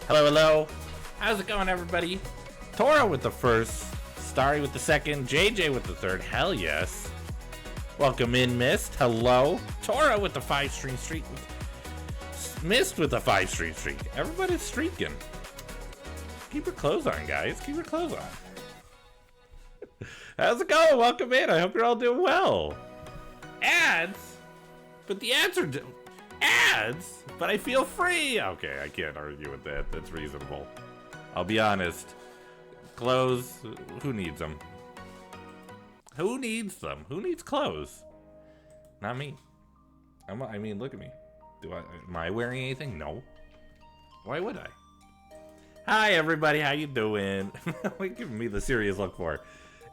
Hello, hello. How's it going, everybody? Tora with the first, Starry with the second, JJ with the third. Hell yes. Welcome in, Mist. Hello. Tora with the 5-stream streak. Mist with the 5-stream streak. Everybody's streaking. Keep your clothes on, guys. Keep your clothes on. How's it going? Welcome in. I hope you're all doing well. Ads? But the ads are... ads? But I feel free. Okay, I can't argue with that. That's reasonable. I'll be honest. Clothes, who needs them? Who needs them? Who needs clothes? Not me. I mean, look at me. Am I wearing anything? No. Why would I? Hi, everybody. How you doing? What giving me the serious look for?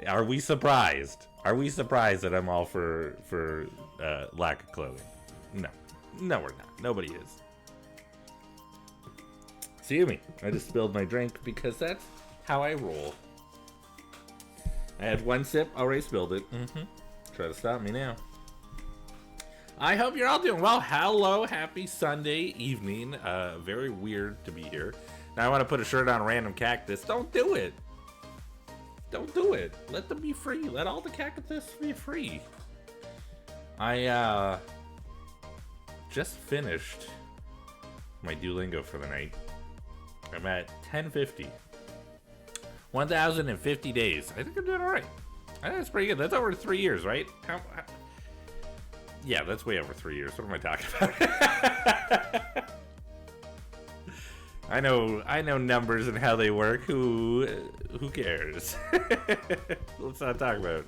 Are we surprised? Are we surprised that I'm all for lack of clothing? No. No, we're not. Nobody is. See me. I just spilled my drink because that's how I roll. I had one sip, already spilled it. Try to stop me now. I hope you're all doing well. Hello, happy Sunday evening. Very weird to be here. Now I want to put a shirt on a random cactus. Don't do it. Don't do it. Let them be free. Let all the cactus be free. I just finished my Duolingo for the night. I'm at 1050. 1,050 days. I think I'm doing all right. I think that's pretty good. That's over 3 years, right? Yeah, that's way over 3 years. What am I talking about? I know numbers and how they work. Who cares? Let's not talk about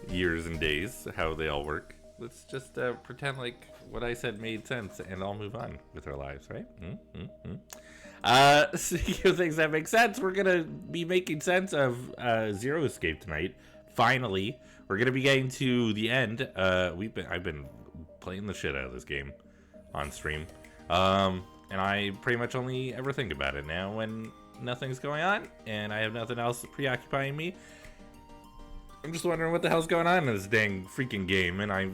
years and days, how they all work. Let's just pretend like what I said made sense and all move on with our lives, right? Speaking of things that make sense, we're gonna be making sense of Zero Escape tonight. Finally, we're gonna be getting to the end. I've been playing the shit out of this game on stream, and I pretty much only ever think about it now when nothing's going on and I have nothing else preoccupying me. I'm just wondering what the hell's going on in this dang freaking game, and I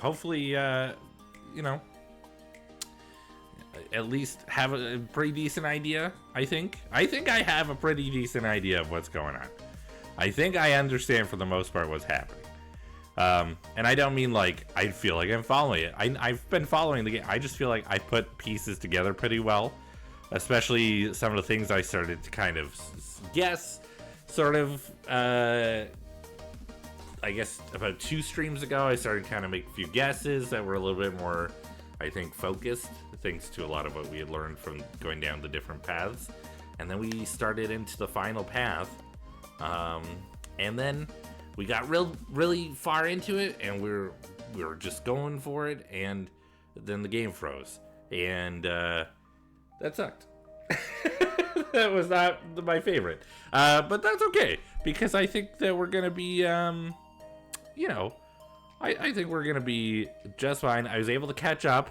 hopefully, at least have a pretty decent idea. I think I have a pretty decent idea of what's going on. I think I understand for the most part what's happening. And I don't mean like I feel like I'm following it. I've been following the game. I just feel like I put pieces together pretty well, especially some of the things I started to kind of guess, sort of. I guess about 2 streams ago, I started kind of make a few guesses that were a little bit more, I think, focused, thanks to a lot of what we had learned from going down the different paths. And then we started into the final path. And then we got really far into it, and we were just going for it, and then the game froze. And that sucked. That was not my favorite. But that's okay, because I think that we're going to be... I think we're gonna be just fine. I was able to catch up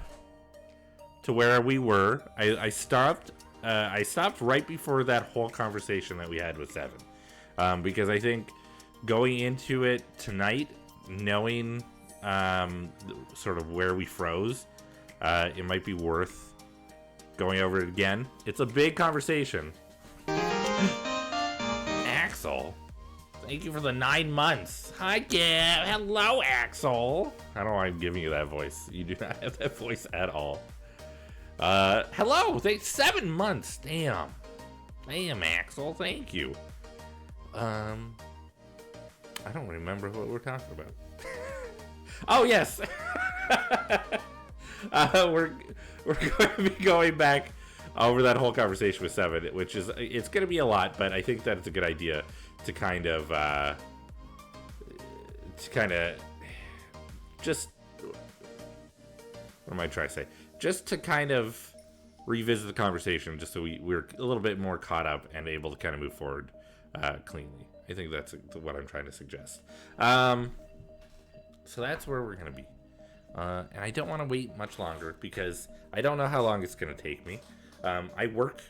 to where we were. I stopped right before that whole conversation that we had with Seven, because I think going into it tonight, knowing sort of where we froze, it might be worth going over it again. It's a big conversation. Axel. Thank you for the 9 months. Hi, Gab. Hello, Axel. I don't know why I'm giving you that voice. You do not have that voice at all. Hello. 7 months. Damn. Damn, Axel. Thank you. I don't remember what we're talking about. Oh, yes. We're going to be going back over that whole conversation with Seven, which is, it's going to be a lot, but I think that it's a good idea to kind of just, what am I trying to say? Just to kind of revisit the conversation, just so we're a little bit more caught up and able to kind of move forward cleanly. I think that's what I'm trying to suggest. So that's where we're going to be. And I don't want to wait much longer because I don't know how long it's going to take me. I work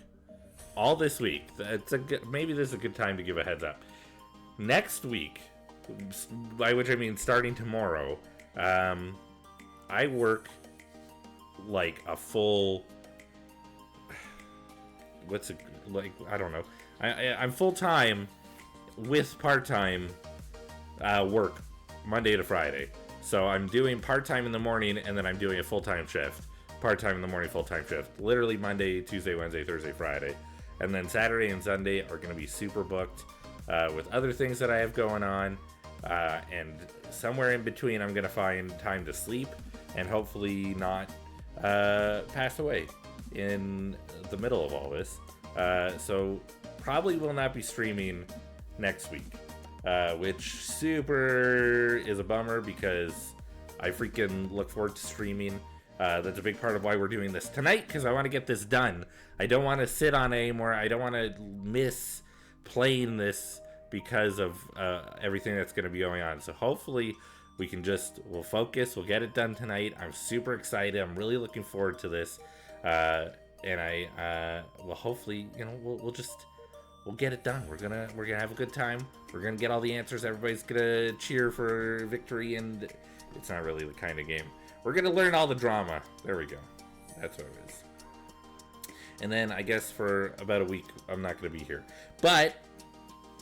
all this week. Maybe this is a good time to give a heads up. Next week, by which I mean starting tomorrow, I work like a full what's it like? I don't know. I'm full time with part time work Monday to Friday. So I'm doing part time in the morning, and then I'm doing a full time shift. Part time in the morning, full time shift. Literally Monday, Tuesday, Wednesday, Thursday, Friday, and then Saturday and Sunday are going to be super booked with other things that I have going on. And somewhere in between, I'm going to find time to sleep and hopefully not pass away in the middle of all this. So probably will not be streaming next week, which super is a bummer because I freaking look forward to streaming. That's a big part of why we're doing this tonight, because I want to get this done. I don't want to sit on it anymore. I don't want to miss playing this because of everything that's going to be going on. So hopefully we'll focus, we'll get it done tonight. I'm super excited. I'm really looking forward to this. And I will hopefully, we'll get it done. We're gonna have a good time. We're gonna get all the answers. Everybody's gonna cheer for victory, and it's not really the kind of game. We're gonna learn all the drama. There we go. That's what it is. And then I guess for about a week, I'm not gonna be here. But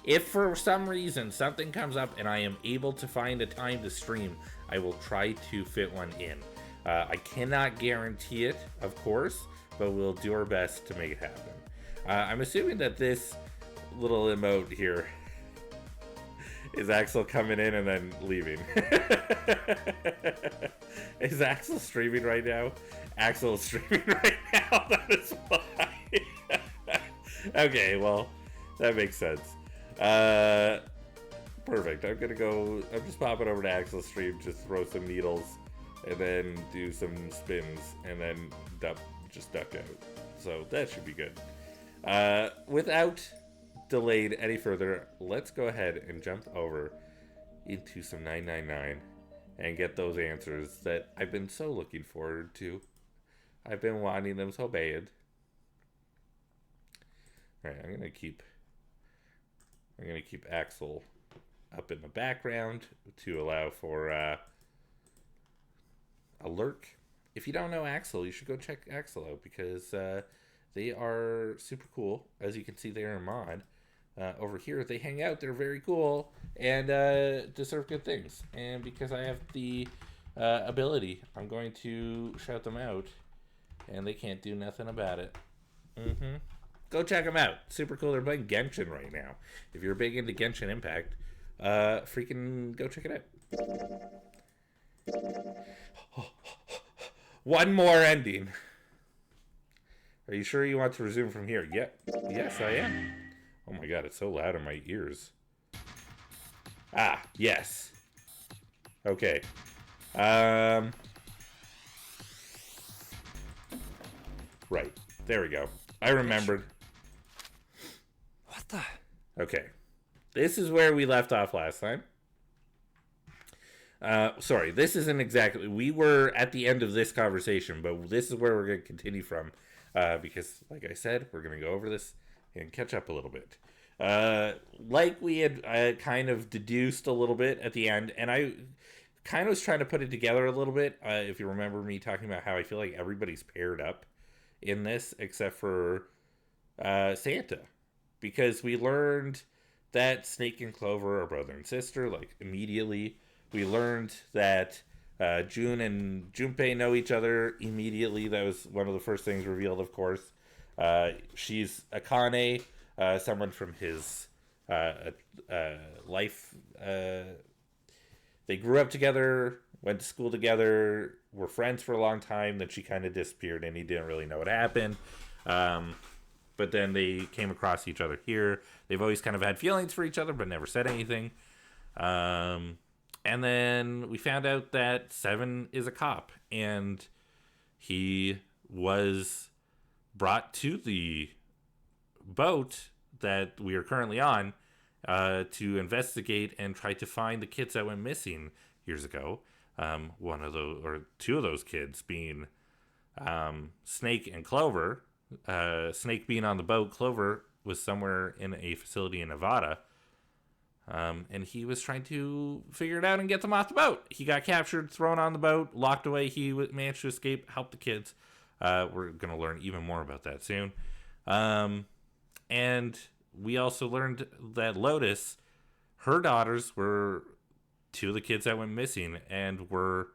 if for some reason something comes up and I am able to find a time to stream, I will try to fit one in. I cannot guarantee it, of course, but we'll do our best to make it happen. I'm assuming that this little emote here is Axel coming in and then leaving. Is Axel streaming right now? Axel is streaming right now. That is why. Okay, well, that makes sense. Perfect. I'm just popping over to Axel's stream, just throw some needles, and then do some spins, and then just duck out. So that should be good. Without delayed any further, let's go ahead and jump over into some 999 and get those answers that I've been so looking forward to. I've been wanting them so bad. Alright, I'm gonna keep Axel up in the background to allow for a lurk. If you don't know Axel, you should go check Axel out, because they are super cool. As you can see, they are a mod. Over here, they hang out. They're very cool and deserve good things. And because I have the ability, I'm going to shout them out, and they can't do nothing about it. Go check them out. Super cool. They're playing Genshin right now. If you're big into Genshin Impact, freaking go check it out. One more ending. Are you sure you want to resume from here? Yep. Yes, I am. Oh my god, it's so loud in my ears. Ah, yes. Okay. Right. There we go. I remembered. What the? Okay. This is where we left off last time. Sorry, this isn't exactly... We were at the end of this conversation, but this is where we're going to continue from. Because, like I said, we're going to go over this and catch up a little bit. Like we had kind of deduced a little bit at the end, and I kind of was trying to put it together a little bit. If you remember me talking about how I feel like everybody's paired up in this, except for Santa. Because we learned that Snake and Clover are brother and sister, like, immediately. We learned that June and Junpei know each other immediately. That was one of the first things revealed, of course. She's Akane, someone from his life. They grew up together, went to school together, were friends for a long time. Then she kind of disappeared, and he didn't really know what happened. But then they came across each other here. They've always kind of had feelings for each other, but never said anything. And then we found out that Seven is a cop, and he was brought to the boat that we are currently on to investigate and try to find the kids that went missing years ago. One of those, or two of those kids being Snake and Clover. Snake being on the boat, Clover was somewhere in a facility in Nevada. And he was trying to figure it out and get them off the boat. He got captured, thrown on the boat, locked away. He managed to escape, help the kids. We're going to learn even more about that soon. And we also learned that Lotus, her daughters were two of the kids that went missing and were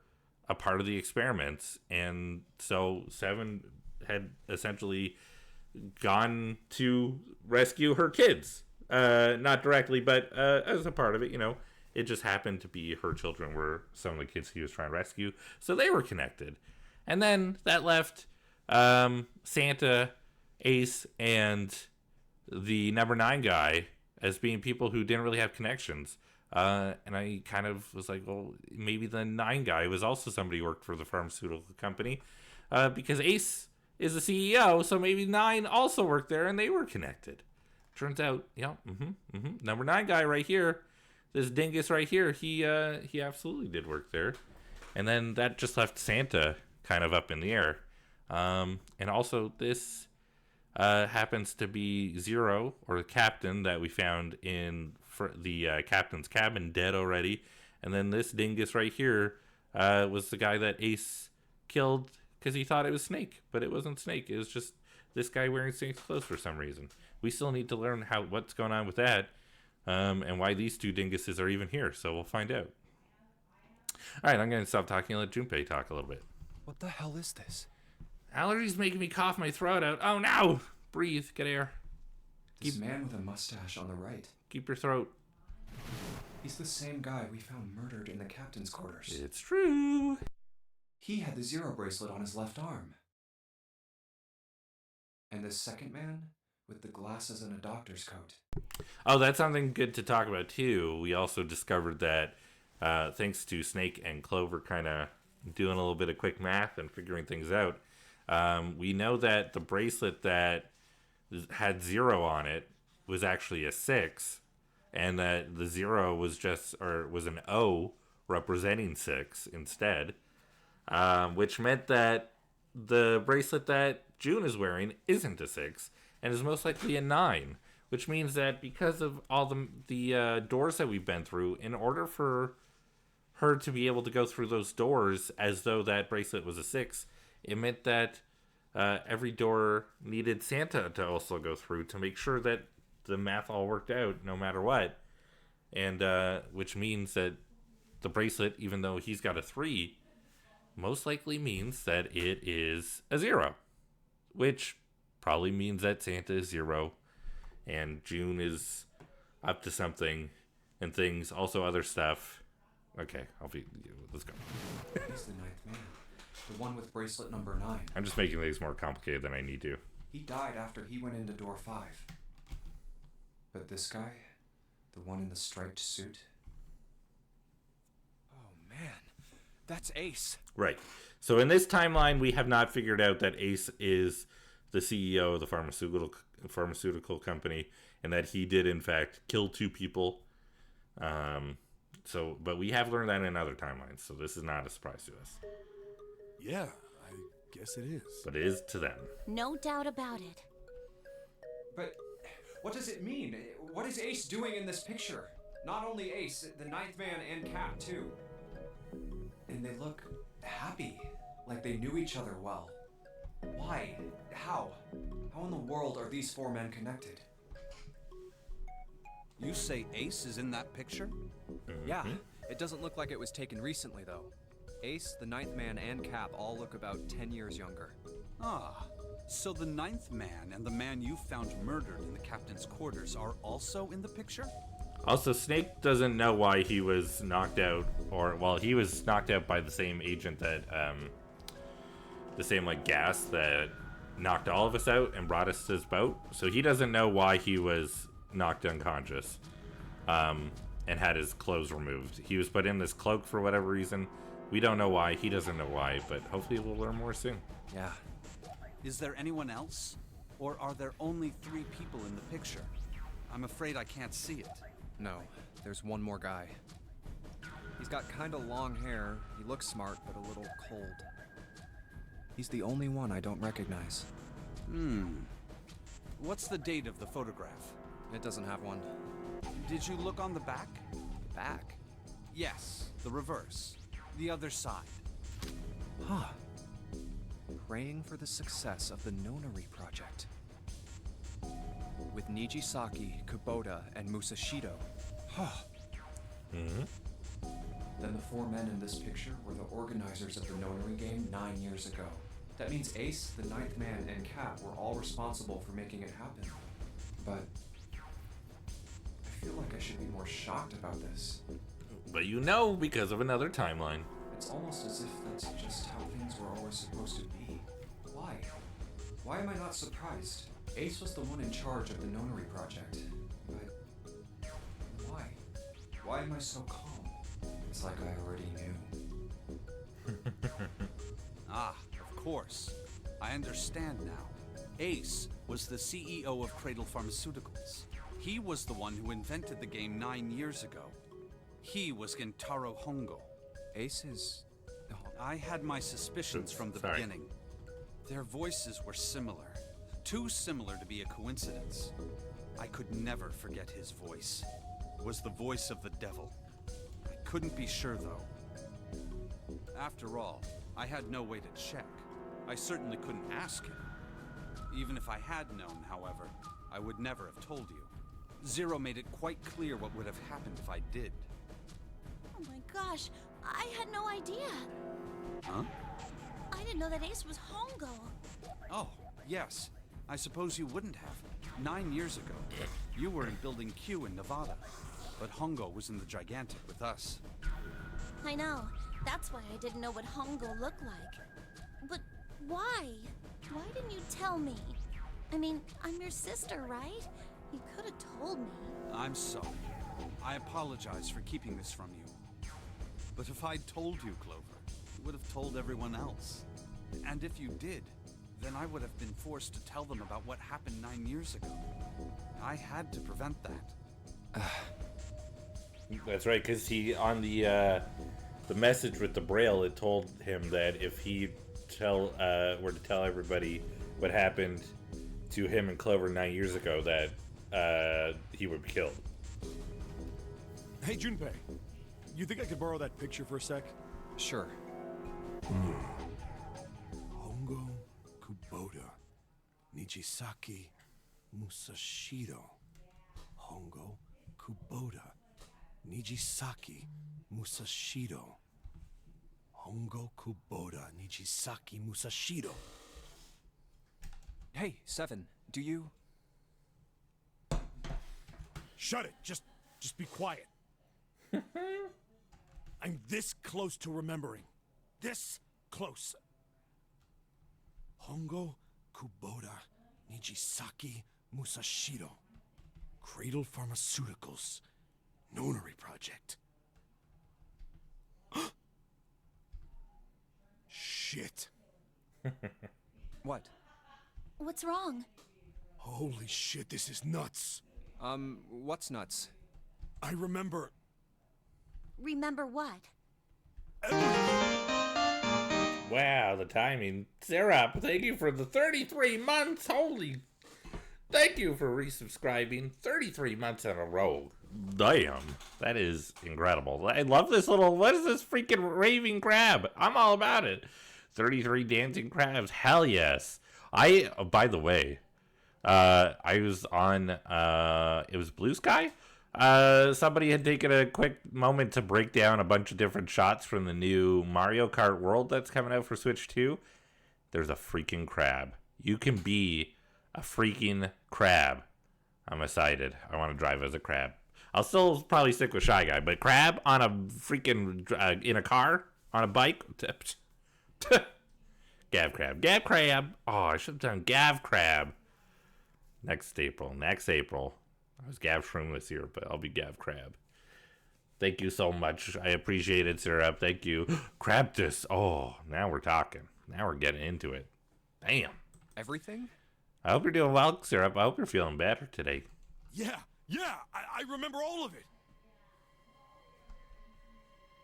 a part of the experiments. And so Seven had essentially gone to rescue her kids. Not directly, but as a part of it, it just happened to be her children were some of the kids he was trying to rescue. So they were connected. And then that left Santa, Ace, and the number 9 guy as being people who didn't really have connections. And I kind of was like, well, maybe the 9 guy was also somebody who worked for the pharmaceutical company. Because Ace is the CEO, so maybe 9 also worked there and they were connected. Turns out, number 9 guy right here, this dingus right here, he absolutely did work there. And then that just left Santa kind of up in the air. And also this happens to be Zero, or the captain that we found in the captain's cabin, dead already. And then this dingus right here was the guy that Ace killed because he thought it was Snake, but it wasn't Snake. It was just this guy wearing Snake's clothes for some reason. We still need to learn what's going on with that, and why these two dinguses are even here. So we'll find out. All right, I'm going to stop talking and let Junpei talk a little bit. What the hell is this? Allergies making me cough my throat out. Oh no! Breathe, get air. This man with a mustache on the right. Keep your throat. He's the same guy we found murdered in the captain's quarters. It's true. He had the Zero bracelet on his left arm. And this second man with the glasses and a doctor's coat. Oh, that's something good to talk about too. We also discovered that thanks to Snake and Clover kind of doing a little bit of quick math and figuring things out, we know that the bracelet that had 0 on it was actually a 6, and that the 0 was was an O representing 6 instead, which meant that the bracelet that June is wearing isn't a 6 and is most likely a 9, which means that because of all the doors that we've been through, in order for her to be able to go through those doors as though that bracelet was a 6, it meant that every door needed Santa to also go through to make sure that the math all worked out no matter what. And which means that the bracelet, even though he's got a 3, most likely means that it is a 0, which probably means that Santa is 0 and June is up to something and things, also other stuff. Okay, let's go. He's the 9th man. The one with bracelet number 9. I'm just making things more complicated than I need to. He died after he went into door 5. But this guy, the one in the striped suit. Oh man, that's Ace. Right. So in this timeline, we have not figured out that Ace is the CEO of the pharmaceutical company, and that he did in fact kill 2 people. But we have learned that in other timelines, so this is not a surprise to us. Yeah, I guess it is. But it is to them. No doubt about it. But what does it mean? What is Ace doing in this picture? Not only Ace, the 9th man and Cap too. And they look happy, like they knew each other well. Why? How? How in the world are these 4 men connected? You say Ace is in that picture? Yeah, it doesn't look like it was taken recently though. Ace, the 9th man, and Cap all look about 10 years younger. Ah, so the 9th man and the man you found murdered in the captain's quarters are also in the picture? Also, Snake doesn't know why he was knocked out, he was knocked out by the same agent that, the same, gas that knocked all of us out and brought us to his boat. So he doesn't know why he was knocked unconscious, and had his clothes removed. He was put in this cloak for whatever reason. We don't know why. He doesn't know why, but hopefully we'll learn more soon. Yeah. Is there anyone else? Or are there only 3 people in the picture? I'm afraid I can't see it. No, there's one more guy. He's got kinda long hair, he looks smart, but a little cold. He's the only one I don't recognize. What's the date of the photograph? It doesn't have one. Did you look on the back? Back? Yes, the reverse. The other side. Huh. Praying for the success of the Nonary project. with Nijisaki, Kubota, and Musashido. Then the 4 men in this picture were the organizers of the Nonary game 9 years ago. That means Ace, the 9th man, and Cap were all responsible for making it happen. But I feel like I should be more shocked about this. But you know, because of another timeline. It's almost as if that's just how things were always supposed to be. Why? Why am I not surprised? Ace was the one in charge of the Nonary project. But why? Why am I so calm? It's like I already knew. Ah, of course. I understand now. Ace was the CEO of Cradle Pharmaceuticals. He was the one who invented the game 9 years ago. He was Gentaro Hongo. Ace is... I had my suspicions from the Sorry. beginning. Their voices were similar. Too similar to be a coincidence. I could never forget his voice. It was the voice of the devil. I couldn't be sure, though. After all, I had no way to check. I certainly couldn't ask him. Even if I had known, however, I would never have told you. Zero made it quite clear what would have happened if I did. Oh my gosh, I had no idea. Huh? I didn't know that Ace was Hongo. Oh, yes. I suppose you wouldn't have. 9 years ago, you were in Building Q in Nevada, but Hongo was in the Gigantic with us. I know. That's why I didn't know what Hongo looked like. But why? Why didn't you tell me? I mean, I'm your sister, right? You could have told me. I'm sorry. I apologize for keeping this from you. But if I'd told you, Clover, you would have told everyone else. And if you did, then I would have been forced to tell them about what happened 9 years ago. I had to prevent that. That's right, because he on the message with the Braille, it told him that if he were to tell everybody what happened to him and Clover 9 years ago, that he would be killed. Hey, Junpei. You think I could borrow that picture for a sec? Sure. Hongo, Kubota, Nijisaki, Musashido. Hongo, Kubota, Nijisaki, Musashido. Hongo, Kubota, Nijisaki, Musashido. Hey, Seven, do you... Shut it! Just be quiet. I'm this close to remembering. This close. Hongo, Kubota, Nijisaki, Musashido. Cradle Pharmaceuticals. Nonary Project. Shit. What? What's wrong? Holy shit, this is nuts. What's nuts? I remember Remember what? Wow, the timing. Sarah, thank you for the 33 months. Thank you for resubscribing 33 months in a row. Damn, that is incredible. I love this little, what is this freaking raving crab? I'm all about it. 33 dancing crabs, hell yes. By the way, I was on, it was Blue Sky? Somebody had taken a quick moment to break down a bunch of different shots from the new Mario Kart World that's coming out for Switch 2. There's a freaking crab. You can be a freaking crab. I'm excited. I want to drive as a crab. I'll still probably stick with Shy Guy, but crab on a freaking, in a car, on a bike. Gav Crab. Gav Crab. Oh, I should have done Gav Crab. Next April. I was Gav Shroom this year, but I'll be Gav Crab. Thank you so much. I appreciate it, Syrup. Thank you. Crabtus. Oh, now we're talking. Now we're getting into it. Damn. Everything? I hope you're doing well, Syrup. I hope you're feeling better today. Yeah, I remember all of it.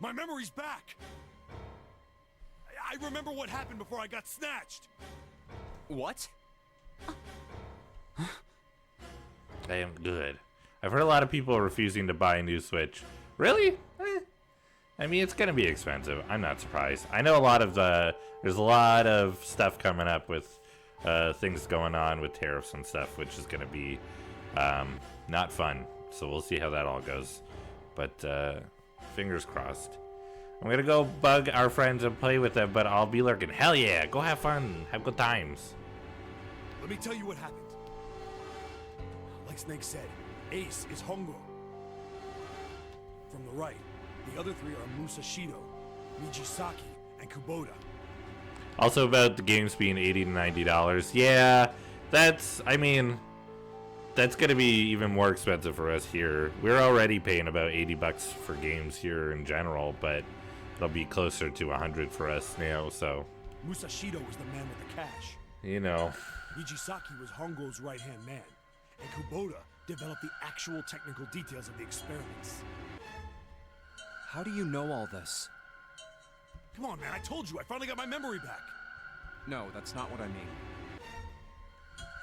My memory's back. I remember what happened before I got snatched. What? Damn good. I've heard a lot of people refusing to buy a new Switch. Really? I mean, it's going to be expensive. I'm not surprised. I know there's a lot of stuff coming up with things going on with tariffs and stuff, which is going to be Not fun. So we'll see how that all goes. But fingers crossed. I'm gonna go bug our friends and play with them, but I'll be lurking. Hell yeah, go have fun, have good times. Let me tell you what happened. Like Snake said, Ace is Hongo. From the right, the other three are Musashido, Mijisaki, and Kubota. Also about the games being $80 to $90. Yeah, that's gonna be even more expensive for us here. We're already paying about $80 for games here in general, but it'll be closer to 100 for us now, so. Musashido was the man with the cash. You know. Mijisaki was Hongo's right-hand man, and Kubota developed the actual technical details of the experiments. How do you know all this? Come on, man, I told you, I finally got my memory back. No, that's not what I mean.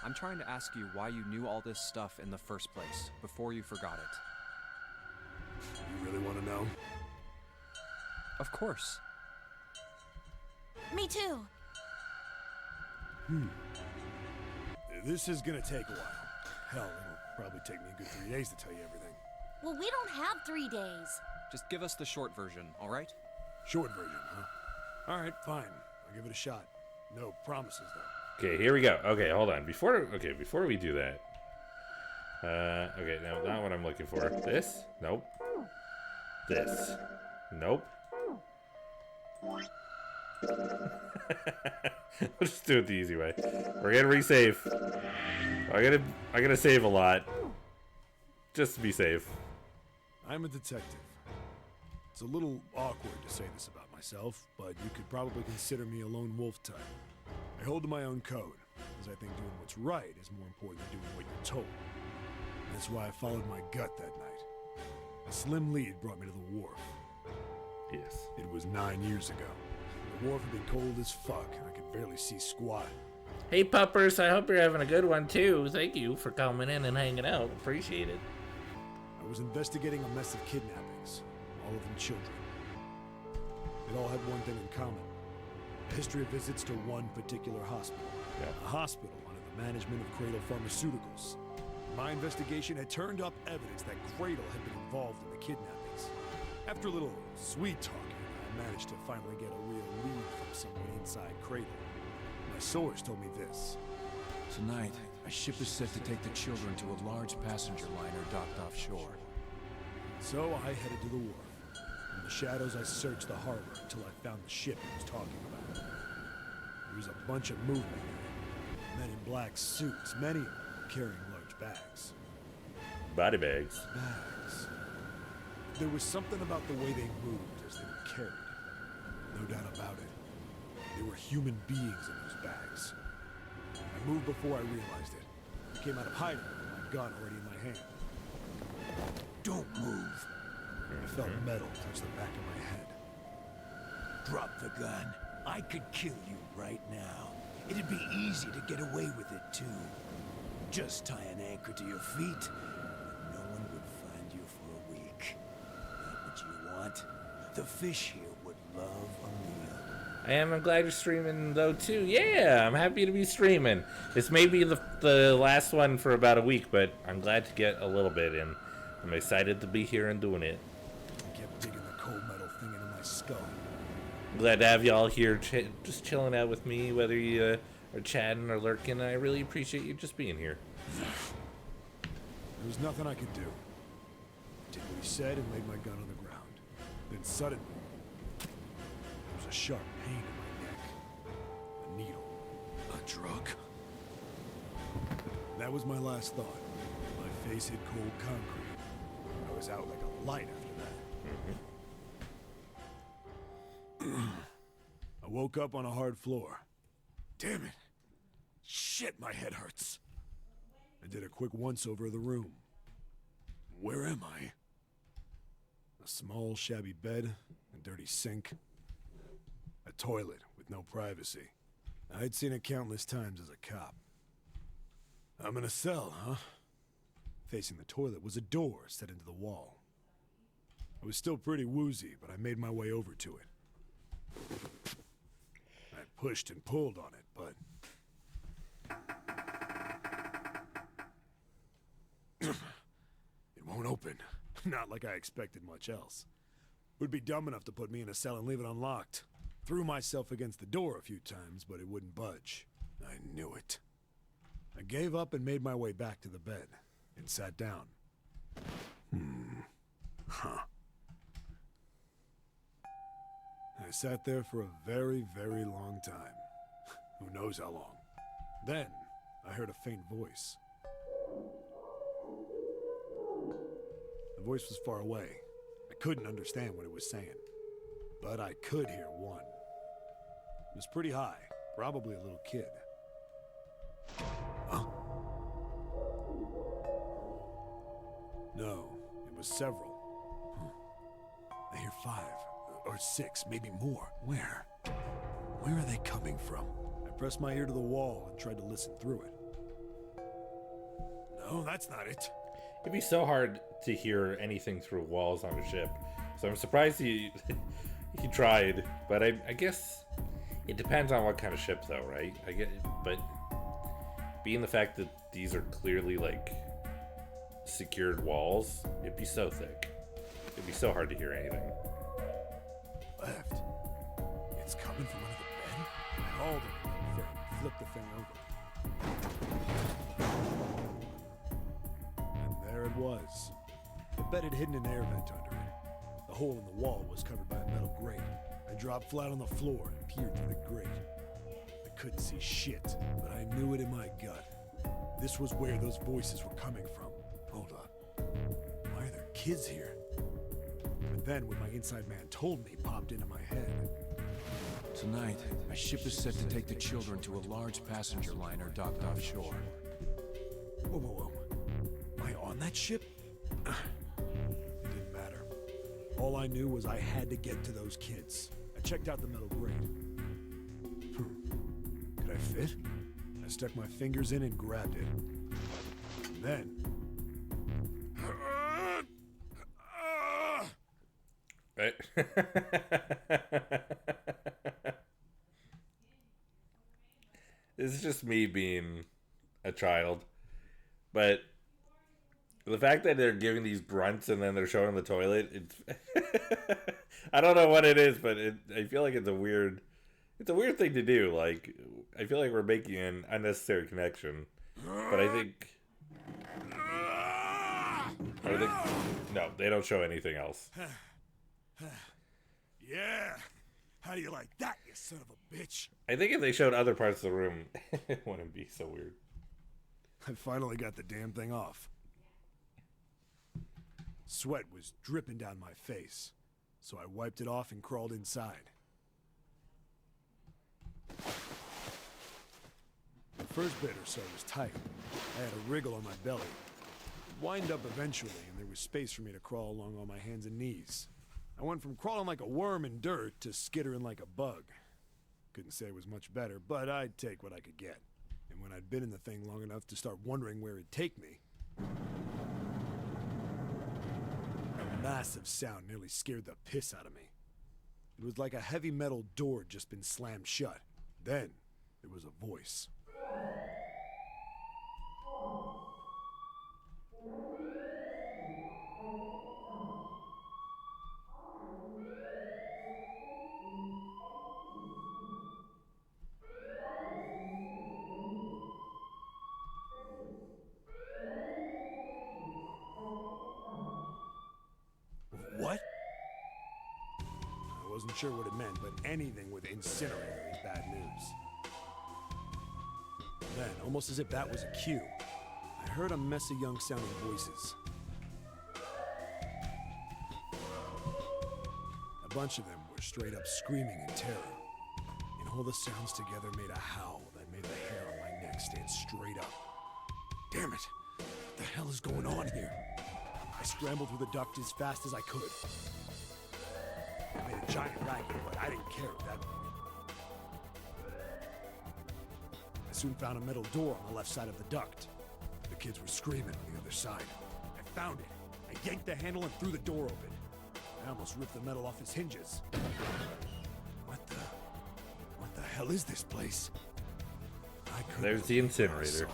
I'm trying to ask you why you knew all this stuff in the first place, before you forgot it. You really want to know? Of course. Me too. This is gonna take a while. Hell, it'll probably take me a good 3 days to tell you everything. Well, we don't have 3 days. Just give us the short version, all right? Short version, huh? All right, fine. I'll give it a shot. No promises, though. Okay, here we go. Okay, hold on. Before we do that. Okay, now not what I'm looking for. This? Nope. This? Nope. We'll just do it the easy way. We're gonna resave. I'm gonna save a lot. Just to be safe. I'm a detective. It's a little awkward to say this about myself, but you could probably consider me a lone wolf type. I hold to my own code, because I think doing what's right is more important than doing what you're told. That's why I followed my gut that night. A slim lead brought me to the wharf. Yes. It was 9 years ago. The wharf had been cold as fuck, and I could barely see squat. Hey puppers, I hope you're having a good one too. Thank you for coming in and hanging out. Appreciate it. I was investigating a mess of kidnappings, all of them children. They all had one thing in common. A history of visits to one particular hospital. Yeah. A hospital under the management of Cradle Pharmaceuticals. My investigation had turned up evidence that Cradle had been involved in the kidnappings. After a little sweet talking, I managed to finally get a real lead from someone inside Cradle. My source told me this. Tonight, a ship is set to take the children to a large passenger liner docked offshore. So I headed to the wharf. In the shadows, I searched the harbor until I found the ship he was talking about. There was a bunch of movement there. Men in black suits, many of them carrying large bags. Body bags. Bags. There was something about the way they moved as they were carried. No doubt about it. They were human beings in those bags. I moved before I realized it. I came out of hiding with my gun already in my hand. Don't move. I felt metal touch the back of my head. Drop the gun. I could kill you right now. It'd be easy to get away with it, too. Just tie an anchor to your feet, and no one would find you for a week. That what you want? The fish here would love a meal. I'm glad you're streaming though too. Yeah, I'm happy to be streaming. This may be the last one for about a week, but I'm glad to get a little bit in. I'm excited to be here and doing it. I kept digging the cold metal thing into my skull. I'm glad to have y'all here just chilling out with me, whether you are chatting or lurking. I really appreciate you just being here. There was nothing I could do. I did what he said and laid my gun on the ground. Then suddenly, there was a sharp pain in my neck. A needle. A drug? That was my last thought. My face hit cold concrete. I was out like a light after that. I woke up on a hard floor. Damn it. Shit, my head hurts. I did a quick once-over of the room. Where am I? A small, shabby bed, a dirty sink, a toilet with no privacy. I'd seen it countless times as a cop. I'm in a cell, huh? Facing the toilet was a door set into the wall. I was still pretty woozy, but I made my way over to it. I pushed and pulled on it, but It won't open. Not like I expected much else. Would be dumb enough to put me in a cell and leave it unlocked. Threw myself against the door a few times, but it wouldn't budge. I knew it. I gave up and made my way back to the bed and sat down. I sat there for a very, very long time. Who knows how long. Then, I heard a faint voice. The voice was far away. I couldn't understand what it was saying. But I could hear one. It was pretty high, probably a little kid. Huh? No, it was several. I hear 5 or 6, maybe more. Where? Where are they coming from? I pressed my ear to the wall and tried to listen through it. No, that's not it. It'd be so hard to hear anything through walls on a ship. So I'm surprised he he tried, but I guess it depends on what kind of ship though, right? I get, but being the fact that these are clearly like secured walls, it'd be so thick. It'd be so hard to hear anything. Left. It's coming from under the bed? I hauled it and flipped the thing over. And there it was. The bed had hidden an air vent under it. The hole in the wall was covered by a metal grate. I dropped flat on the floor and peered through the grate. I couldn't see shit, but I knew it in my gut. This was where those voices were coming from. Hold up. Why are there kids here? But then what my inside man told me popped into my head. Tonight, a ship is set to take the children to a large passenger liner docked offshore. Whoa, whoa, whoa. Am I on that ship? It didn't matter. All I knew was I had to get to those kids. I checked out the metal grate. Could I fit? I stuck my fingers in and grabbed it. And then... Right? This is just me being a child. But the fact that they're giving these grunts and then they're showing the toilet, it's I don't know what it is, but I feel like it's a weird thing to do. Like, I feel like we're making an unnecessary connection. But I think no, they don't show anything else. Yeah! How do you like that, you son of a bitch? I think if they showed other parts of the room, it wouldn't be so weird. I finally got the damn thing off. Sweat was dripping down my face, so I wiped it off and crawled inside. The first bit or so was tight. I had a wriggle on my belly. It wind up eventually, and there was space for me to crawl along on my hands and knees. I went from crawling like a worm in dirt to skittering like a bug. Couldn't say it was much better, but I'd take what I could get. And when I'd been in the thing long enough to start wondering where it'd take me, a massive sound nearly scared the piss out of me. It was like a heavy metal door had just been slammed shut. Then, there was a voice. What? I wasn't sure what it meant, but anything with incinerator is bad news. Then, almost as if that was a cue, I heard a mess of young-sounding voices. A bunch of them were straight up screaming in terror, and all the sounds together made a howl that made the hair on my neck stand straight up. Damn it! What the hell is going on here? I scrambled through the duct as fast as I could. I made a giant racket, but I didn't care at that point. I soon found a metal door on the left side of the duct. The kids were screaming on the other side. I found it. I yanked the handle and threw the door open. I almost ripped the metal off its hinges. What the hell is this place? There's the incinerator.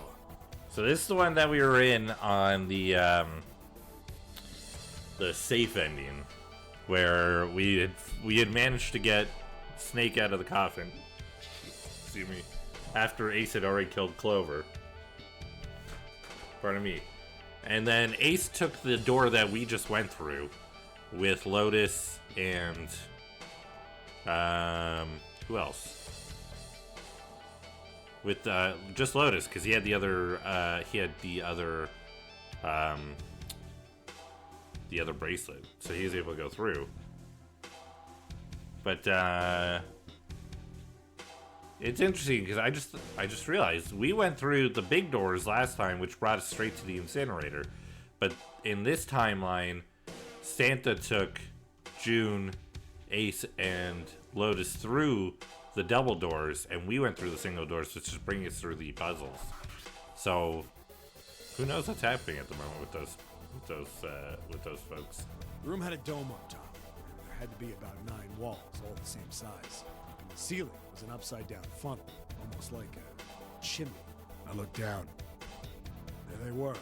So this is the one that we were in on the safe ending, where we had managed to get Snake out of the coffin. Excuse me. After Ace had already killed Clover. Pardon me. And then Ace took the door that we just went through with Lotus and who else? With just Lotus, because he had the other bracelet, so he was able to go through. But it's interesting because I just realized we went through the big doors last time, which brought us straight to the incinerator. But in this timeline, Santa took June, Ace, and Lotus through the double doors, and we went through the single doors, which is bringing us through the puzzles. So who knows what's happening at the moment with those folks? The room had a dome up top. There had to be about 9 walls, all the same size. And the ceiling was an upside-down funnel, almost like a chimney. I looked down. There they were,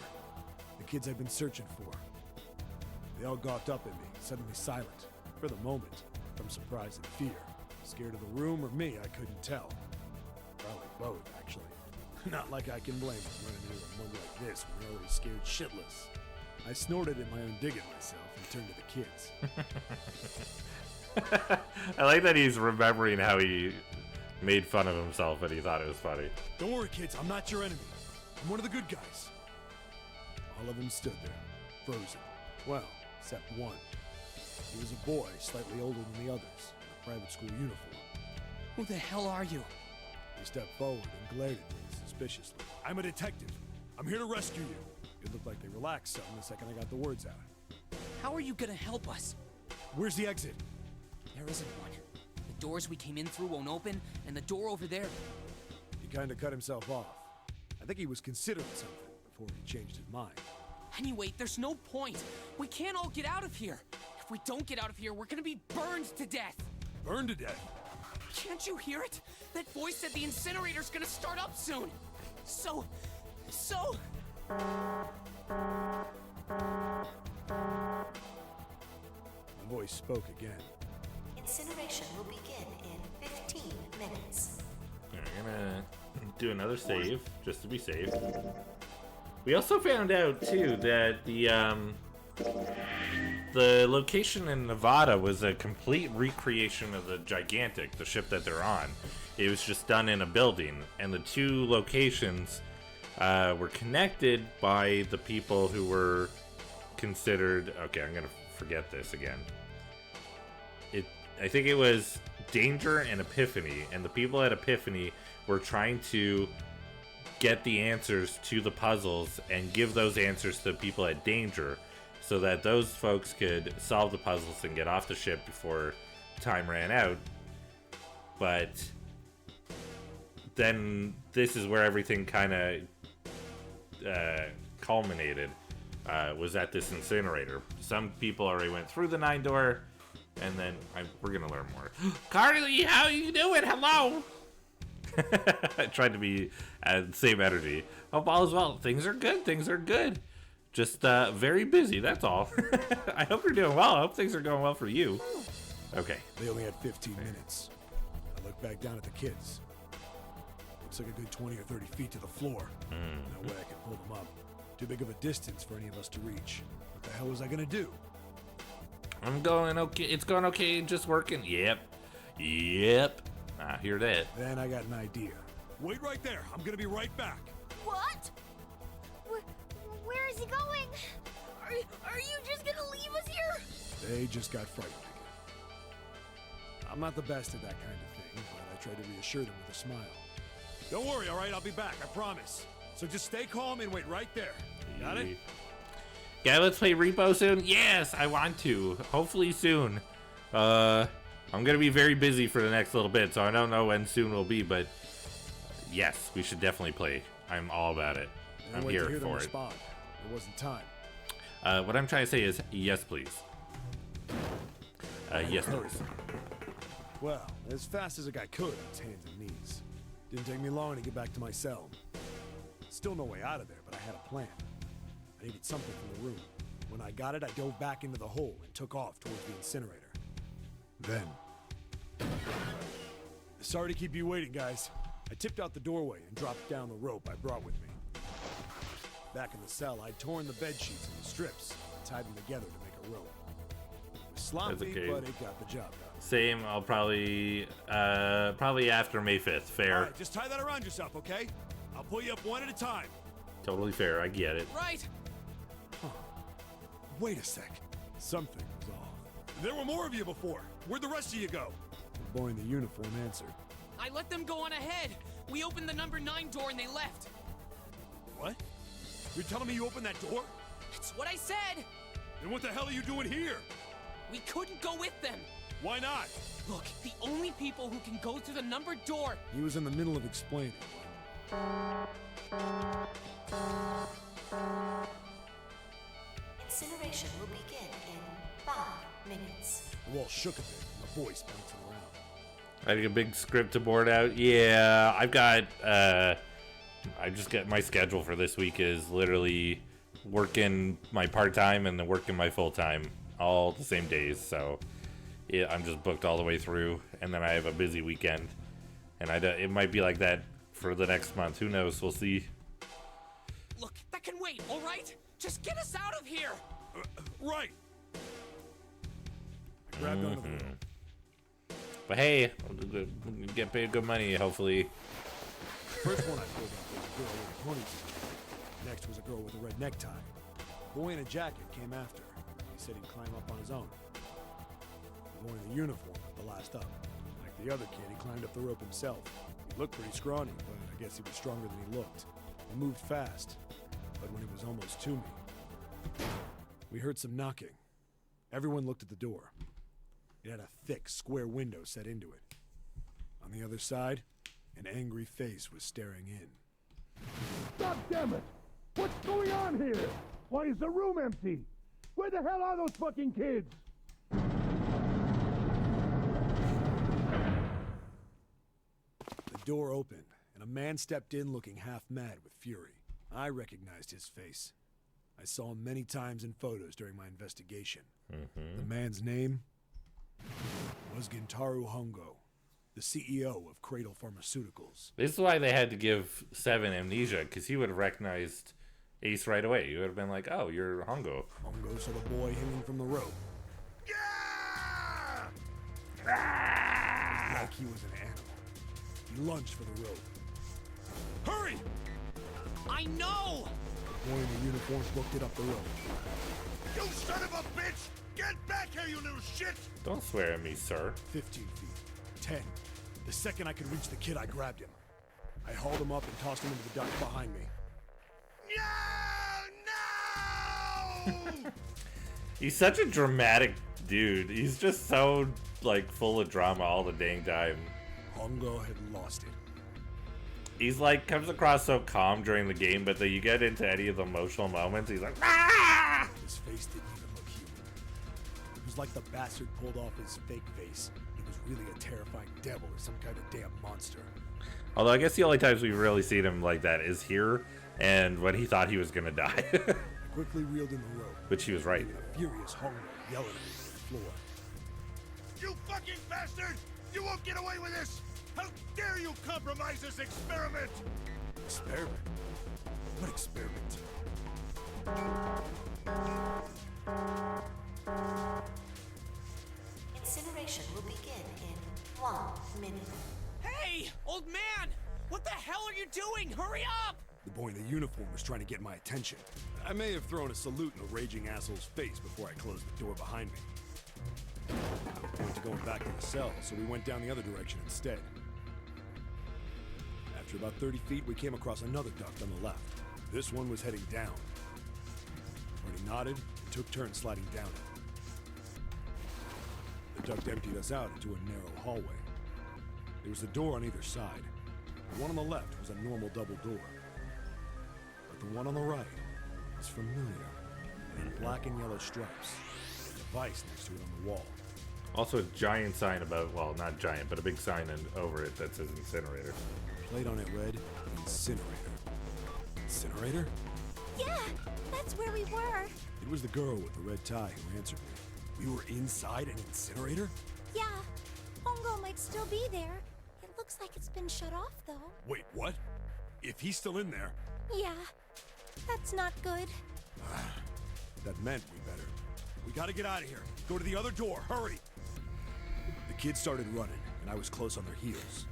the kids I'd been searching for. They all gawked up at me, suddenly silent, for the moment, from surprise and fear. Scared of the room or me, I couldn't tell. Probably both, actually. Not like I can blame them running into a mug like this when they're already scared shitless. I snorted at my own dig at myself and turned to the kids. I like that he's remembering how he made fun of himself and he thought it was funny. Don't worry, kids, I'm not your enemy. I'm one of the good guys. All of them stood there, frozen. Well, except one. He was a boy, slightly older than the others, in a private school uniform. Who the hell are you? He stepped forward and glared at me suspiciously. I'm a detective. I'm here to rescue you. It looked like they relaxed some the second I got the words out. How are you gonna help us? Where's the exit? There isn't one. The doors we came in through won't open, and the door over there... He kinda cut himself off. I think he was considering something before he changed his mind. Anyway, there's no point. We can't all get out of here. If we don't get out of here, we're gonna be burned to death. Burned to death? Can't you hear it? That voice said the incinerator's gonna start up soon. So... The voice spoke again. Incineration will begin in 15 minutes. I'm gonna do another save, just to be safe. We also found out, too, that the location in Nevada was a complete recreation of the Gigantic, the ship that they're on. It was just done in a building, and the two locations were connected by the people who were considered... Okay, I'm gonna forget this again. I think it was Danger and Epiphany, and the people at Epiphany were trying to get the answers to the puzzles and give those answers to people at Danger so that those folks could solve the puzzles and get off the ship before time ran out. But then this is where everything kind of culminated, was at this incinerator. Some people already went through the 9 door, and then we're gonna learn more. Carly, how you doing? Hello. I tried to be at the same energy. Hope all is well. Things are good. Things are good. Just very busy. That's all. I hope you're doing well. I hope things are going well for you. Okay. They only had 15 minutes. I looked back down at the kids. Looks like a good 20 or 30 feet to the floor. No way I could pull them up. Too big of a distance for any of us to reach. What the hell was I gonna do? I'm going okay. It's going okay. Just working. Yep. I hear that. Then I got an idea. Wait right there. I'm gonna be right back. What? Where is he going? Are you just gonna leave us here? They just got frightened again. I'm not the best at that kind of thing, but I try to reassure them with a smile. Don't worry, all right? I'll be back. I promise. So just stay calm and wait right there. Got it? Yeah, let's play Repo soon. Yes, I want to. Hopefully soon. I'm gonna be very busy for the next little bit, so I don't know when soon will be, but yes, we should definitely play. I'm all about it. And I'm wait here to hear them for it. respond. There wasn't time. What I'm trying to say is yes, please. Yes, please. Well, as fast as a guy could on his hands and knees. Didn't take me long to get back to my cell. Still no way out of there, but I had a plan. I needed something from the room. When I got it, I dove back into the hole and took off towards the incinerator. Then... Sorry to keep you waiting, guys. I tipped out the doorway and dropped down the rope I brought with me. Back in the cell, I'd torn the bed sheets into strips and tied them together to make a rope. It was sloppy, okay. but it got the job done. Same. I'll probably after May 5th. Fair. All right, just tie that around yourself, okay? I'll pull you up one at a time. Totally fair. I get it. Right. Huh. Wait a sec. Something was off. There were more of you before. Where'd the rest of you go? The boy in the uniform answered. I let them go on ahead. We opened the number 9 door and they left. What? You're telling me you opened that door? That's what I said. Then what the hell are you doing here? We couldn't go with them. Why not? Look, the only people who can go through the numbered door. He was in the middle of explaining. Incineration will begin in 5 minutes. The wall shook a bit, and a voice bouncing around. I had a big script to board out. Yeah, I've got. I just got my schedule for this week is literally working my part-time and then working my full-time all the same days. So yeah, I'm just booked all the way through, and then I have a busy weekend, and it might be like that for the next month. Who knows? We'll see. Look, that can wait, all right? Just get us out of here. Right. I grabbed onto the rope. But hey, we'll get paid good money, hopefully. First one I pulled up was a girl with a ponytail. Next was a girl with a red necktie. A boy in a jacket came after. He said he'd climb up on his own. The boy in the uniform was the last up. Like the other kid, he climbed up the rope himself. He looked pretty scrawny, but I guess he was stronger than he looked. He moved fast, but when he was almost to me, we heard some knocking. Everyone looked at the door. It had a thick, square window set into it. On the other side, an angry face was staring in. God damn it! What's going on here? Why is the room empty? Where the hell are those fucking kids? The door opened, and a man stepped in looking half mad with fury. I recognized his face. I saw him many times in photos during my investigation. The man's name was Gintaro Hongo, the CEO of Cradle Pharmaceuticals. This is why they had to give Seven amnesia, because he would have recognized Ace right away. He would have been like, oh, you're Hongo. Hongo saw the boy hanging from the rope. Like he was an animal. He lunged for the rope. Hurry! I know! The boy in the uniform booked it up the rope. You son of a bitch! Get back here, you little shit! Don't swear at me, sir. 15 feet. 10. The second I could reach the kid, I grabbed him. I hauled him up and tossed him into the duct behind me. No! He's such a dramatic dude. He's just so, like, full of drama all the dang time. Hongo had lost it. He's like, comes across so calm during the game, but then you get into any of the emotional moments, he's like, ah! His face didn't even look human. It was like the bastard pulled off his fake face. He was really a terrifying devil or some kind of damn monster. Although I guess the only times we've really seen him like that is here, and when he thought he was gonna die. I quickly reeled in the rope. Which he was right. Leaving a furious Hongo yelling at me on the floor. You fucking bastard! You won't get away with this! How dare you compromise this experiment! Experiment? What experiment? Incineration will begin in 1 minute. Hey, old man! What the hell are you doing? Hurry up! The boy in the uniform was trying to get my attention. I may have thrown a salute in the raging asshole's face before I closed the door behind me. No point to going back to the cell, so we went down the other direction instead. After about 30 feet, we came across another duct on the left. This one was heading down. Barney nodded and took turns sliding down it. The duct emptied us out into a narrow hallway. There was a door on either side. The one on the left was a normal double door. But the one on the right was familiar. It had black and yellow stripes. A device next to it on the wall. Also a giant sign about, well, not giant, but a big sign over it that says incinerator. Plate on it read, incinerator. incinerator? Yeah, that's where we were. It was the girl with the red tie who answered me. We were inside an incinerator? Yeah, Hongo might still be there. It looks like it's been shut off, though. Wait, what? If he's still in there... Yeah, that's not good. That meant we better. We gotta get out of here. Go to the other door, hurry! The kids started running, and I was close on their heels.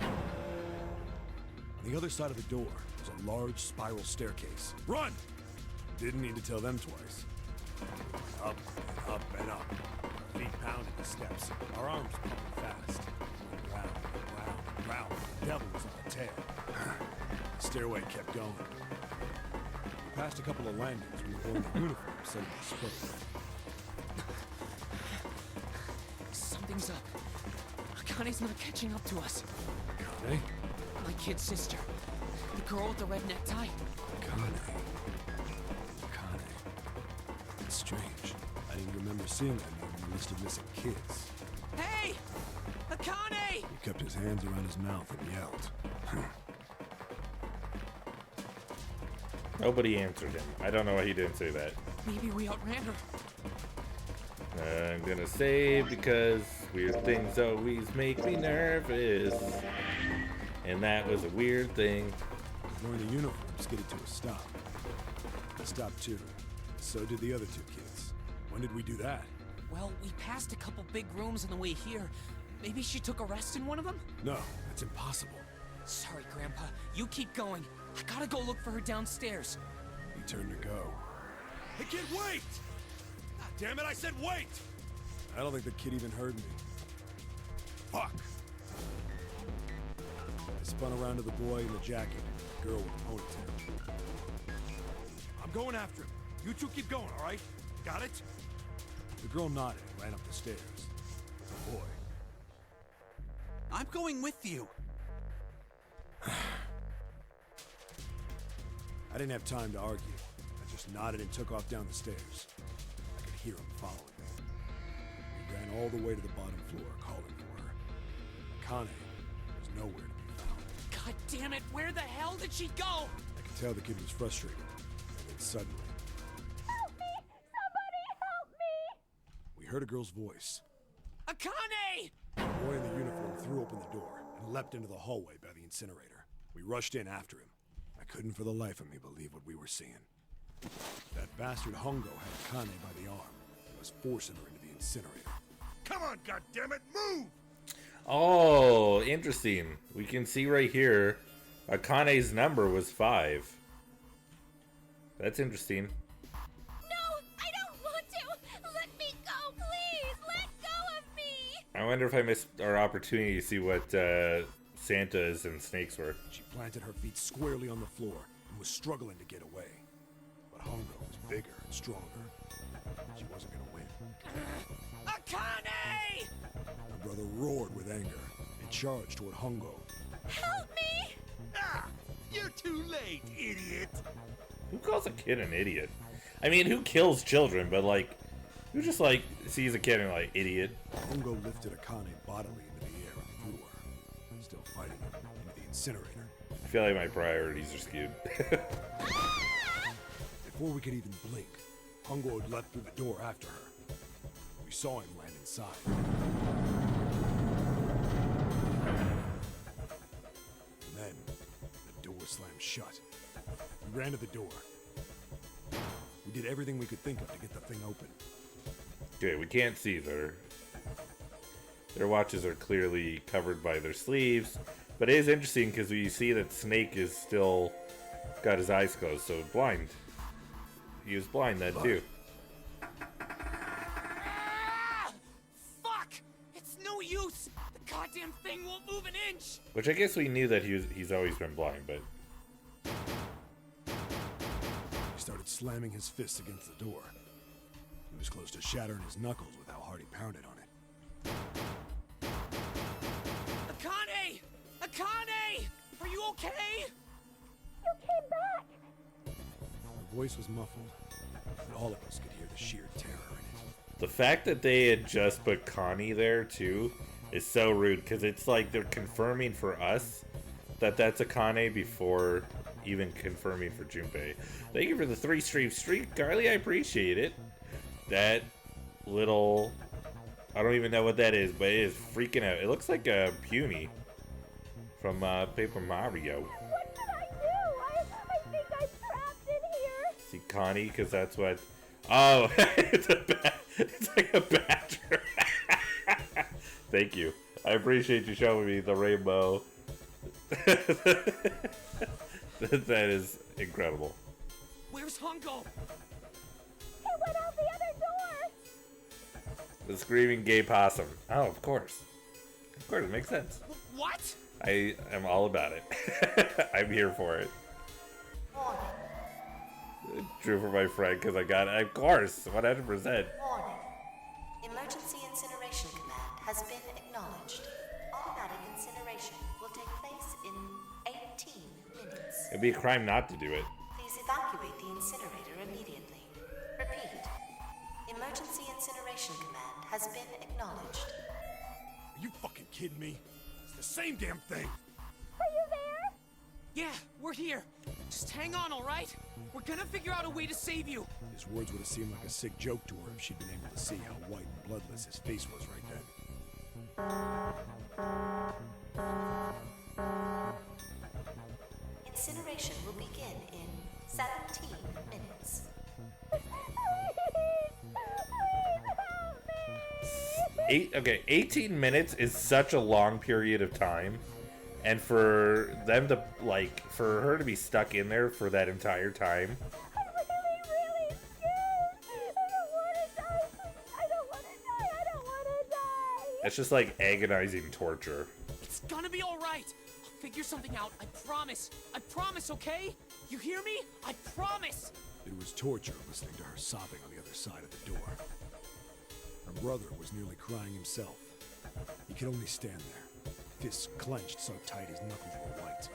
On the other side of the door was a large spiral staircase. Run! Didn't need to tell them twice. Up and up and up. Feet pounding the steps. Our arms moving fast. Round, round, round. The devil was on a tear. The stairway kept going. We passed a couple of landings when we were in the uniform suddenly split. Something's up. Akane's not catching up to us. Akane? My kid's sister. The girl with the red necktie. Akane. That's strange. I didn't remember seeing that name on the list of missing kids. Hey! Akane! He kept his hands around his mouth and yelled. Nobody answered him. I don't know why he didn't say that. Maybe we outran her. I'm gonna say because weird things always make me nervous. And that was a weird thing. Wearing the uniform skidded to a stop. I stopped too. So did the other two kids. When did we do that? Well, we passed a couple big rooms on the way here. Maybe she took a rest in one of them? No, that's impossible. Sorry, Grandpa. You keep going. I gotta go look for her downstairs. He turned to go. Hey kid, wait! God damn it, I said wait! I don't think the kid even heard me. Fuck! I spun around to the boy in the jacket, the girl with the ponytail. I'm going after him. You two keep going, all right? Got it? The girl nodded and ran up the stairs. The boy. I'm going with you. I didn't have time to argue. I just nodded and took off down the stairs. I could hear him following me. We ran all the way to the bottom floor, calling for her. Akane was nowhere to be found. God damn it, where the hell did she go? I could tell the kid was frustrated. And then suddenly... Help me! Somebody help me! we heard a girl's voice. Akane! The boy in the uniform threw open the door and leapt into the hallway by the incinerator. We rushed in after him. I couldn't for the life of me believe what we were seeing. That bastard Hongo had Akane by the arm and was forcing her into the incinerator. Come on, goddammit, move! Oh, interesting. We can see right here, Akane's number was 5. That's interesting. No, I don't want to! Let me go, please! Let go of me! I wonder if I missed our opportunity to see what Santas and snakes were. She planted her feet squarely on the floor and was struggling to get away. But Hongo was bigger and stronger. She wasn't gonna win. Akane! My brother roared with anger and charged toward Hongo. Help me! Ah! You're too late, idiot! Who calls a kid an idiot? I mean, who kills children, but like, who just like sees a kid and like, idiot? Hongo lifted Akane bodily into the air and threw her, still fighting her, into the incinerator. I feel like my priorities are skewed. Before we could even blink, Hongo had leapt through the door after her. We saw him land inside. And then, the door slammed shut. We ran to the door. We did everything we could think of to get the thing open. Okay, we can't see their watches are clearly covered by their sleeves, but it is interesting because we see that Snake is still got his eyes closed, so blind. He was blind then too. Ah! Fuck! It's no use! The goddamn thing won't move an inch! Which I guess we knew that he's always been blind, but He started slamming his fists against the door. He was close to shattering his knuckles with how hard he pounded on it. Akane! Akane! Are you okay? You came back! Her voice was muffled, but all of us could hear the sheer terror in it. the fact that they had just put Connie there too is so rude because it's like they're confirming for us that that's Akane before even confirming for Junpei. Thank you for the 3-stream streak, Carly. I appreciate it. That little... I don't even know what that is, but it is freaking out. It looks like a Puny from Paper Mario. What did I do? I think I'm trapped in here. See Connie, because that's what... Oh, it's like a badger. Thank you. I appreciate you showing me the rainbow. That is incredible. Where's Hongo? He went out the other door. The screaming gay possum. Oh, of course. Of course, it makes sense. What? I am all about it. I'm here for it. True for my friend, because I got it. Of course, 100%. Warning. Emergency incineration command has been acknowledged. Automatic incineration will take place in 18 minutes. It'd be a crime not to do it. Please evacuate the incinerator immediately. Repeat. Emergency incineration command has been acknowledged. Are you fucking kidding me? It's the same damn thing. Are you there? Yeah, we're here. Just hang on, all right? We're gonna figure out a way to save you. His words would have seemed like a sick joke to her if she'd been able to see how white and bloodless his face was right then. Incineration will begin in 17 minutes. Okay, 18 minutes is such a long period of time. And for them to, like, for her to be stuck in there for that entire time. I'm really scared. I don't want to die. I don't want to die. I don't want to die. It's just like agonizing torture. It's gonna be all right. I'll figure something out. I promise. I promise, okay? You hear me? I promise. It was torture listening to her sobbing on the other side of the door. Her brother was nearly crying himself. He could only stand there, fists clenched so tight his knuckles were white.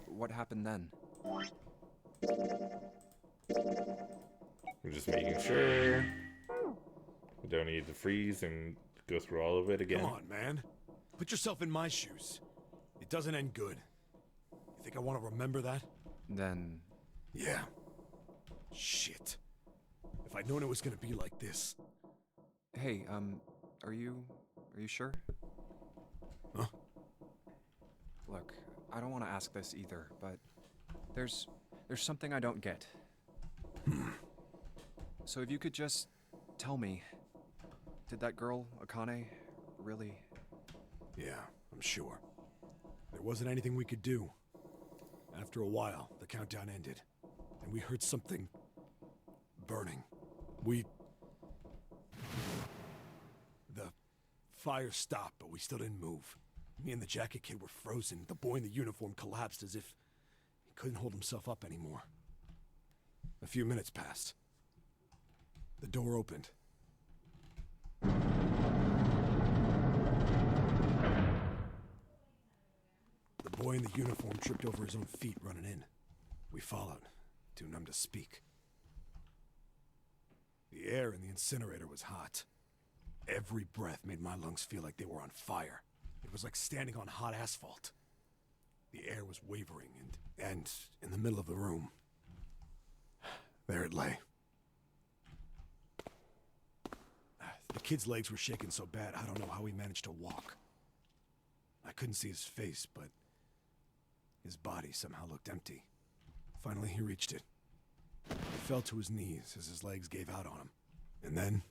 What happened then? We're just making sure we don't need to freeze and go through all of it again. Come on, man. Put yourself in my shoes. It doesn't end good. You think I want to remember that? Then... Yeah. Shit. If I'd known it was gonna be like this. Hey, are you sure? Huh? Look, I don't want to ask this either, but there's something I don't get. So if you could just tell me, did that girl, Akane, really... Yeah, I'm sure. There wasn't anything we could do. After a while, the countdown ended, and we heard something burning. The fire stopped, but we still didn't move. Me and the jacket kid were frozen. The boy in the uniform collapsed as if he couldn't hold himself up anymore. A few minutes passed. The door opened. The boy in the uniform tripped over his own feet running in. We followed, too numb to speak. The air in the incinerator was hot. Every breath made my lungs feel like they were on fire. It was like standing on hot asphalt. The air was wavering, and in the middle of the room, there it lay. The kid's legs were shaking so bad, I don't know how he managed to walk. I couldn't see his face, but his body somehow looked empty. Finally, he reached it. He fell to his knees as his legs gave out on him. And then...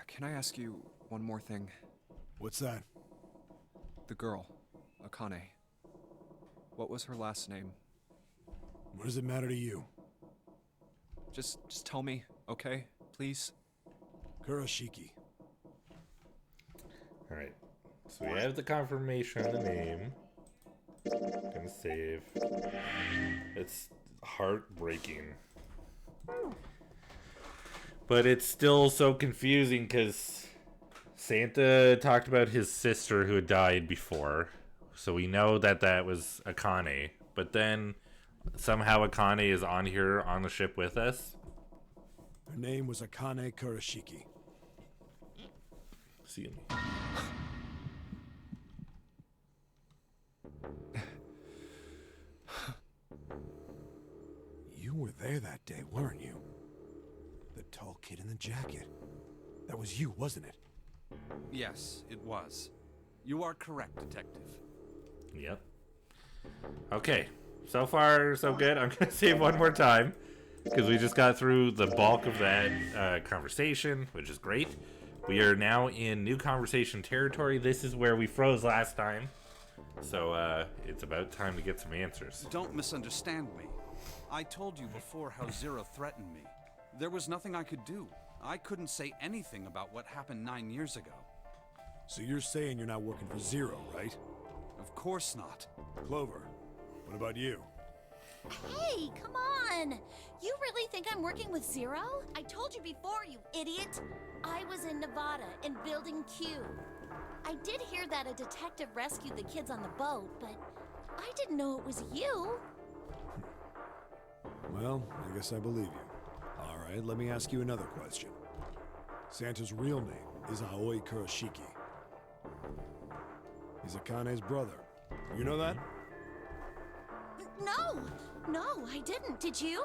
Can I ask you one more thing? What's that? The girl, Akane. What was her last name? What does it matter to you? Just tell me, okay? Please? Kurashiki. Alright. So we have the confirmation of the name. Gonna save. It's heartbreaking. But it's still so confusing because Santa talked about his sister who had died before. So we know that that was Akane. But then somehow Akane is on here on the ship with us. Her name was Akane Kurashiki. See me. You were there that day, weren't you? The tall kid in the jacket. That was you, wasn't it? Yes, it was. You are correct, Detective. Yep. Okay. So far, so good. I'm going to save one more time because we just got through the bulk of that conversation, which is great. We are now in new conversation territory. This is where we froze last time. So it's about time to get some answers. Don't misunderstand me. I told you before how Zero threatened me. There was nothing I could do. I couldn't say anything about what happened 9 years ago. So you're saying you're not working for Zero, right? Of course not. Clover, what about you? Hey, come on! You really think I'm working with Zero? I told you before, you idiot! I was in Nevada, in Building Q. I did hear that a detective rescued the kids on the boat, but I didn't know it was you. Well, I guess I believe you. All right, let me ask you another question. Santa's real name is Aoi Kurashiki. He's Akane's brother. You know that? No, I didn't. Did you?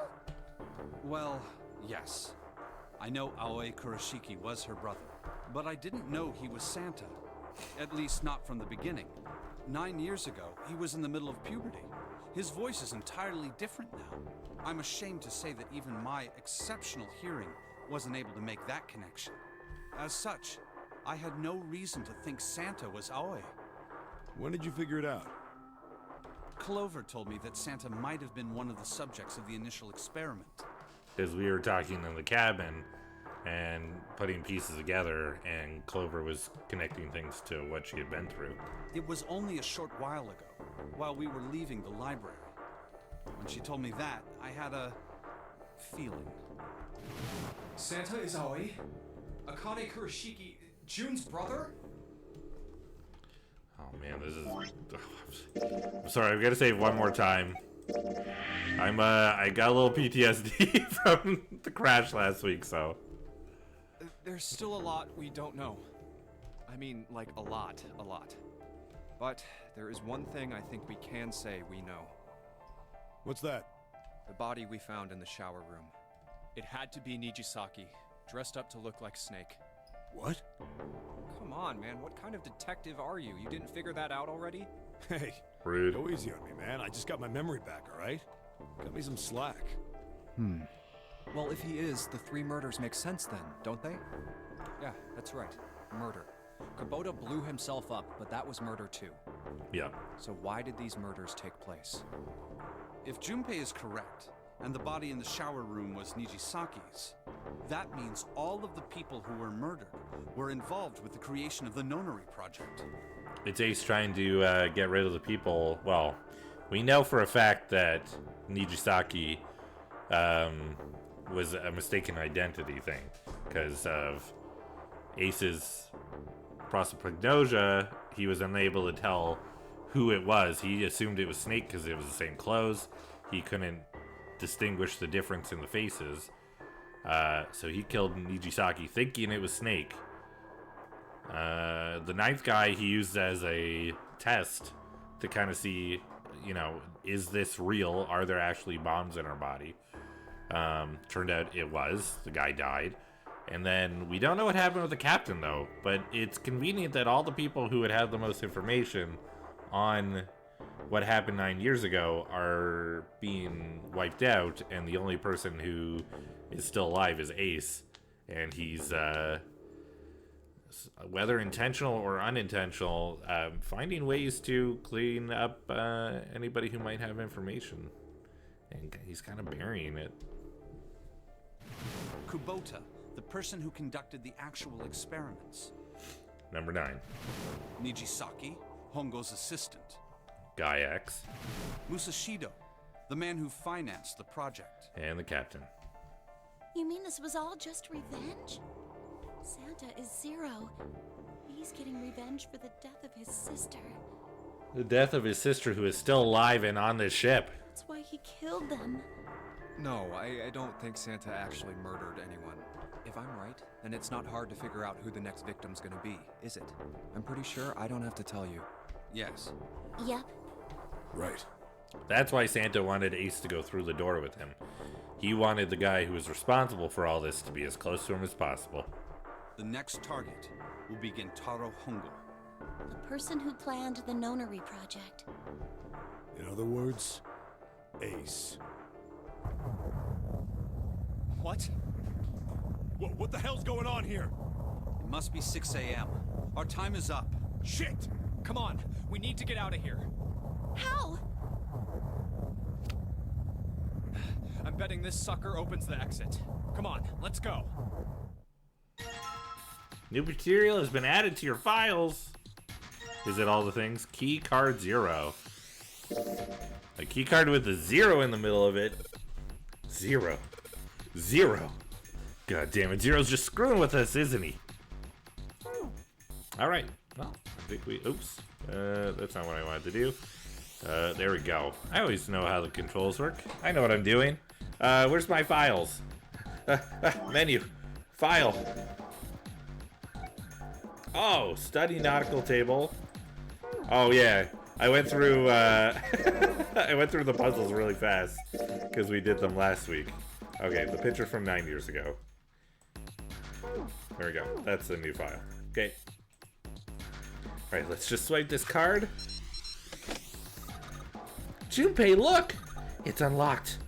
Well, yes. I know Aoi Kurashiki was her brother, but I didn't know he was Santa. At least not from the beginning. 9 years ago, he was in the middle of puberty. His voice is entirely different now. I'm ashamed to say that even my exceptional hearing wasn't able to make that connection. As such, I had no reason to think Santa was Aoi. When did you figure it out? Clover told me that Santa might have been one of the subjects of the initial experiment. Because we were talking in the cabin and putting pieces together, and Clover was connecting things to what she had been through. It was only a short while ago, while we were leaving the library. When she told me that, I had a feeling. Santa is Aoi? Akane Kurashiki, June's brother? Oh man, this is... I'm sorry, I've got to say it one more time. I got a little PTSD from the crash last week, so... There's still a lot we don't know. I mean, like a lot. But there is one thing I think we can say we know. What's that? The body we found in the shower room. It had to be Nijisaki, dressed up to look like Snake. What? Come on, man. What kind of detective are you? You didn't figure that out already? Hey, rude. Go easy on me, man. I just got my memory back, all right? Cut me some slack. Well, if he is, the 3 murders make sense then, don't they? Yeah, that's right. Murder. Kubota blew himself up, but that was murder too. Yeah. So why did these murders take place? If Junpei is correct, and the body in the shower room was Nijisaki's, that means all of the people who were murdered were involved with the creation of the Nonary Project. It's Ace trying to get rid of the people. Well, we know for a fact that Nijisaki was a mistaken identity thing because of Ace's prosopagnosia. He was unable to tell who it was. He assumed it was Snake because it was the same clothes. He couldn't distinguish the difference in the faces. So he killed Nijisaki thinking it was Snake. The 9th guy he used as a test to kind of see, you know, is this real? Are there actually bombs in our body? Turned out it was. The guy died. And then we don't know what happened with the captain, though. But it's convenient that all the people who had the most information on what happened 9 years ago are being wiped out. And the only person who is still alive is Ace. And he's, whether intentional or unintentional, finding ways to clean up anybody who might have information. And he's kind of burying it. Kubota, the person who conducted the actual experiments. Number 9. Nijisaki, Hongo's assistant. Guy X. Musashido, the man who financed the project. And the captain. You mean this was all just revenge? Santa is Zero. He's getting revenge for the death of his sister. The death of his sister, who is still alive and on this ship. That's why he killed them. No, I don't think Santa actually murdered anyone. If I'm right, then it's not hard to figure out who the next victim's gonna be, is it? I'm pretty sure I don't have to tell you. Yes. Yep. Right. That's why Santa wanted Ace to go through the door with him. He wanted the guy who was responsible for all this to be as close to him as possible. The next target will be Gentaro Hongo. The person who planned the Nonary project. In other words, Ace. What? What the hell's going on here? It must be 6 a.m. Our time is up. Shit! Come on, we need to get out of here. How? I'm betting this sucker opens the exit. Come on, let's go. New material has been added to your files. Is it all the things? Key card 0. A key card with a 0 in the middle of it. 0. 0. God damn it. Zero's just screwing with us, isn't he? Alright. Well, I think we... Oops. That's not what I wanted to do. There we go. I always know how the controls work. I know what I'm doing. Where's my files? Menu. File. Oh, study nautical table. Oh yeah, I went through I went through the puzzles really fast because we did them last week. Okay, the picture from 9 years ago. There we go. That's the new file. Okay. All right, let's just swipe this card. Junpei, look! It's unlocked.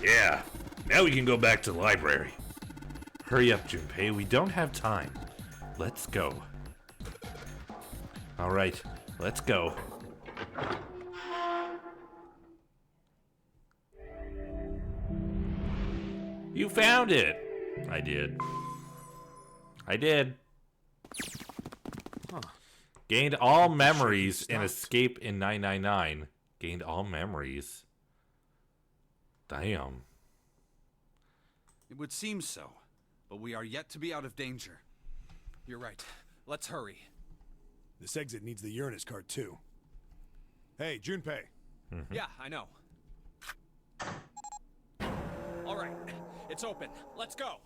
Yeah, now we can go back to the library. Hurry up, Junpei. We don't have time. Let's go. All right, let's go. You found it. I did. I did. Huh. Gained all memories in Escape in 999. Gained all memories. Damn. It would seem so, but we are yet to be out of danger. You're right. Let's hurry. This exit needs the Uranus card too. Hey, Junpei. Yeah, I know. All right, it's open. Let's go.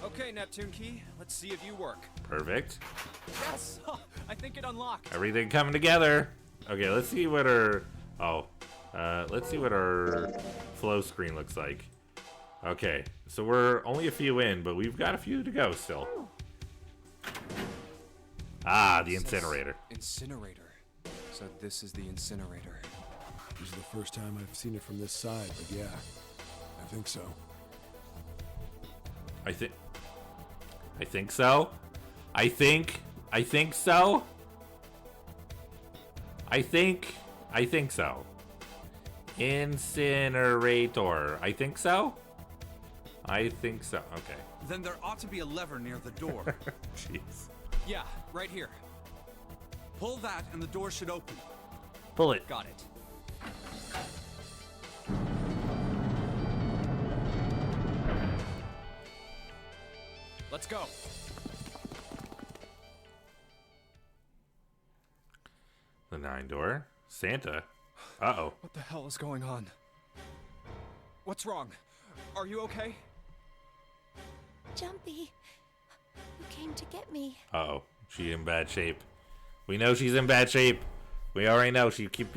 Okay, Neptune Key. Let's see if you work. Perfect. Yes, I think it unlocked. Everything coming together. Okay, let's see what our... Oh. Let's see what our flow screen looks like. Okay, so we're only a few in, but we've got a few to go still. Ah, the incinerator. Incinerator. So this is the incinerator. This is the first time I've seen it from this side, but yeah, I think so. I think so. I think so. I think so. Incinerator. I think so. Okay. Then there ought to be a lever near the door. Jeez. Yeah, right here. Pull that and the door should open. Pull it. Got it. Let's go. The 9 door. Santa. Uh-oh. What the hell is going on? What's wrong? Are you okay? Jumpy, you came to get me. Uh-oh. She in bad shape. We know she's in bad shape. We already know she keep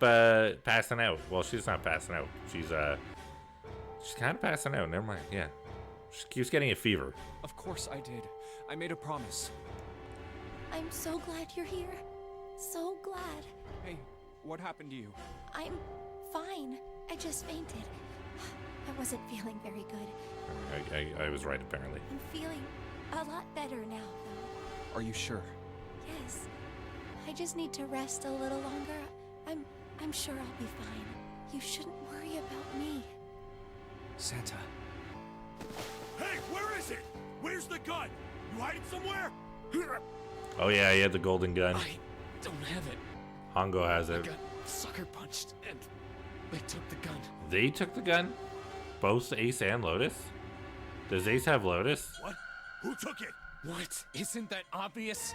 passing out. Well, she's not passing out. She's kind of passing out. Never mind. Yeah. She keeps getting a fever. Of course I did. I made a promise. I'm so glad you're here. So glad. Hey, what happened to you? I'm fine. I just fainted. I wasn't feeling very good. I was right, apparently. I'm feeling a lot better now, though. Are you sure? Yes. I just need to rest a little longer. I'm sure I'll be fine. You shouldn't worry about me. Santa. Hey, where is it? Where's the gun? You hide it somewhere? Oh yeah, he had the golden gun. I don't have it. Hongo has I it. got sucker punched and they took the gun. They took the gun? Both Ace and Lotus? Does Ace have Lotus? What? Who took it? What? Isn't that obvious?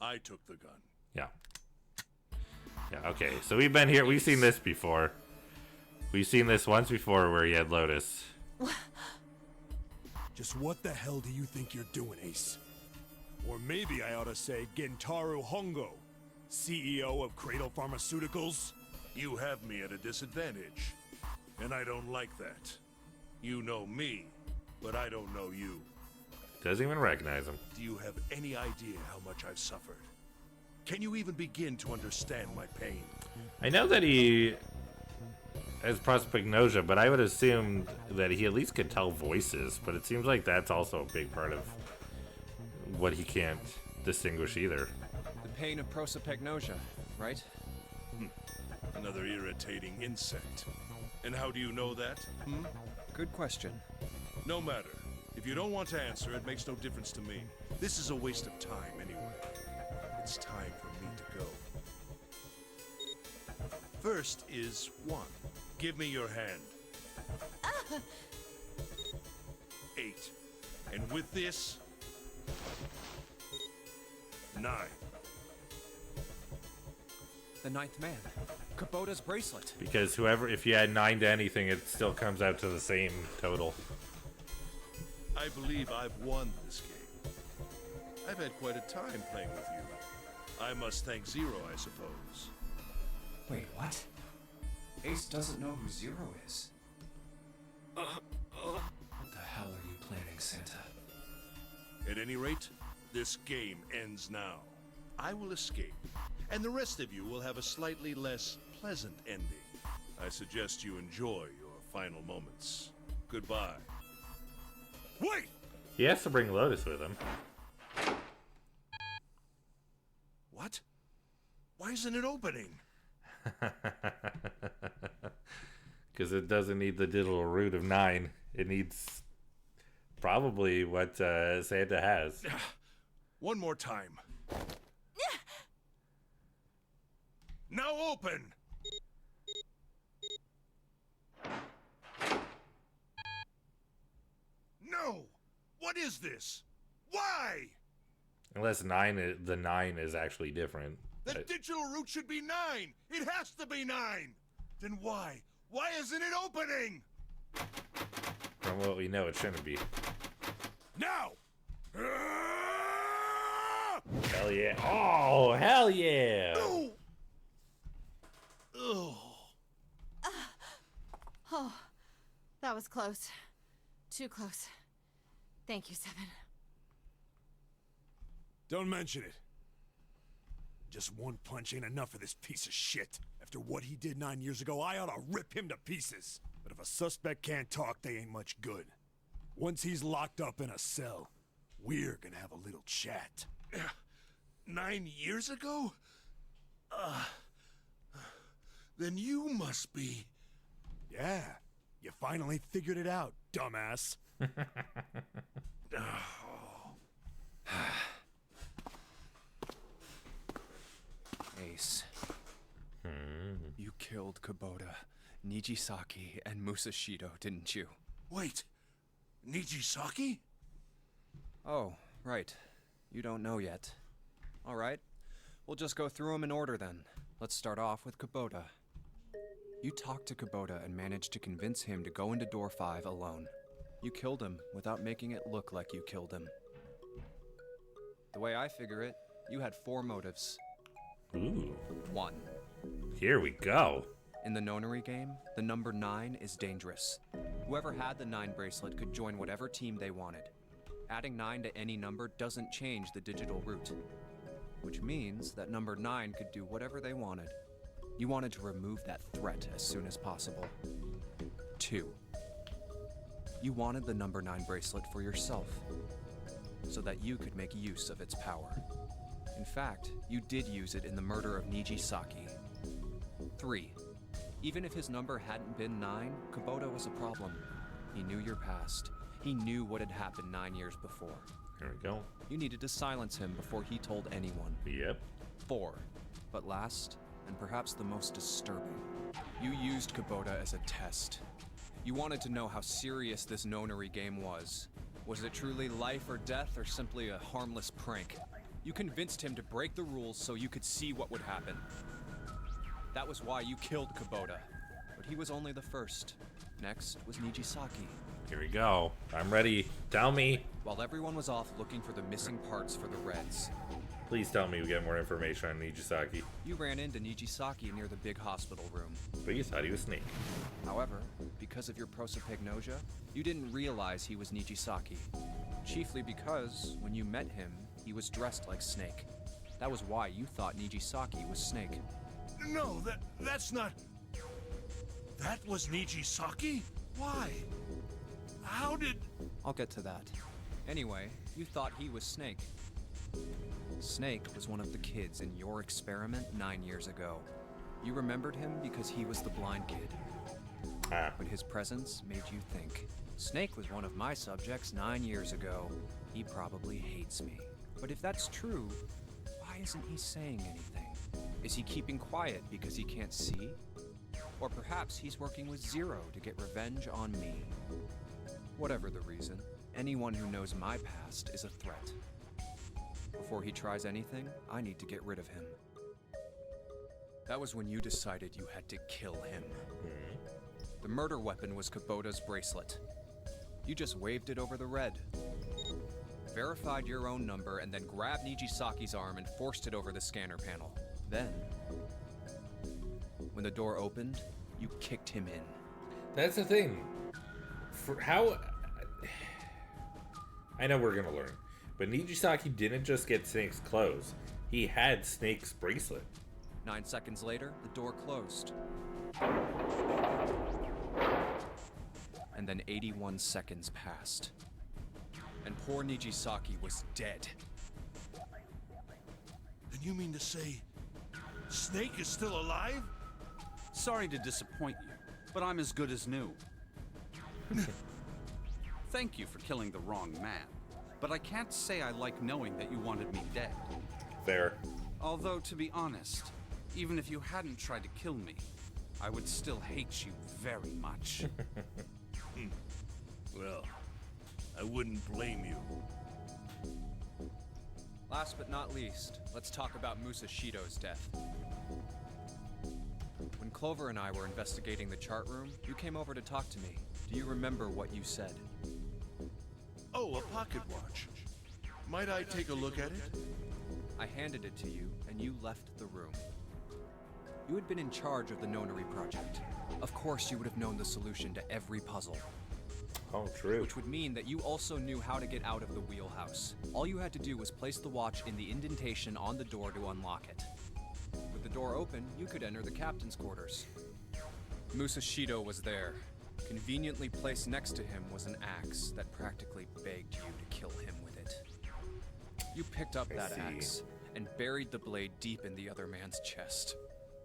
I took the gun. Yeah. Yeah, okay. So we've been here. We've seen this before. We've seen this once before where he had Lotus. Just what the hell do you think you're doing, Ace? Or maybe I ought to say Gentaro Hongo, CEO of Cradle Pharmaceuticals? You have me at a disadvantage, and I don't like that. You know me, but I don't know you. Doesn't even recognize him. Do you have any idea how much I've suffered? Can you even begin to understand my pain? I know that he has prosopagnosia, but I would assume that he at least could tell voices, but it seems like that's also a big part of what he can't distinguish either. The pain of prosopagnosia, right? Another irritating insect. And how do you know that? Good question. No matter. If you don't want to answer, it makes no difference to me. This is a waste of time anyway. It's time for me to go. First is 1. Give me your hand. 8. And with this, 9. The ninth man. Kubota's bracelet. Because whoever, if you add 9 to anything, it still comes out to the same total. I believe I've won this game. I've had quite a time playing with you. I must thank Zero, I suppose. Wait, what? Ace doesn't know who Zero is. What the hell are you planning, Santa? At any rate, this game ends now. I will escape, and the rest of you will have a slightly less pleasant ending. I suggest you enjoy your final moments. Goodbye. Wait! He has to bring Lotus with him. What? Why isn't it opening? Because it doesn't need the digital root of 9. It needs probably what Santa has. One more time. Now open! No! What is this? Why? Unless the 9 is actually different. The digital root should be 9! It has to be 9! Then why? Why isn't it opening? From what we know, it shouldn't be. Now! Hell yeah. Oh, hell yeah! No! Oh, that was close. Too close. Thank you, Seven. Don't mention it. Just one punch ain't enough for this piece of shit. After what he did 9 years ago, I ought to rip him to pieces. But if a suspect can't talk, they ain't much good. Once he's locked up in a cell, we're gonna have a little chat. 9 years ago? Then you must be... Yeah, you finally figured it out, dumbass. Ace. You killed Kubota, Nijisaki, and Musashido, didn't you? Wait, Nijisaki? Oh, right. You don't know yet. All right. We'll just go through them in order then. Let's start off with Kubota. You talked to Kubota and managed to convince him to go into door 5 alone. You killed him without making it look like you killed him. The way I figure it, you had 4 motives. Ooh. 1. Here we go. In the nonary game, the number 9 is dangerous. Whoever had the 9 bracelet could join whatever team they wanted. Adding 9 to any number doesn't change the digital root, which means that number 9 could do whatever they wanted. You wanted to remove that threat as soon as possible. 2. You wanted the number 9 bracelet for yourself, so that you could make use of its power. In fact, you did use it in the murder of Nijisaki. 3. Even if his number hadn't been 9, Kubota was a problem. He knew your past. He knew what had happened 9 years before. Here we go. You needed to silence him before he told anyone. Yep. 4. But last, and perhaps the most disturbing, you used Kubota as a test. You wanted to know how serious this nonary game was. Was it truly life or death, or simply a harmless prank? You convinced him to break the rules so you could see what would happen. That was why you killed Kubota. But he was only the first. Next was Nijisaki. Here we go. I'm ready. Tell me. While everyone was off looking for the missing parts for the Reds, Please tell me we get more information on Nijisaki. you ran into Nijisaki near the big hospital room. But you thought he was Snake. However, because of your prosopagnosia, you didn't realize he was Nijisaki. Chiefly because, when you met him, he was dressed like Snake. That was why you thought Nijisaki was Snake. No, that's not... That was Nijisaki? Why? How did... I'll get to that. Anyway, you thought he was Snake. Snake was one of the kids in your experiment 9 years ago. You remembered him because he was the blind kid. But his presence made you think. Snake was one of my subjects 9 years ago. He probably hates me. But if that's true, why isn't he saying anything? Is he keeping quiet because he can't see? Or perhaps he's working with Zero to get revenge on me. Whatever the reason, anyone who knows my past is a threat. Before he tries anything, I need to get rid of him. That was when you decided you had to kill him. The murder weapon was Kubota's bracelet. You just waved it over the red. Verified your own number and then grabbed Nijisaki's arm and forced it over the scanner panel. Then, when the door opened, you kicked him in. That's the thing. For how... I know we're gonna learn. But Nijisaki didn't just get Snake's clothes. He had Snake's bracelet. 9 seconds later, the door closed. And then 81 seconds passed. And poor Nijisaki was dead. And you mean to say... Snake is still alive? Sorry to disappoint you, but I'm as good as new. Thank you for killing the wrong man, but I can't say I like knowing that you wanted me dead. Fair. Although, to be honest, even if you hadn't tried to kill me, I would still hate you very much. Well, I wouldn't blame you. Last but not least, let's talk about Musashido's death. When Clover and I were investigating the chart room, you came over to talk to me. Do you remember what you said? Oh, a pocket watch. Might I take a look at it? I handed it to you, and you left the room. You had been in charge of the Nonary project. Of course you would have known the solution to every puzzle. Oh, true. Which would mean that you also knew how to get out of the wheelhouse. All you had to do was place the watch in the indentation on the door to unlock it. With the door open, you could enter the captain's quarters. Musashido was there. Conveniently placed next to him was an axe that practically begged you to kill him with it. You picked up that axe and buried the blade deep in the other man's chest.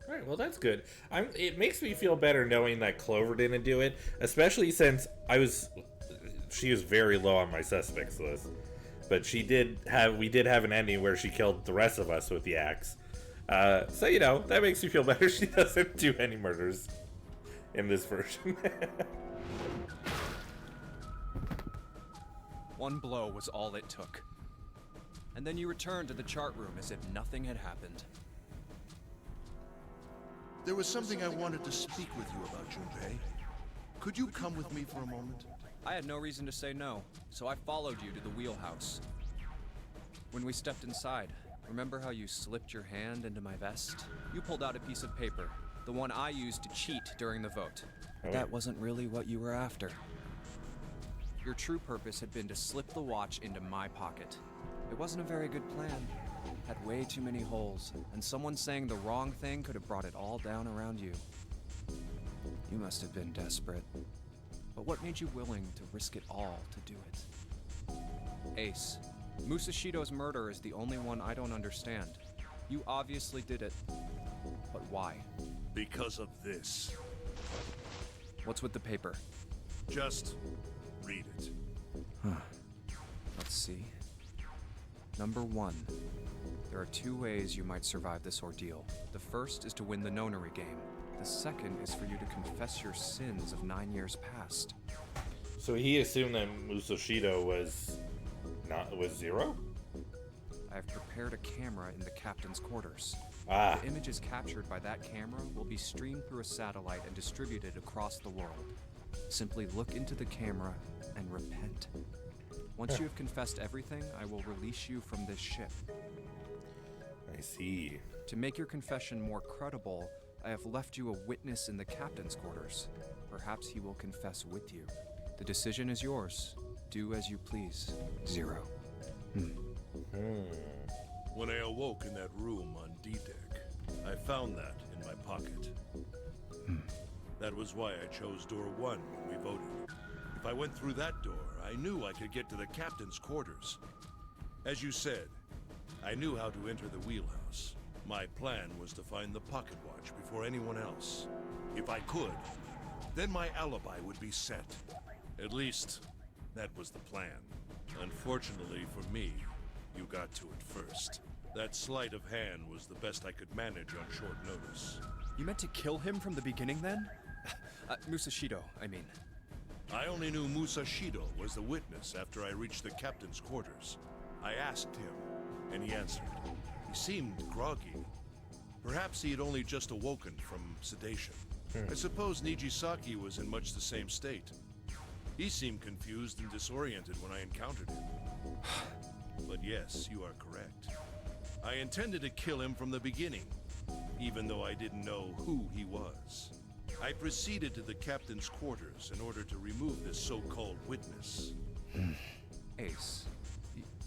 All right, well, that's good. It makes me feel better knowing that Clover didn't do it, especially since she was very low on my suspects list. But we did have an ending where she killed the rest of us with the axe. So, you know, that makes me feel better. She doesn't do any murders in this version. One blow was all it took. And then you returned to the chart room as if nothing had happened. There was something I wanted to speak with you about, Junpei. Could you come with me for a moment? I had no reason to say no, so I followed you to the wheelhouse. When we stepped inside, remember how you slipped your hand into my vest? You pulled out a piece of paper, the one I used to cheat during the vote. But that wasn't really what you were after. Your true purpose had been to slip the watch into my pocket. It wasn't a very good plan. Had way too many holes, and someone saying the wrong thing could have brought it all down around you. You must have been desperate. But what made you willing to risk it all to do it? Ace, Musashido's murder is the only one I don't understand. You obviously did it. But why? Because of this. What's with the paper? Just read it. Let's see. Number 1. There are 2 ways you might survive this ordeal. The first is to win the nonary game. The second is for you to confess your sins of 9 years past. So he assumed that Musashido was Zero? I have prepared a camera in the captain's quarters. Ah. The images captured by that camera will be streamed through a satellite and distributed across the world. Simply look into the camera and repent. Once you have confessed everything, I will release you from this ship. I see. To make your confession more credible, I have left you a witness in the captain's quarters. Perhaps he will confess with you. The decision is yours. Do as you please, Zero. When I awoke in that room on D-Deck, I found that in my pocket. That was why I chose door 1 when we voted. If I went through that door, I knew I could get to the captain's quarters. As you said, I knew how to enter the wheelhouse. My plan was to find the pocket watch before anyone else. If I could, then my alibi would be set. At least, that was the plan. Unfortunately for me, you got to it first. That sleight of hand was the best I could manage on short notice. You meant to kill him from the beginning then? Musashido, I mean. I only knew Musashido was the witness after I reached the captain's quarters. I asked him, and he answered. He seemed groggy. Perhaps he had only just awoken from sedation. I suppose Nijisaki was in much the same state. He seemed confused and disoriented when I encountered him. But yes, you are correct. I intended to kill him from the beginning, even though I didn't know who he was. I proceeded to the captain's quarters in order to remove this so-called witness. Ace,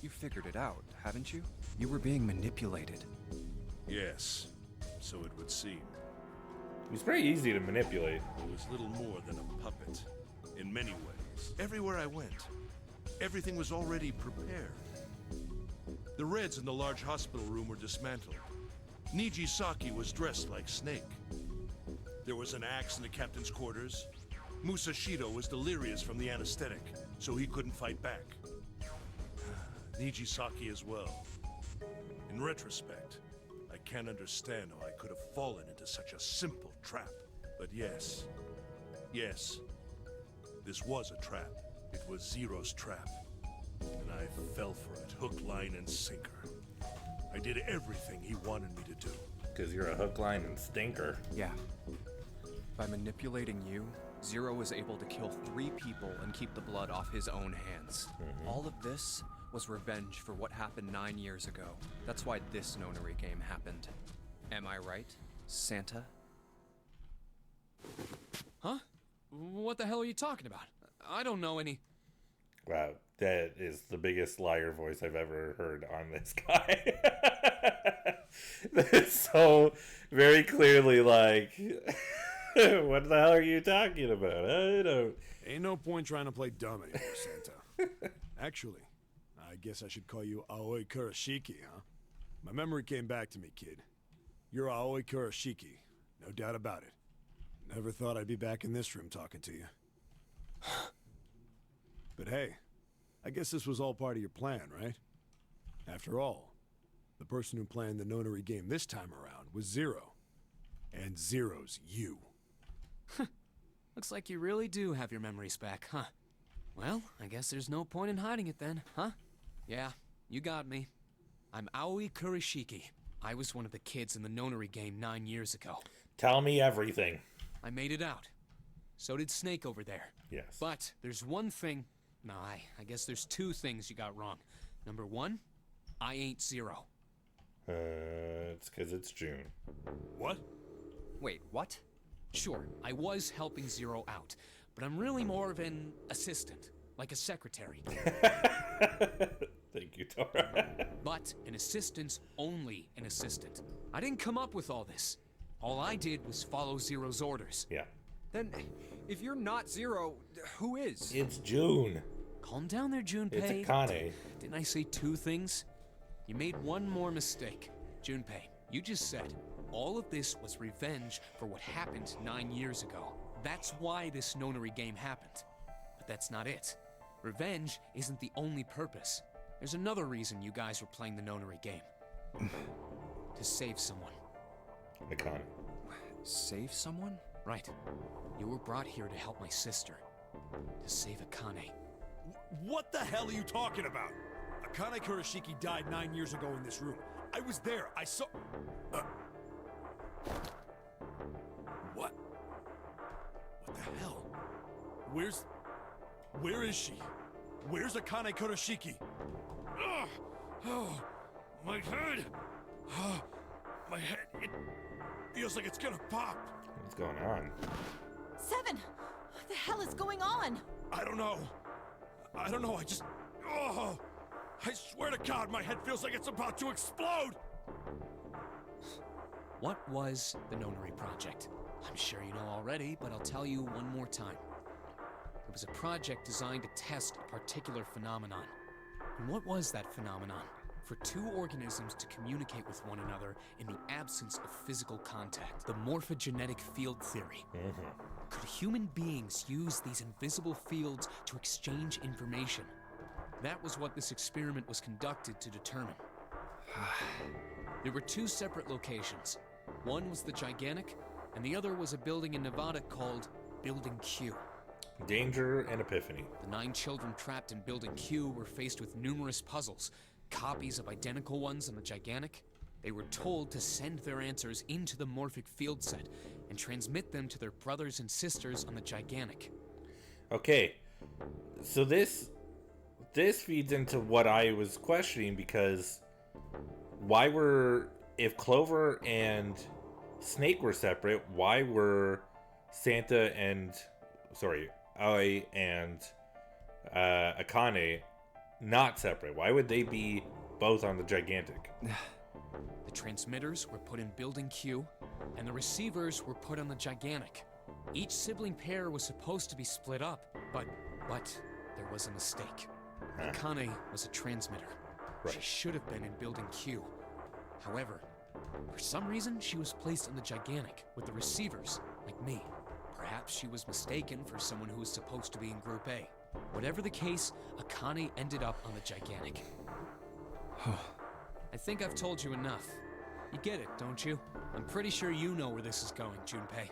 you figured it out, haven't you? You were being manipulated. Yes, so it would seem. He's pretty easy to manipulate. It was little more than a puppet, in many ways. Everywhere I went, everything was already prepared. The Reds in the large hospital room were dismantled. Nijisaki was dressed like Snake. There was an axe in the captain's quarters. Musashido was delirious from the anesthetic, so he couldn't fight back. Nijisaki as well. In retrospect, I can't understand how I could have fallen into such a simple trap. But yes, this was a trap. It was Zero's trap. And I fell for it, hook, line, and sinker. I did everything he wanted me to do. Because you're a hook, line, and stinker. Yeah. By manipulating you, Zero was able to kill 3 people and keep the blood off his own hands. All of this was revenge for what happened 9 years ago. That's why this nonary game happened. Am I right, Santa? Huh? What the hell are you talking about? I don't know any... Wow, that is the biggest liar voice I've ever heard on this guy. That's so very clearly like, what the hell are you talking about? I don't... Ain't no point trying to play dumb anymore, Santa. Actually, I guess I should call you Aoi Kurashiki, huh? My memory came back to me, kid. You're Aoi Kurashiki, no doubt about it. Never thought I'd be back in this room talking to you. But hey, I guess this was all part of your plan, right? After all, the person who planned the nonary game this time around was Zero. And Zero's you. Looks like you really do have your memories back, huh? Well, I guess there's no point in hiding it then, huh? Yeah, you got me. I'm Aoi Kurashiki. I was one of the kids in the nonary game 9 years ago. Tell me everything. I made it out. So did Snake over there. Yes. But there's one thing... No, I guess there's 2 things you got wrong. Number 1, I ain't Zero. It's because it's June. What? Wait, what? Sure, I was helping Zero out, but I'm really more of an assistant, like a secretary. Thank you, Tora. But an assistant's only an assistant. I didn't come up with all this. All I did was follow Zero's orders. Yeah. Then, if you're not Zero, who is? It's June. Calm down there, Junpei. It's Akane. Didn't I say 2 things? You made one more mistake. Junpei, you just said all of this was revenge for what happened 9 years ago. That's why this nonary game happened. But that's not it. Revenge isn't the only purpose. there's another reason you guys were playing the nonary game. To save someone. Akane. Save someone? Right. You were brought here to help my sister. To save Akane. What the hell are you talking about? Akane Kurashiki died 9 years ago in this room. I was there. I saw... What? What the hell? Where is she? Where's Akane Kurashiki? Ugh! Oh, my head! My head, it feels like it's gonna pop. What's going on? Seven! What the hell is going on? I don't know. I just... Oh! I swear to God, my head feels like it's about to explode! What was the Nonary Project? I'm sure you know already, but I'll tell you one more time. It was a project designed to test a particular phenomenon. And what was that phenomenon? For two organisms to communicate with one another in the absence of physical contact. The morphogenetic field theory. Could human beings use these invisible fields to exchange information? That was what this experiment was conducted to determine. There were two separate locations. One was the Gigantic, and the other was a building in Nevada called Building Q. Danger and Epiphany. The 9 children trapped in Building Q were faced with numerous puzzles, copies of identical ones on the Gigantic. They were told to send their answers into the morphic field set and transmit them to their brothers and sisters on the Gigantic. Okay, so this feeds into what I was questioning, because if Clover and Snake were separate, why were Santa and Aoi and Akane not separate? Why would they be both on the Gigantic? The transmitters were put in Building Q, and the receivers were put on the Gigantic. Each sibling pair was supposed to be split up, but there was a mistake. Akane was a transmitter. Right. She should have been in Building Q. However, for some reason, she was placed on the Gigantic with the receivers, like me. Perhaps she was mistaken for someone who was supposed to be in Group A. Whatever the case, Akane ended up on the Gigantic. I think I've told you enough. You get it, don't you? I'm pretty sure you know where this is going, Junpei.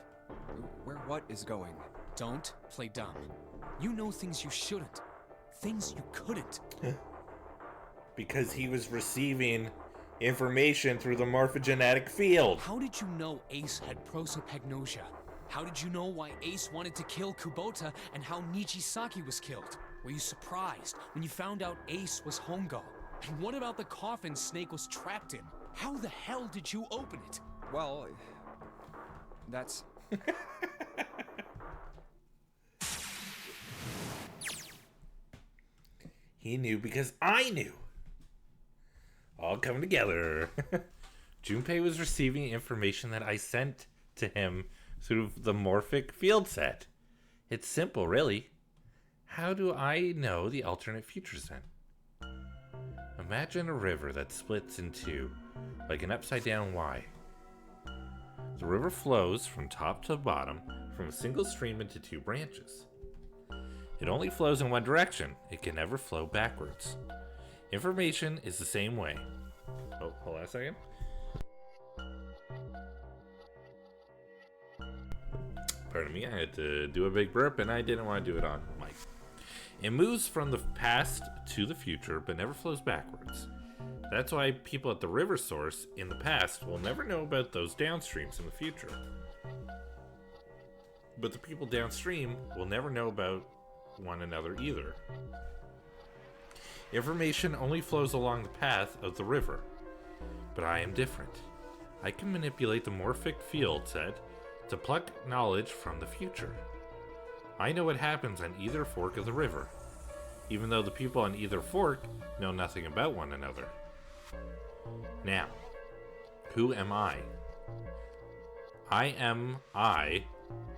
Where what is going? Don't play dumb. You know things you shouldn't. Things you couldn't. Because he was receiving information through the morphogenetic field. How did you know Ace had prosopagnosia? How did you know why Ace wanted to kill Kubota and how Nijisaki was killed? Were you surprised when you found out Ace was Hongo? And what about the coffin Snake was trapped in? How the hell did you open it? Well, that's... He knew because I knew. All coming together. Junpei was receiving information that I sent to him through the morphic field set. It's simple, really. How do I know the alternate futures then? Imagine a river that splits in two, like an upside down Y. The river flows from top to bottom from a single stream into two branches. It only flows in one direction. It can never flow backwards. Information is the same way. Oh, hold on a second. Pardon me, I had to do a big burp and I didn't want to do it on mic. It moves from the past to the future, but never flows backwards. That's why people at the river source in the past will never know about those downstreams in the future. But the people downstream will never know about one another either. Information only flows along the path of the river. But I am different. I can manipulate the morphic field set to pluck knowledge from the future. I know what happens on either fork of the river, even though the people on either fork know nothing about one another. Now, who am I? I am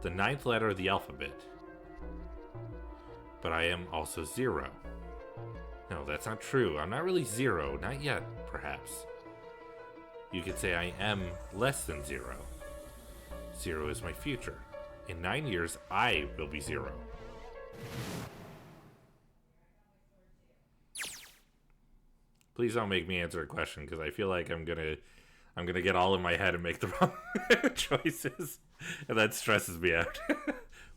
the 9th letter of the alphabet. But I am also 0. No, that's not true. I'm not really 0. Not yet, perhaps. You could say I am less than 0. 0 is my future. In 9 years, I will be 0. Please don't make me answer a question because I feel like I'm gonna get all in my head and make the wrong choices, and that stresses me out.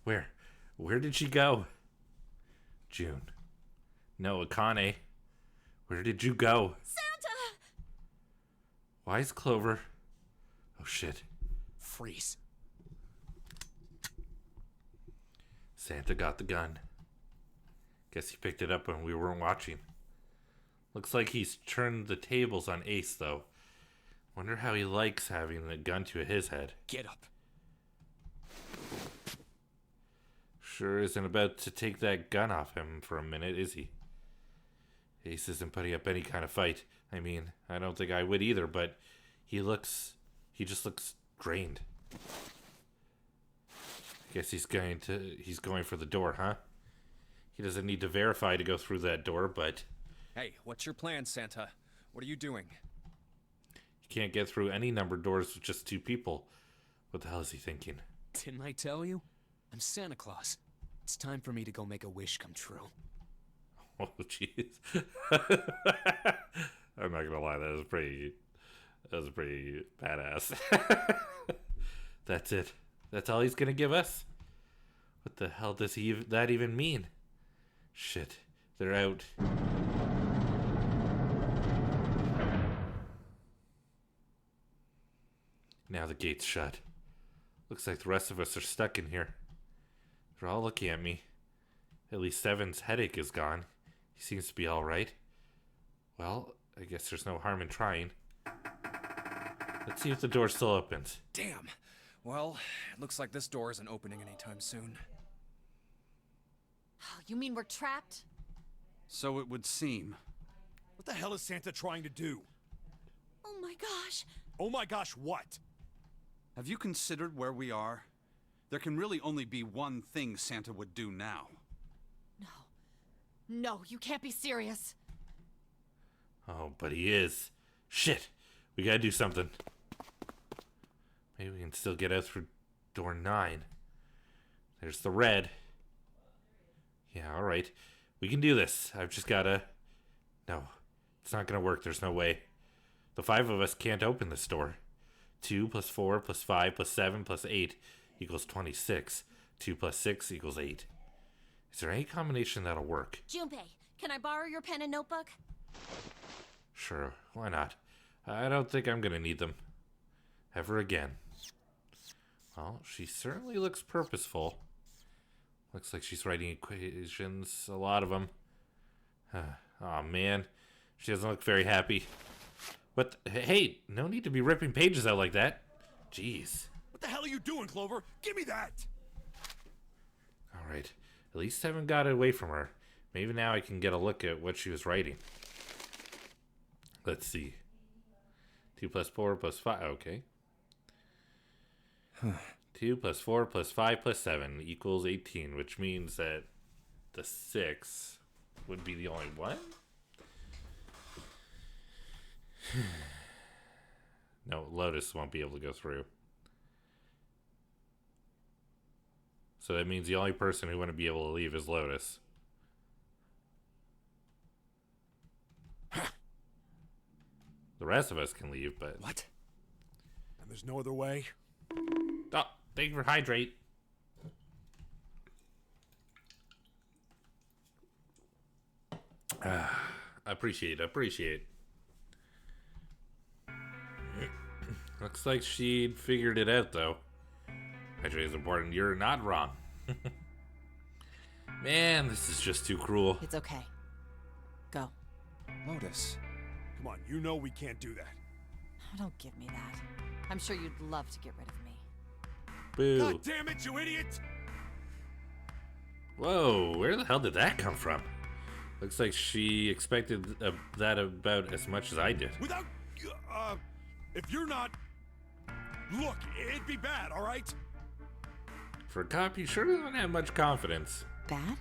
Where did she go? June. No, Akane. Where did you go? Santa! Why is Clover? Oh shit. Freeze. Santa got the gun. Guess he picked it up when we weren't watching. Looks like he's turned the tables on Ace, though. Wonder how he likes having the gun to his head. Get up. Sure isn't about to take that gun off him for a minute, is he? Ace isn't putting up any kind of fight. I mean, I don't think I would either, but he just looks drained. I guess he's going for the door, huh? He doesn't need to verify to go through that door, but... Hey, what's your plan, Santa? What are you doing? He can't get through any numbered doors with just 2 people. What the hell is he thinking? Didn't I tell you? I'm Santa Claus. It's time for me to go make a wish come true. Oh, jeez. I'm not gonna lie, that was pretty badass. That's it. That's all he's gonna give us? What the hell does that even mean? Shit, they're out. Now the gate's shut. Looks like the rest of us are stuck in here. They're all looking at me. At least Seven's headache is gone. He seems to be alright. Well, I guess there's no harm in trying. Let's see if the door still opens. Damn. Well, it looks like this door isn't opening anytime soon. You mean we're trapped? So it would seem. What the hell is Santa trying to do? Oh my gosh. Oh my gosh, what? Have you considered where we are? There can really only be one thing Santa would do now. No, you can't be serious. Oh, but he is. Shit. We gotta do something. Maybe we can still get out through door 9. There's the red. Yeah, alright. We can do this. I've just gotta... No. It's not gonna work. There's no way. The 5 of us can't open this door. 2 plus 4 plus 5 plus 7 plus 8 equals 26. 2 plus 6 equals 8. Is there any combination that'll work? Junpei, can I borrow your pen and notebook? Sure, why not? I don't think I'm gonna need them. Ever again. Well, she certainly looks purposeful. Looks like she's writing equations, a lot of them. Oh man, she doesn't look very happy. What? Hey, no need to be ripping pages out like that. Jeez. What the hell are you doing, Clover? Give me that! Alright, at least I haven't got it away from her. Maybe now I can get a look at what she was writing. Let's see. 2 plus 4 plus 5, okay. 2 plus 4 plus 5 plus 7 equals 18, which means that the 6 would be the only one? No, Lotus won't be able to go through. So that means the only person who wouldn't be able to leave is Lotus. The rest of us can leave, but... What? And there's no other way? Oh, thank you for hydrate. Appreciate. Looks like she figured it out, though. Hydrate is important. You're not wrong. Man, this is just too cruel. It's okay. Go. Lotus. Come on, you know we can't do that. Oh, don't give me that. I'm sure you'd love to get rid of me. Boo. God damn it, you idiot! Whoa, where the hell did that come from? Looks like she expected that about as much as I did. Without... if you're not... Look, it'd be bad, alright? For a cop, you sure doesn't have much confidence. Bad?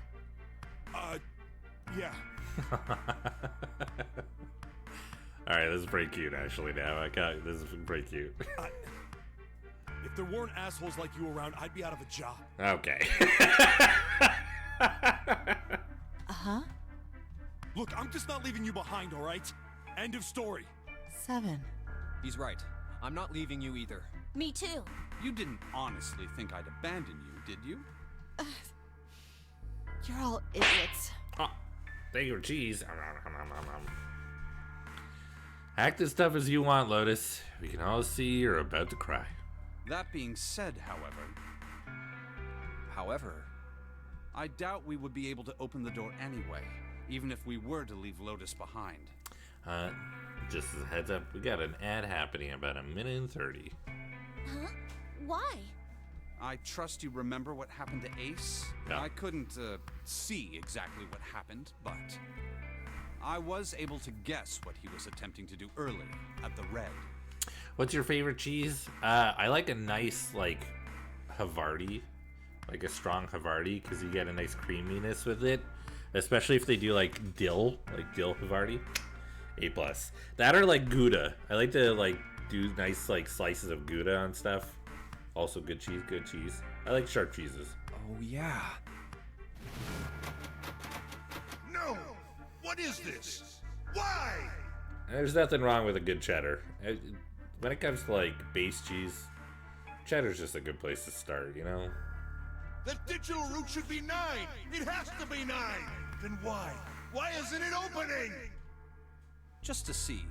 Yeah. Alright, this is pretty cute, actually, now. This is pretty cute. If there weren't assholes like you around, I'd be out of a job. Okay. Uh-huh. Look, I'm just not leaving you behind, alright? End of story. 7. He's right. I'm not leaving you either. Me too. You didn't honestly think I'd abandon you, did you? You're all idiots. Oh, thank you, cheese. Act as tough as you want, Lotus. We can all see you're about to cry. That being said, however, I doubt we would be able to open the door anyway, even if we were to leave Lotus behind. Just as a heads up, we got an ad happening in about 1:30. Huh? Why? I trust you remember what happened to Ace? Yeah. I couldn't see exactly what happened, but I was able to guess what he was attempting to do earlier at the Red. What's your favorite cheese? I like a nice, like, Havarti. Like a strong Havarti, because you get a nice creaminess with it. Especially if they do, like, dill Havarti. A+. That or, like, Gouda. I like to, like, do nice, like, slices of Gouda on stuff. Also good cheese, good cheese. I like sharp cheeses. Oh, yeah. No! What is this? Why? There's nothing wrong with a good cheddar. When it comes to, like, base cheese, cheddar's just a good place to start, you know? The digital route should be 9! It has to be 9! Then why? Why isn't it opening? Just to see,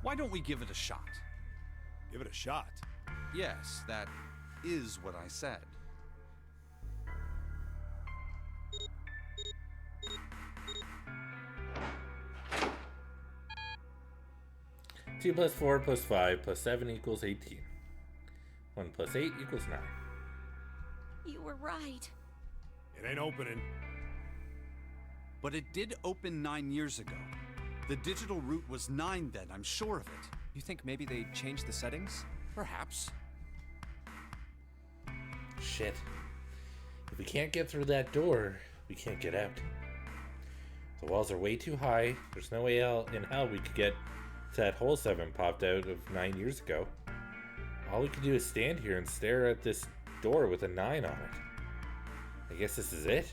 why don't we give it a shot? Give it a shot. Yes, that is what I said. Two plus 4 plus 5 plus 7 equals 18. 1 plus 8 equals 9. You were right. It ain't opening. But it did open 9 years ago. The digital route was 9 then, I'm sure of it. You think maybe they changed the settings? Perhaps. Shit. If we can't get through that door, we can't get out. The walls are way too high. There's no way in hell we could get to that hole 7 popped out of 9 years ago. All we can do is stand here and stare at this door with a 9 on it. I guess this is it.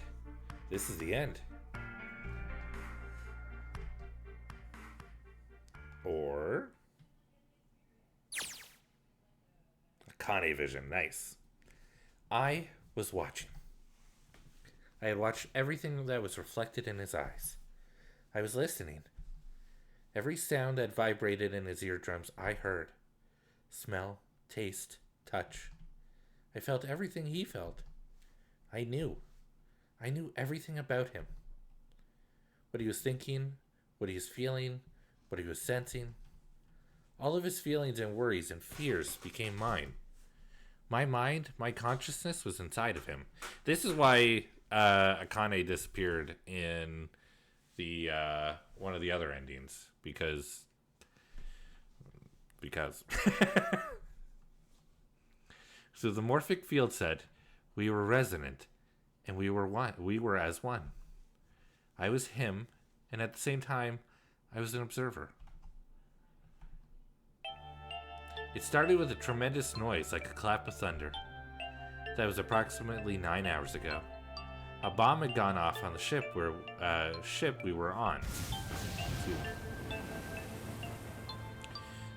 This is the end. Or Akane vision, nice. I was watching. I had watched everything that was reflected in his eyes. I was listening. Every sound that vibrated in his eardrums I heard. Smell, taste, touch. I felt everything he felt. I knew. I knew everything about him. What he was thinking, what he was feeling, what he was sensing. All of his feelings and worries and fears became mine. My mind, my consciousness was inside of him. This is why Akane disappeared in the one of the other endings. Because So the morphic field said, we were resonant, and we were one. We were as one. I was him, and at the same time, I was an observer. It started with a tremendous noise like a clap of thunder. That was approximately 9 hours ago. A bomb had gone off on the ship we were on.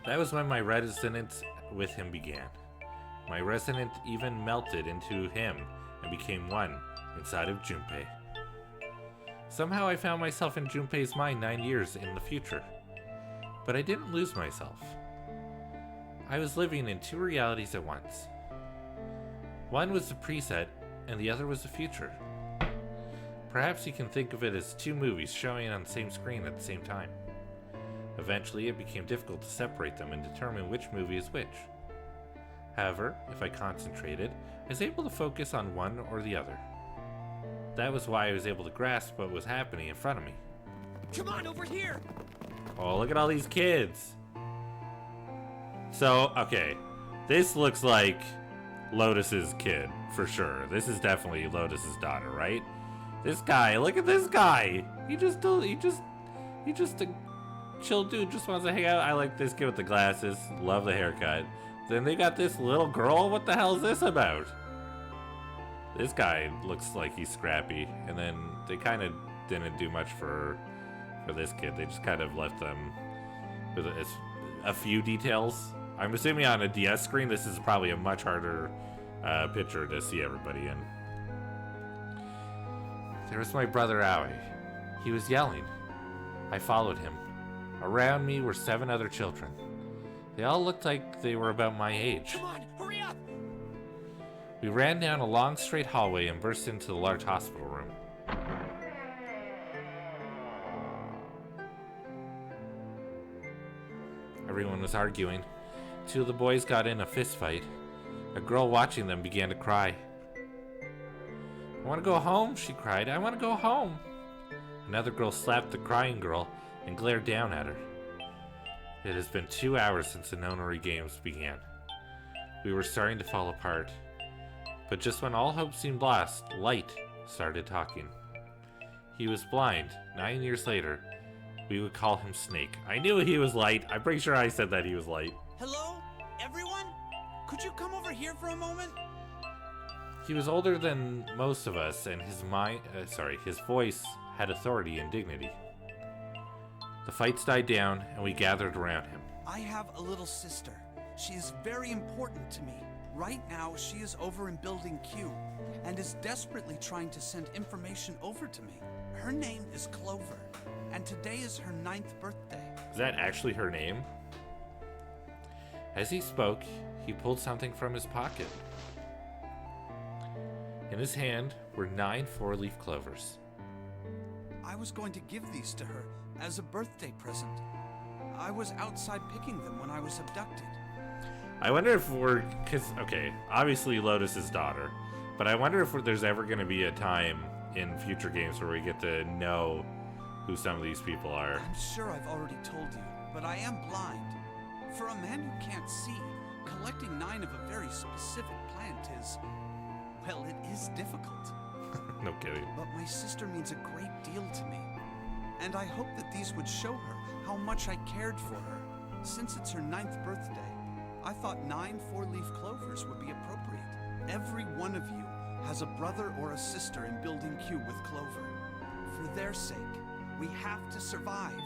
That was when my resonance with him began. My resonance even melted into him and became one inside of Junpei. Somehow I found myself in Junpei's mind 9 years in the future. But I didn't lose myself. I was living in 2 realities at once. One was the preset, and the other was the future. Perhaps you can think of it as 2 movies showing on the same screen at the same time. Eventually, it became difficult to separate them and determine which movie is which. However, if I concentrated, I was able to focus on one or the other. That was why I was able to grasp what was happening in front of me. Come on, over here! Oh, look at all these kids! So, okay, this looks like Lotus's kid, for sure. This is definitely Lotus's daughter, right? This guy, look at this guy! He just a chill dude, just wants to hang out. I like this kid with the glasses, love the haircut. Then they got this little girl, what the hell is this about? This guy looks like he's scrappy, and then they kind of didn't do much for this kid. They just kind of left them with a few details. I'm assuming on a DS screen, this is probably a much harder picture to see everybody in. There was my brother Aoi. He was yelling. I followed him. Around me were 7 other children. They all looked like they were about my age. Come on, hurry up! We ran down a long straight hallway and burst into the large hospital room. Everyone was arguing. 2 of the boys got in a fist fight. A girl watching them began to cry. I want to go home, she cried. I want to go home. Another girl slapped the crying girl and glared down at her. It has been 2 hours since the Nonary Games began. We were starting to fall apart. But just when all hope seemed lost, Light started talking. He was blind. 9 years later, we would call him Snake. I knew he was Light. I'm pretty sure I said that he was Light. Hello? Everyone? Could you come over here for a moment? He was older than most of us, and his voice had authority and dignity. The fights died down, and we gathered around him. I have a little sister. She is very important to me. Right now, she is over in Building Q, and is desperately trying to send information over to me. Her name is Clover, and today is her 9th birthday. Is that actually her name? As he spoke, he pulled something from his pocket. In his hand were 9 4-leaf clovers. I was going to give these to her as a birthday present. I was outside picking them when I was abducted. I wonder if okay, obviously Lotus's daughter, but I wonder if there's ever going to be a time in future games where we get to know who some of these people are. I'm sure I've already told you, but I am blind. For a man who can't see, collecting 9 of a very specific plant is, well, it is difficult. No kidding. But my sister means a great deal to me, and I hope that these would show her how much I cared for her. Since it's her 9th birthday, I thought 9 4-leaf clovers would be appropriate. Every one of you has a brother or a sister in Building Q with Clover. For their sake, we have to survive.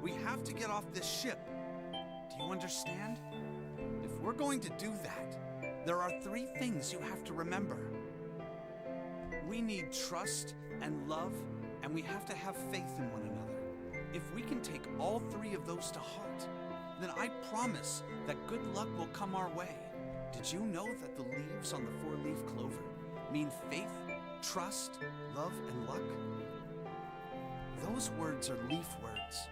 We have to get off this ship. Do you understand? If we're going to do that, there are 3 things you have to remember. We need trust and love, and we have to have faith in one another. If we can take all 3 of those to heart, then I promise that good luck will come our way. Did you know that the leaves on the 4-leaf clover mean faith, trust, love, and luck? Those words are leaf words.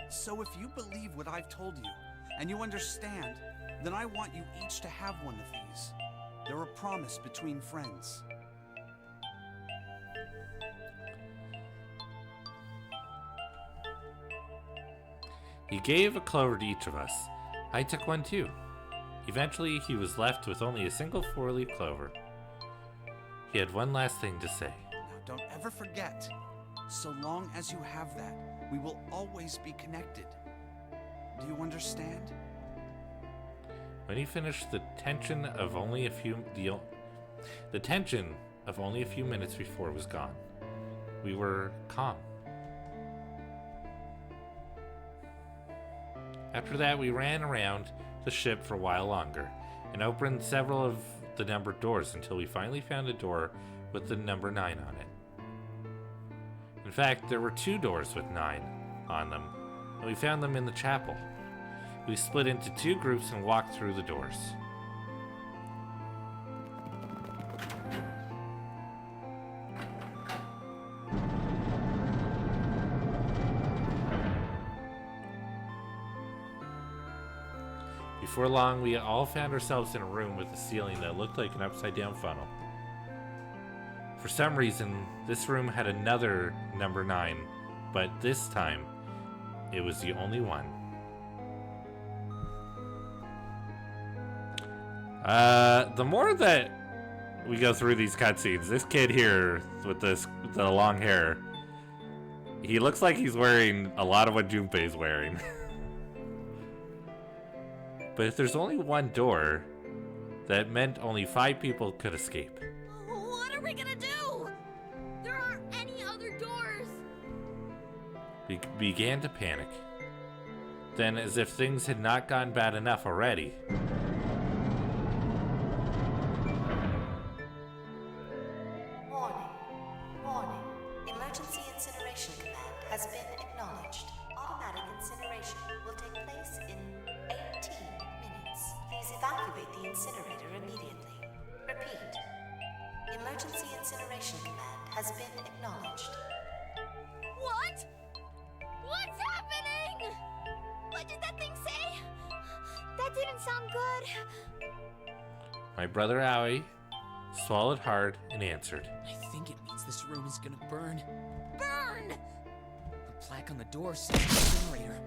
So if you believe what I've told you, and you understand, then I want you each to have one of these. They're a promise between friends. He gave a clover to each of us. I took one too. Eventually, he was left with only a single 4-leaf clover. He had one last thing to say. Now don't ever forget, so long as you have that, we will always be connected. Do you understand? When he finished, the tension of only a few minutes before was gone. We were calm. After that, we ran around the ship for a while longer and opened several of the numbered doors until we finally found a door with the number 9 on it. In fact, there were 2 doors with 9 on them, and we found them in the chapel. We split into 2 groups and walked through the doors. Before long, we all found ourselves in a room with a ceiling that looked like an upside-down funnel. For some reason, this room had another number 9, but this time, it was the only one. The more that we go through these cutscenes, this kid here with the long hair, he looks like he's wearing a lot of what Junpei's wearing. But if there's only one door, that meant only 5 people could escape. What are we gonna do? There aren't any other doors. We began to panic. Then, as if things had not gotten bad enough already, Warning. Warning. Emergency incineration command has been acknowledged. Automatic incineration will take place in 18 minutes. Please evacuate the incinerator immediately. Repeat. Emergency incineration command has been acknowledged. What? What's happening? What did that thing say? That didn't sound good. my brother Aoi swallowed hard and answered. I think it means this room is gonna burn. Burn! The plaque on the door says incinerator.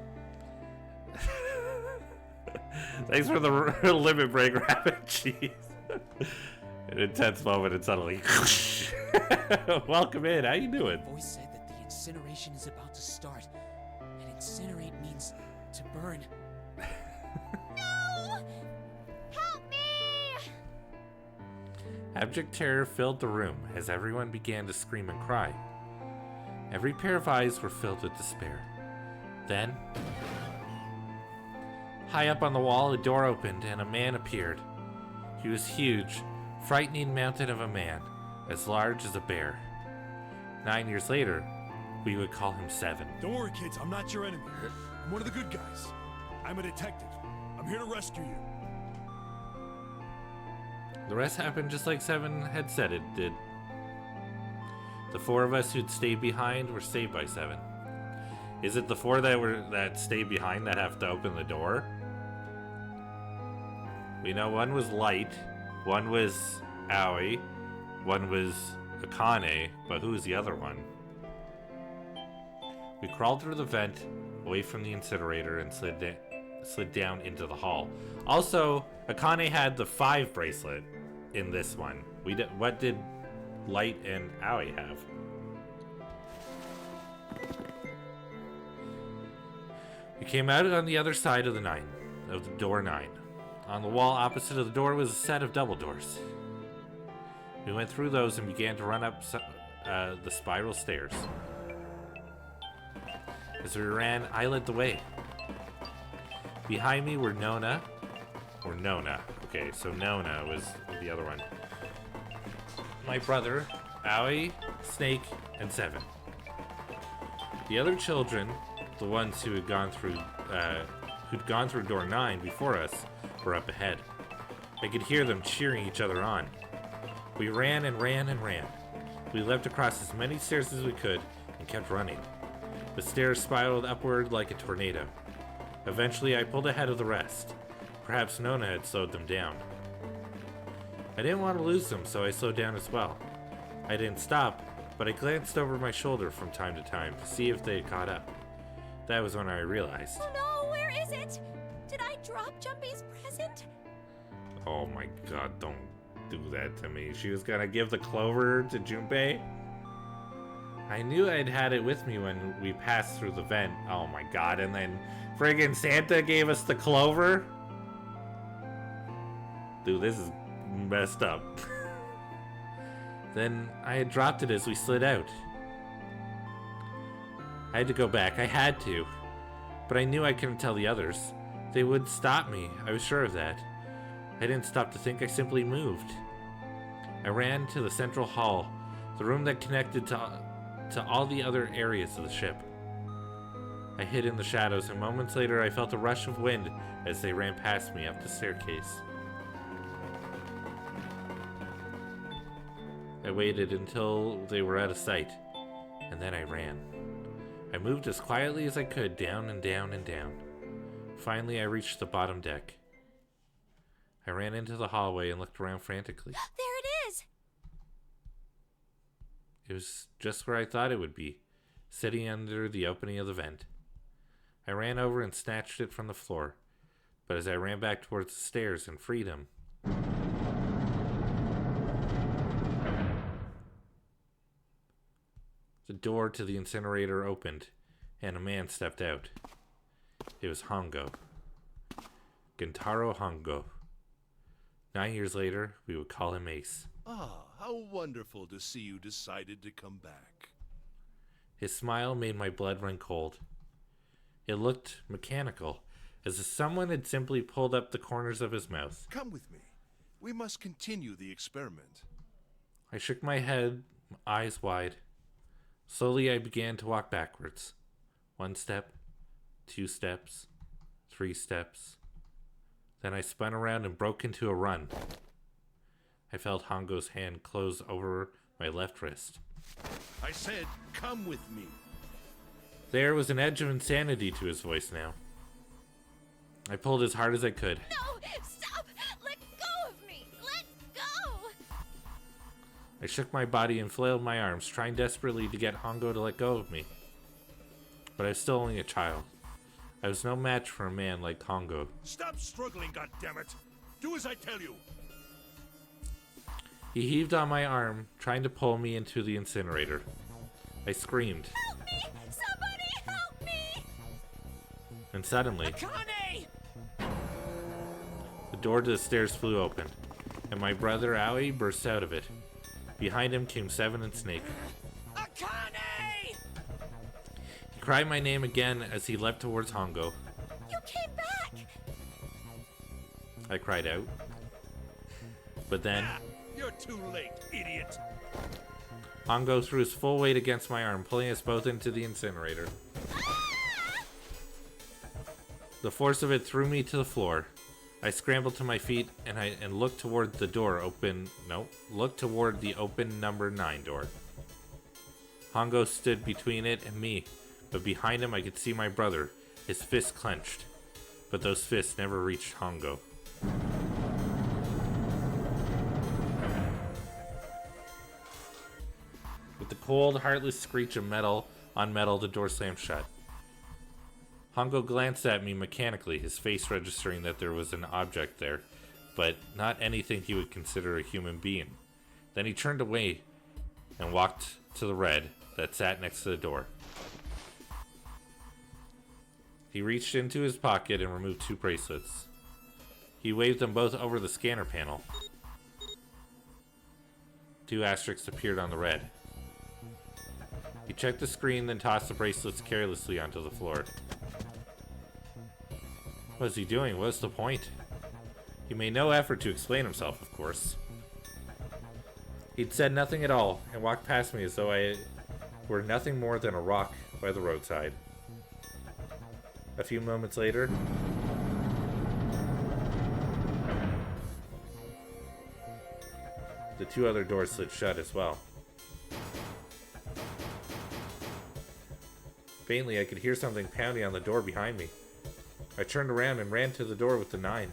Thanks for the limit break, Rabbit. Jeez. An intense moment and suddenly... Welcome in. How you doing? The voice said that the incineration is about to start. And incinerate means to burn. No! Help me! Abject terror filled the room as everyone began to scream and cry. Every pair of eyes were filled with despair. Then, high up on the wall, a door opened and a man appeared. He was huge, frightening mountain of a man, as large as a bear. 9 years later, we would call him Seven. Don't worry, kids. I'm not your enemy. I'm one of the good guys. I'm a detective. I'm here to rescue you. The rest happened just like Seven had said it did. The four of us who'd stayed behind were saved by Seven. Is it the four that stayed behind that have to open the door? We know one was Light, one was Aoi, one was Akane, but who was the other one? We crawled through the vent, away from the incinerator, and slid down into the hall. Also, Akane had the 5 bracelet in this one. What did Light and Aoi have? We came out on the other side of the door 9. On the wall opposite of the door was a set of double doors. We went through those and began to run up the spiral stairs. As we ran, I led the way. Behind me were Nona. Okay, so Nona was the other one. My brother, Aoi, Snake, and Seven. The other children, the ones who had gone through door 9 before us, were up ahead. I could hear them cheering each other on. We ran and ran and ran. We leapt across as many stairs as we could and kept running. The stairs spiraled upward like a tornado. Eventually, I pulled ahead of the rest. Perhaps Nona had slowed them down. I didn't want to lose them, so I slowed down as well. I didn't stop, but I glanced over my shoulder from time to time to see if they had caught up. That was when I realized. Oh no, where is it? Did I drop Jumpy's present? Oh my god, don't do that to me. She was gonna give the clover to Junpei? I knew I'd had it with me when we passed through the vent. Oh my god, and then friggin' Santa gave us the clover? Dude, this is messed up. Then I had dropped it as we slid out. I had to go back. I had to. But I knew I couldn't tell the others. They would stop me. I was sure of that. I didn't stop to think. I simply moved. I ran to the central hall, the room that connected to all the other areas of the ship. I hid in the shadows, and moments later I felt a rush of wind as they ran past me up the staircase. I waited until they were out of sight, and then I ran. I moved as quietly as I could, down and down and down. Finally, I reached the bottom deck. I ran into the hallway and looked around frantically. There it is! It was just where I thought it would be, sitting under the opening of the vent. I ran over and snatched it from the floor, but as I ran back towards the stairs and freedom, the door to the incinerator opened, and a man stepped out. It was Hongo. Gentaro Hongo. 9 years later, we would call him Ace. Ah, how wonderful to see you decided to come back. His smile made my blood run cold. It looked mechanical, as if someone had simply pulled up the corners of his mouth. Come with me. We must continue the experiment. I shook my head, eyes wide. Slowly I began to walk backwards. 1 step, 2 steps, 3 steps. Then I spun around and broke into a run. I felt Hongo's hand close over my left wrist. I said, come with me. There was an edge of insanity to his voice now. I pulled as hard as I could. No! Stop! Let go of me! Let go! I shook my body and flailed my arms, trying desperately to get Hongo to let go of me. But I was still only a child. I was no match for a man like Hongo. Stop struggling, goddammit! Do as I tell you! He heaved on my arm, trying to pull me into the incinerator. I screamed. Help me! Somebody help me! And suddenly, Akane! the door to the stairs flew open, and my brother Aoi burst out of it. Behind him came Seven and Snake. Akane! He cried my name again as he leapt towards Hongo. You came back! I cried out. But then, You're too late, idiot! Hongo threw his full weight against my arm, pulling us both into the incinerator. The force of it threw me to the floor. I scrambled to my feet and looked toward the door looked toward the open number 9 door. Hongo stood between it and me, but behind him I could see my brother, his fists clenched. But those fists never reached Hongo. With the cold, heartless screech of metal on metal, the door slammed shut. Hongo glanced at me mechanically, his face registering that there was an object there, but not anything he would consider a human being. Then he turned away and walked to the red that sat next to the door. He reached into his pocket and removed 2 bracelets. He waved them both over the scanner panel. 2 asterisks appeared on the red. He checked the screen, then tossed the bracelets carelessly onto the floor. What was he doing? What was the point? He made no effort to explain himself, of course. He'd said nothing at all, and walked past me as though I were nothing more than a rock by the roadside. A few moments later, the 2 other doors slid shut as well. Faintly, I could hear something pounding on the door behind me. I turned around and ran to the door with the 9.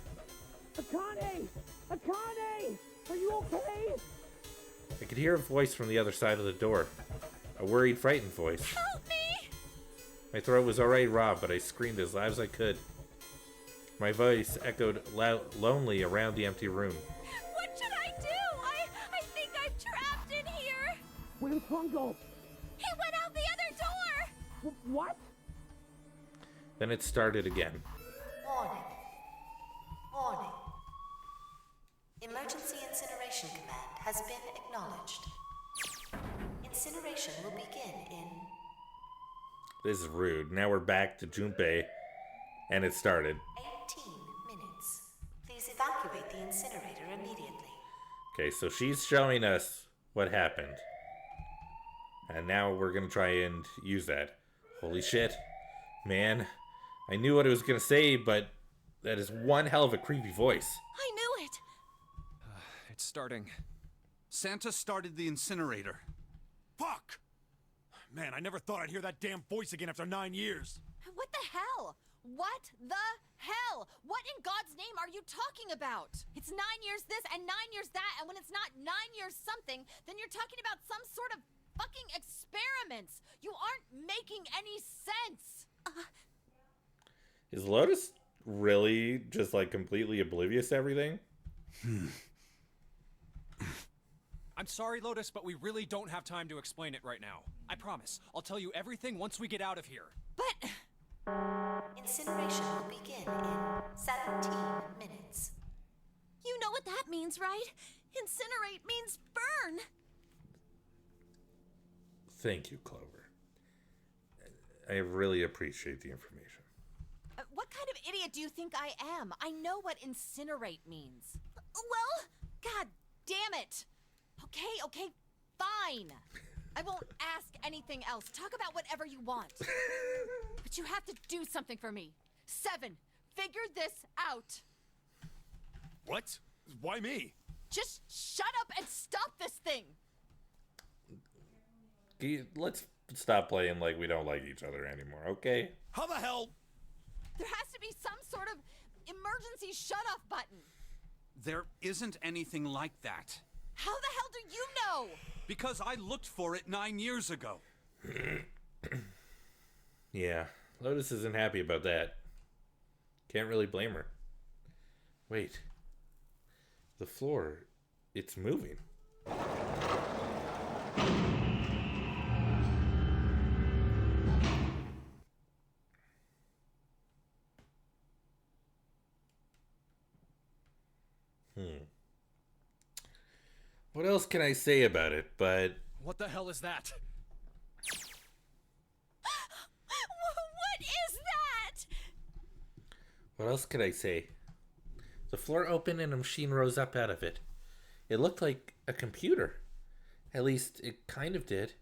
Akane! Akane! Are you okay? I could hear a voice from the other side of the door. A worried, frightened voice. Help me! My throat was already raw, but I screamed as loud as I could. My voice echoed lonely around the empty room. What should I do? I think I'm trapped in here! Where's Hongo? He went out the other door! What? Then it started again. Warning. Warning. Emergency Incineration Command has been acknowledged. Incineration will begin in... This is rude. Now we're back to Junpei, and it started. 18 minutes. Please evacuate the incinerator immediately. Okay, so she's showing us what happened. And now we're gonna try and use that. Holy shit. Man, I knew what it was gonna say, but that is one hell of a creepy voice. I knew it! It's starting. Santa started the incinerator. Fuck! Man, I never thought I'd hear that damn voice again after 9 years. What the hell? What the hell? What in God's name are you talking about? It's 9 years this and 9 years that, and when it's not 9 years something, then you're talking about some sort of fucking experiments. You aren't making any sense. Is Lotus really just like completely oblivious to everything? I'm sorry, Lotus, but we really don't have time to explain it right now. I promise. I'll tell you everything once we get out of here. But... Incineration will begin in 17 minutes. You know what that means, right? Incinerate means burn. Thank you, Clover. I really appreciate the information. What kind of idiot do you think I am? I know what incinerate means. Well, god damn it. Okay, fine. I won't ask anything else. Talk about whatever you want. But you have to do something for me. 7, figure this out. What? Why me? Just shut up and stop this thing. Let's stop playing like we don't like each other anymore, okay? How the hell? There has to be some sort of emergency shut-off button. There isn't anything like that. How the hell do you know? Because I looked for it 9 years ago. Yeah, Lotus isn't happy about that. Can't really blame her. Wait. The floor, it's moving. What else can I say about it, but... What the hell is that? What is that? What else could I say? The floor opened and a machine rose up out of it. It looked like a computer. At least, it kind of did.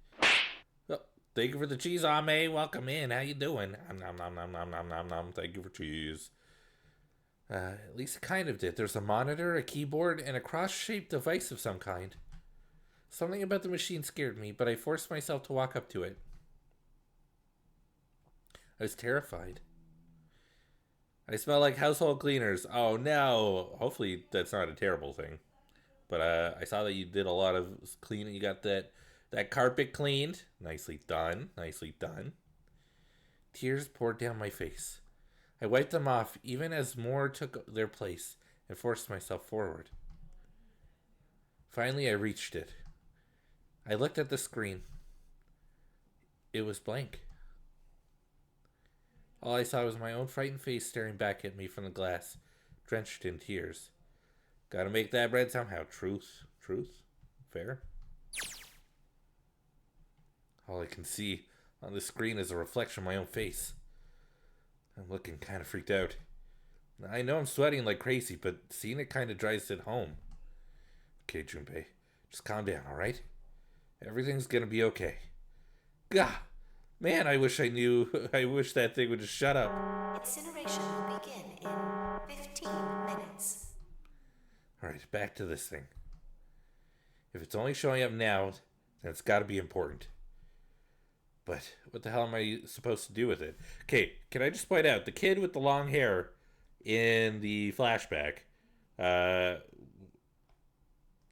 Oh, thank you for the cheese, Ame. Welcome in. How you doing? Nom, nom, nom, nom, nom, nom, nom. Thank you for cheese. At least it kind of did. There's a monitor, a keyboard, and a cross-shaped device of some kind. Something about the machine scared me, but I forced myself to walk up to it. I was terrified. I smell like household cleaners. Oh no! Hopefully that's not a terrible thing. But I saw that you did a lot of cleaning. You got that carpet cleaned. Nicely done. Nicely done. Tears poured down my face. I wiped them off even as more took their place and forced myself forward. Finally, I reached it. I looked at the screen. It was blank. All I saw was my own frightened face staring back at me from the glass, drenched in tears. Gotta make that bread somehow. Truth. Fair. All I can see on the screen is a reflection of my own face. I'm looking kind of freaked out. I know I'm sweating like crazy, but seeing it kind of drives it home. Okay, Junpei, just calm down, alright? Everything's gonna be okay. Gah! Man, I wish I knew. I wish that thing would just shut up. Incineration will begin in 15 minutes. Alright, back to this thing. If it's only showing up now, then it's gotta be important. But what the hell am I supposed to do with it? Okay, can I just point out, the kid with the long hair in the flashback,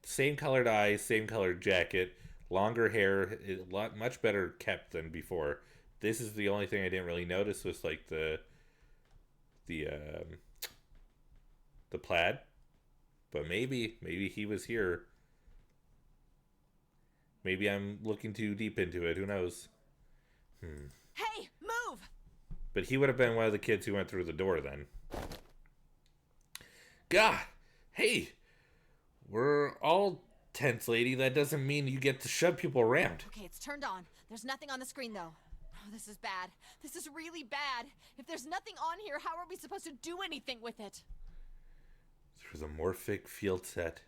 same colored eyes, same colored jacket, longer hair, much better kept than before. This is the only thing I didn't really notice was like the plaid. But maybe he was here. Maybe I'm looking too deep into it. Who knows? Hey, move! But he would have been one of the kids who went through the door then. Gah! Hey! We're all tense, lady. That doesn't mean you get to shove people around. Okay, it's turned on. There's nothing on the screen, though. Oh, this is bad. This is really bad. If there's nothing on here, how are we supposed to do anything with it? There's a morphic field set.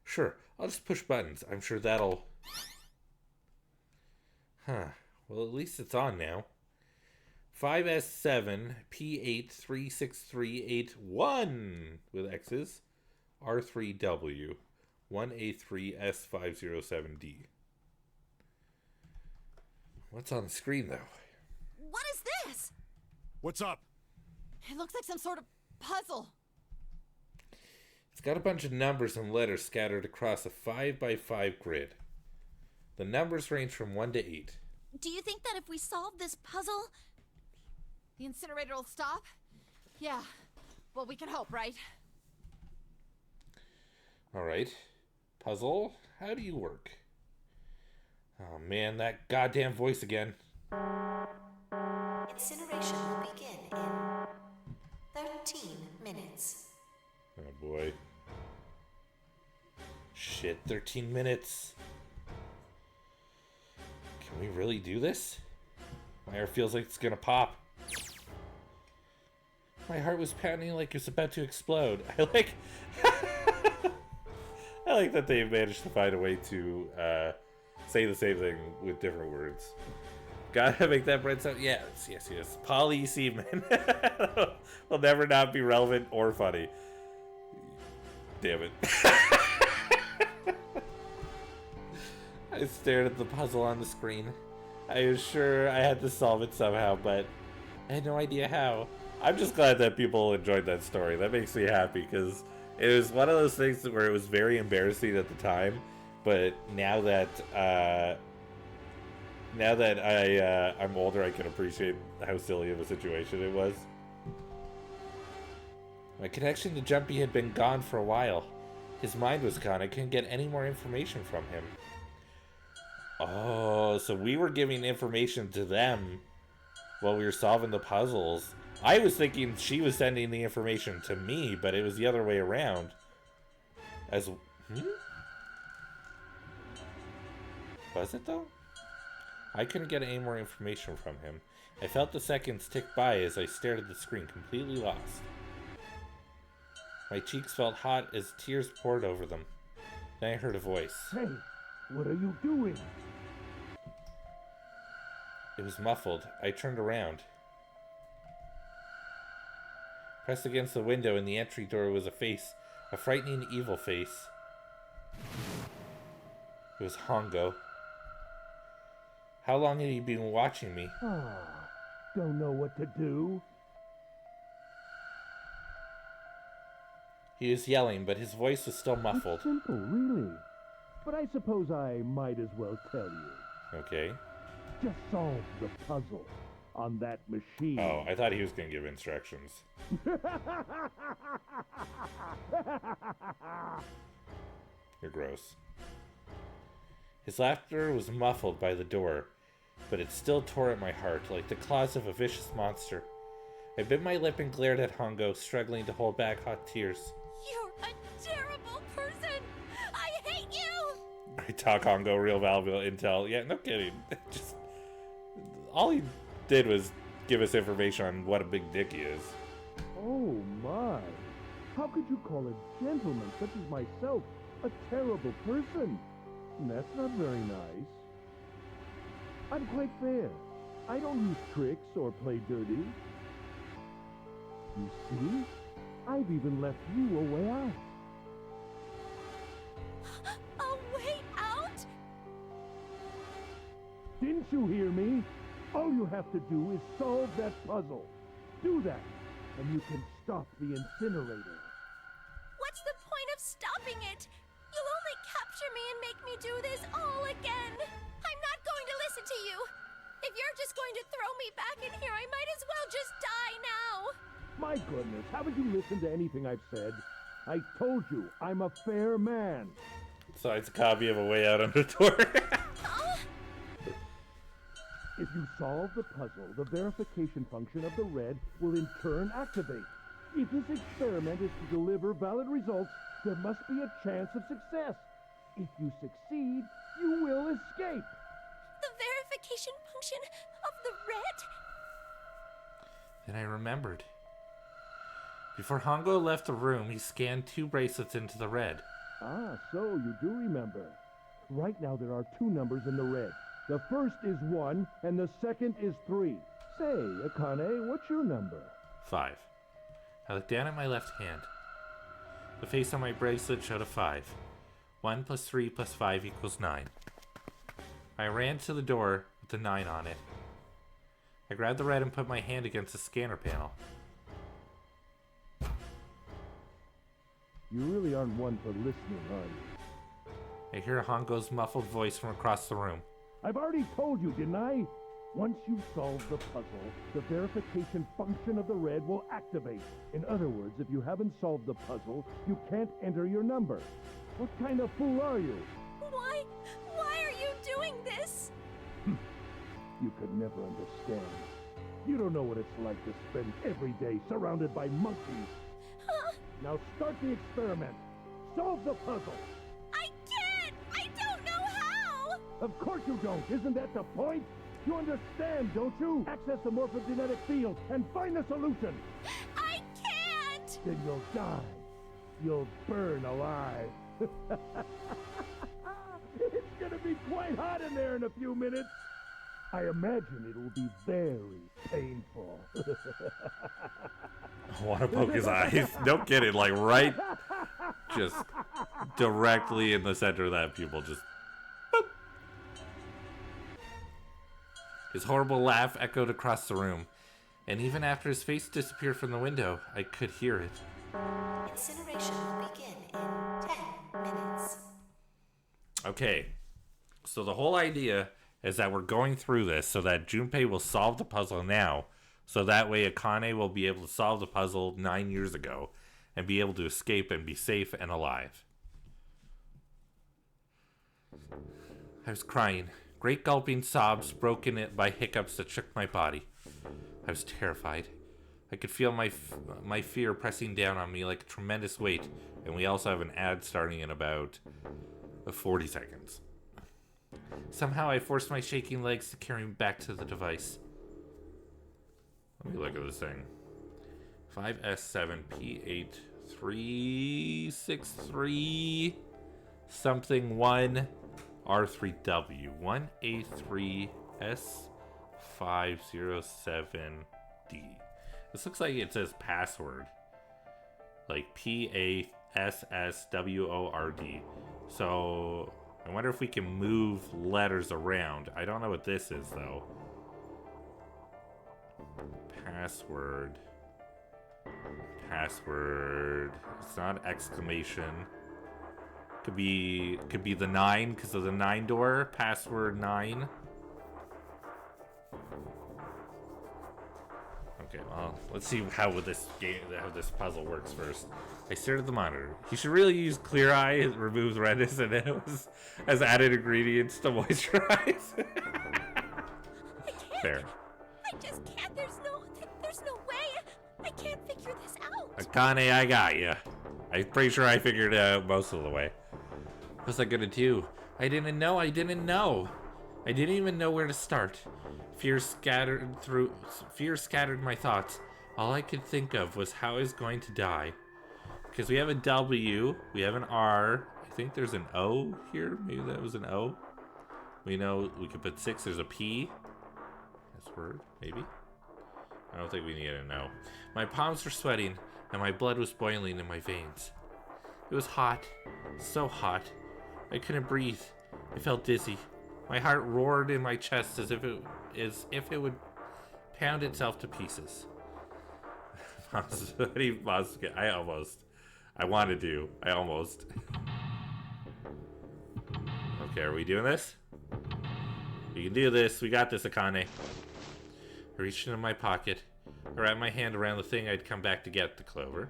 Sure, I'll just push buttons. I'm sure that'll... Huh. Well, at least it's on now. 5S7 P836381 with X's. R3W 1A3S507D. What's on the screen, though? What is this? What's up? It looks like some sort of puzzle. It's got a bunch of numbers and letters scattered across a 5x5 grid. The numbers range from 1 to 8. Do you think that if we solve this puzzle... The incinerator will stop? Yeah. Well, we can hope, right? Alright. Puzzle, how do you work? Oh man, that goddamn voice again. Incineration will begin in 13 minutes. Oh boy. Shit, 13 minutes. Can we really do this? My heart feels like it's gonna pop. My heart was pounding like it was about to explode. I like I like that they managed to find a way to say the same thing with different words. Gotta make that bread sound. Yes. Polysemen will never not be relevant or funny. Damn it. I stared at the puzzle on the screen. I was sure I had to solve it somehow, but I had no idea how. I'm just glad that people enjoyed that story. That makes me happy, because it was one of those things where it was very embarrassing at the time, but now that I'm older, I can appreciate how silly of a situation it was. My connection to Jumpy had been gone for a while. His mind was gone. I couldn't get any more information from him. Oh, so we were giving information to them while we were solving the puzzles. I was thinking she was sending the information to me, but it was the other way around. Was it though? I couldn't get any more information from him. I felt the seconds tick by as I stared at the screen, completely lost. My cheeks felt hot as tears poured over them. Then I heard a voice. Hey, what are you doing? It was muffled. I turned around. Pressed against the window in the entry door was a face. A frightening, evil face. It was Hongo. How long had he been watching me? Don't know what to do. He was yelling, but his voice was still muffled. It's simple, really. But I suppose I might as well tell you. Okay. Just solve the puzzle on that machine. Oh, I thought he was going to give instructions. You're gross. His laughter was muffled by the door, but it still tore at my heart like the claws of a vicious monster. I bit my lip and glared at Hongo, struggling to hold back hot tears. You're a terrible person! I hate you! Great talk, Hongo. Real valuable intel. Yeah, no kidding. Just all he did was give us information on what a big dick he is. Oh my! How could you call a gentleman such as myself a terrible person? That's not very nice. I'm quite fair. I don't use tricks or play dirty. You see? I've even left you a way out. A way out? Didn't you hear me? All you have to do is solve that puzzle. Do that, and you can stop the incinerator. What's the point of stopping it? You'll only capture me and make me do this all again. I'm not going to listen to you. If you're just going to throw me back in here, I might as well just die now. My goodness, haven't you listened to anything I've said? I told you, I'm a fair man. So it's a copy of A Way Out on the Door. If you solve the puzzle, the verification function of the red will in turn activate. If this experiment is to deliver valid results, there must be a chance of success. If you succeed, you will escape. The verification function of the red? Then I remembered. Before Hongo left the room, he scanned 2 bracelets into the red. Ah, so you do remember. Right now there are 2 numbers in the red. The first is 1, and the second is 3. Say, Akane, what's your number? 5. I looked down at my left hand. The face on my bracelet showed a 5. 1 plus 3 plus 5 equals 9. I ran to the door with the 9 on it. I grabbed the red and put my hand against the scanner panel. You really aren't one for listening, are you? I hear Hongo's muffled voice from across the room. I've already told you, didn't I? Once you solve the puzzle, the verification function of the red will activate. In other words, if you haven't solved the puzzle, you can't enter your number. What kind of fool are you? Why are you doing this? You could never understand. You don't know what it's like to spend every day surrounded by monkeys. Now start the experiment. Solve the puzzle. I can't! I don't know how! Of course you don't. Isn't that the point? You understand, don't you? Access the morphogenetic field and find the solution. I can't! Then you'll die. You'll burn alive. It's gonna be quite hot in there in a few minutes. I imagine it'll be very painful. I want to poke his eyes. Don't get it, like right, just directly in the center of that pupil. Just boop. His horrible laugh echoed across the room, and even after his face disappeared from the window, I could hear it. Incineration will begin in 10 minutes. Okay, so the whole idea is that we're going through this so that Junpei will solve the puzzle now, so that way Akane will be able to solve the puzzle 9 years ago and be able to escape and be safe and alive. I was crying. Great gulping sobs broken it by hiccups that shook my body. I was terrified. I could feel my fear pressing down on me like a tremendous weight, and we also have an ad starting in about 40 seconds. Somehow I forced my shaking legs to carry me back to the device. Let me look at this thing. 5S7P8363 something 1 R3W 1A3S507D. This looks like it says password. Like PASSWORD. So I wonder if we can move letters around. I don't know what this is though. Password. It's not exclamation. Could be the 9 because of the 9 door. Password 9. Okay, well, let's see how this puzzle works first. I stared at the monitor. You should really use Clear Eye. It removes redness and it was as added ingredients to moisturize. Fair. I just can't. There's no way. I can't figure this out. Akane, I got ya. I'm pretty sure I figured it out most of the way. What was I gonna do? I didn't know. I didn't even know where to start. Fear scattered my thoughts. All I could think of was how I was going to die. Because we have a W, we have an R, I think there's an O here. Maybe that was an O. We know we could put 6, there's a P. That's word, maybe. I don't think we need an O. My palms were sweating, and my blood was boiling in my veins. It was hot, so hot. I couldn't breathe. I felt dizzy. My heart roared in my chest as if it would pound itself to pieces. I almost. Okay, are we doing this? We can do this. We got this, Akane. I reached into my pocket. I wrapped my hand around the thing I'd come back to get, the clover.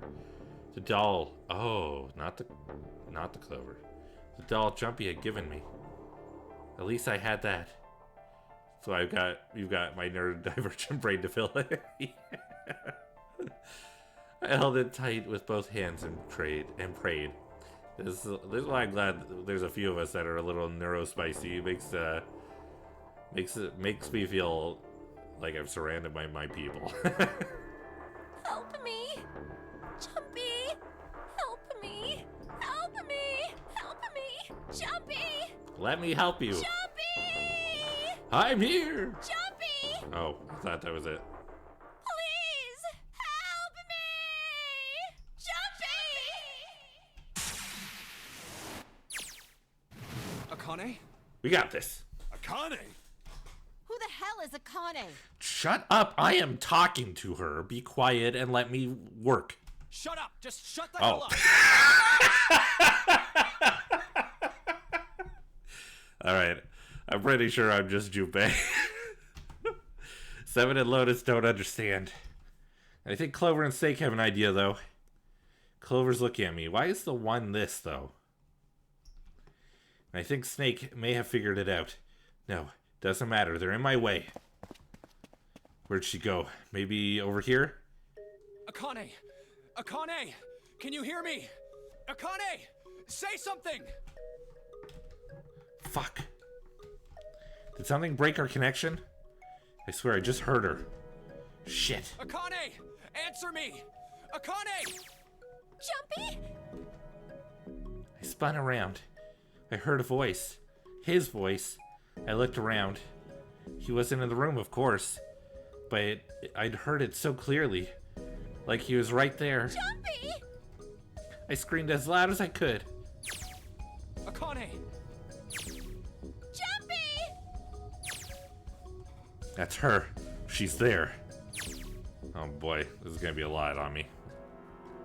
The doll. Oh, not the clover. The doll Jumpy had given me. At least I had that. So you've got my neurodivergent brain to fill it. Yeah. I held it tight with both hands and prayed. This is why I'm glad there's a few of us that are a little neurospicy. It makes me feel like I'm surrounded by my people. Help me! Jumpy! Help me! Help me! Help me! Jumpy! Let me help you. Jumpy! I'm here! Jumpy! Oh, I thought that was it. Please! Help me! Jumpy! Akane? We got this. Akane? Who the hell is Akane? Shut up. I am talking to her. Be quiet and let me work. Shut up! Just shut the hell up! Alright. I'm pretty sure I'm just Junpei. Seven and Lotus don't understand. I think Clover and Snake have an idea, though. Clover's looking at me. Why is the 1 this, though? I think Snake may have figured it out. No, doesn't matter. They're in my way. Where'd she go? Maybe over here? Akane! Akane! Can you hear me? Akane! Say something! Fuck. Did something break our connection? I swear I just heard her. Shit. Akane! Answer me! Akane! Jumpy? I spun around. I heard a voice. His voice. I looked around. He wasn't in the room, of course. But I'd heard it so clearly. Like he was right there. Jumpy! I screamed as loud as I could. Akane! Jumpy! That's her. She's there. Oh boy, this is gonna be a lot on me.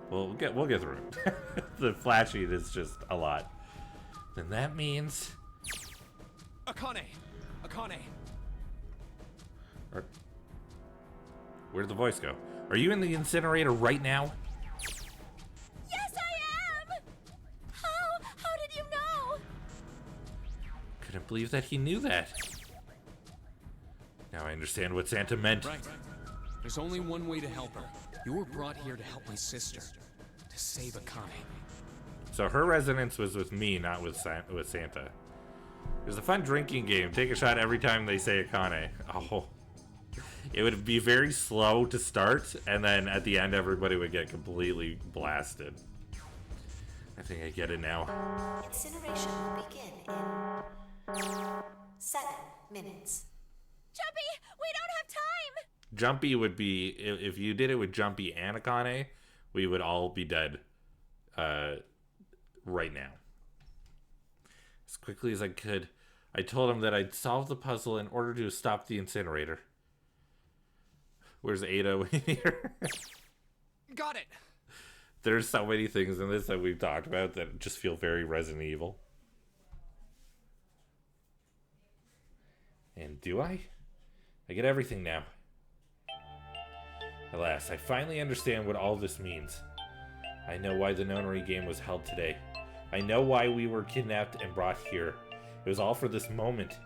We'll get through it. The flashing is just a lot. Then that means Akane! Akane! Where'd the voice go? Are you in the incinerator right now? Yes, I am! How did you know? Couldn't believe that he knew that. Now I understand what Santa meant. Right. There's only one way to help her. You were brought here to help my sister. To save Akane. So her resonance was with me, not with Santa. There's a fun drinking game. Take a shot every time they say Akane. Oh. It would be very slow to start, and then at the end everybody would get completely blasted. I think I get it now. Incineration will begin in 7 minutes. Jumpy, we don't have time! Jumpy would be, if you did it with Jumpy and Akane, we would all be dead right now. As quickly as I could, I told him that I'd solve the puzzle in order to stop the incinerator. Where's Ada in here? Got it! There's so many things in this that we've talked about that just feel very Resident Evil. And do I? I get everything now. Alas, I finally understand what all this means. I know why the nonary game was held today. I know why we were kidnapped and brought here. It was all for this moment.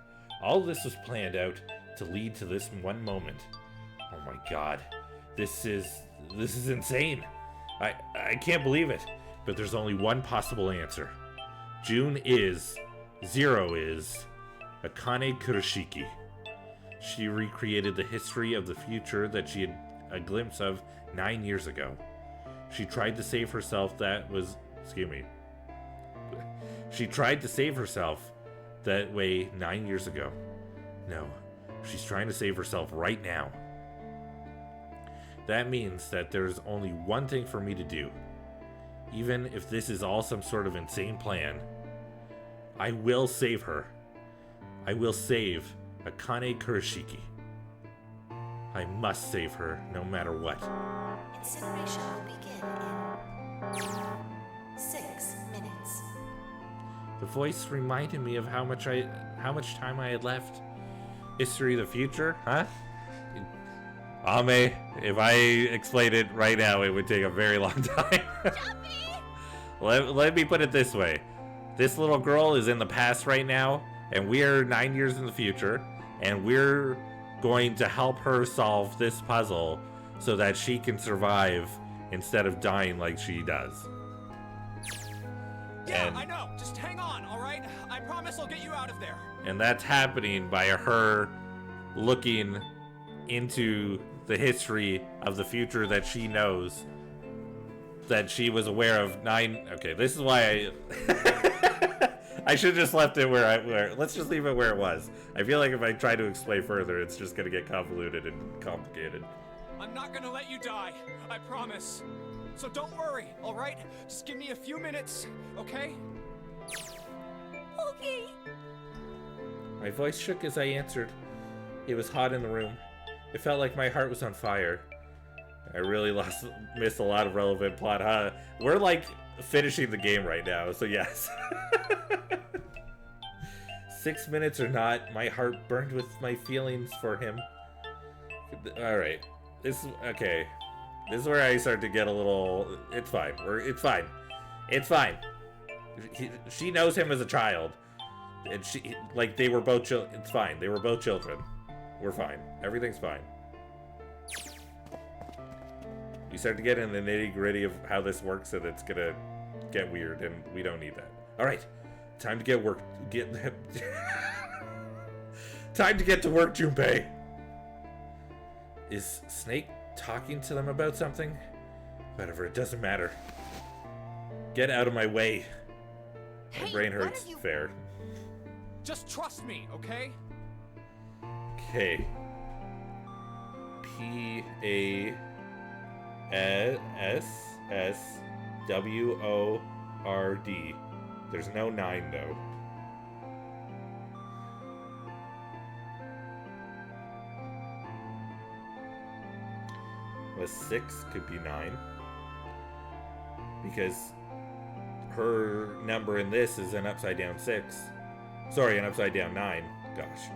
All this was planned out to lead to this one moment. Oh my god. This is insane. I can't believe it. But there's only one possible answer. June is, Zero is, Akane Kurashiki. She recreated the history of the future that she had a glimpse of 9 years ago. She tried to save herself She tried to save herself that way 9 years ago. No, she's trying to save herself right now. That means that there's only one thing for me to do. Even if this is all some sort of insane plan, I will save her. I will save Akane Kurashiki. I must save her, no matter what. Incineration will begin in 6 minutes. The voice reminded me of how much time I had left. History of the future, huh? Ame, if I explained it right now, it would take a very long time. Let me put it this way. This little girl is in the past right now, and we're 9 years in the future, and we're going to help her solve this puzzle so that she can survive instead of dying like she does. Yeah, I know. Just hang on, all right? I promise I'll get you out of there. And that's happening by her looking into the history of the future that she knows, that she was aware of 9. Okay, this is why I should have just left it where let's just leave it where it was. I feel like if I try to explain further, it's just gonna get convoluted and complicated. I'm not gonna let you die, I promise. So don't worry, all right? Just give me a few minutes, okay? Okay. My voice shook as I answered. It was hot in the room. It felt like my heart was on fire. I really missed a lot of relevant plot, huh? We're like finishing the game right now, so yes. 6 minutes or not, my heart burned with my feelings for him. Alright. Okay. This is where I start to get a little... It's fine. It's fine. It's fine. She knows him as a child. And they were both children. It's fine. They were both children. We're fine. Everything's fine. We start to get in the nitty-gritty of how this works, and it's gonna get weird, and we don't need that. Alright. Time to get work. Time to get to work, Junpei. Is Snake talking to them about something? Whatever, it doesn't matter. Get out of my way. My brain hurts. Fair. Just trust me, okay? Okay. P-A-S-S-W-O-R-D. There's no 9 though. A 6 could be 9. Because her number in this is an upside down 6. Sorry, an upside down 9. Gosh.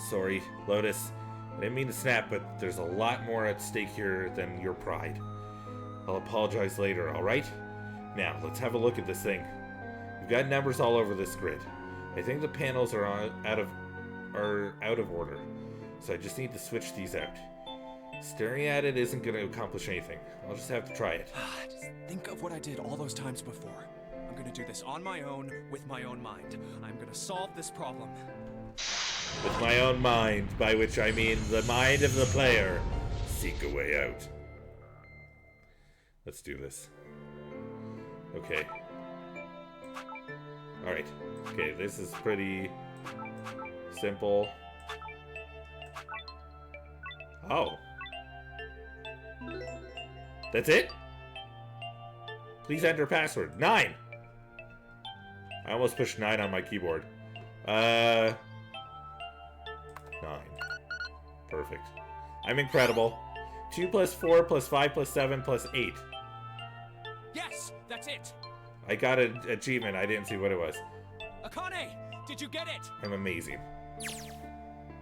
Sorry, Lotus. I didn't mean to snap, but there's a lot more at stake here than your pride. I'll apologize later, alright? Now, let's have a look at this thing. We've got numbers all over this grid. I think the panels are out of order, so I just need to switch these out. Staring at it isn't going to accomplish anything. I'll just have to try it. Just think of what I did all those times before. I'm gonna do this on my own, with my own mind. I'm gonna solve this problem. With my own mind, by which I mean the mind of the player. Seek a way out. Let's do this. Okay. Alright. Okay, this is pretty simple. Oh. That's it? Please enter password. 9! I almost pushed 9 on my keyboard. 9. Perfect. I'm incredible. 2 plus 4 plus 5 plus 7 plus 8. Yes, that's it. I got an achievement. I didn't see what it was. Akane, did you get it? I'm amazing.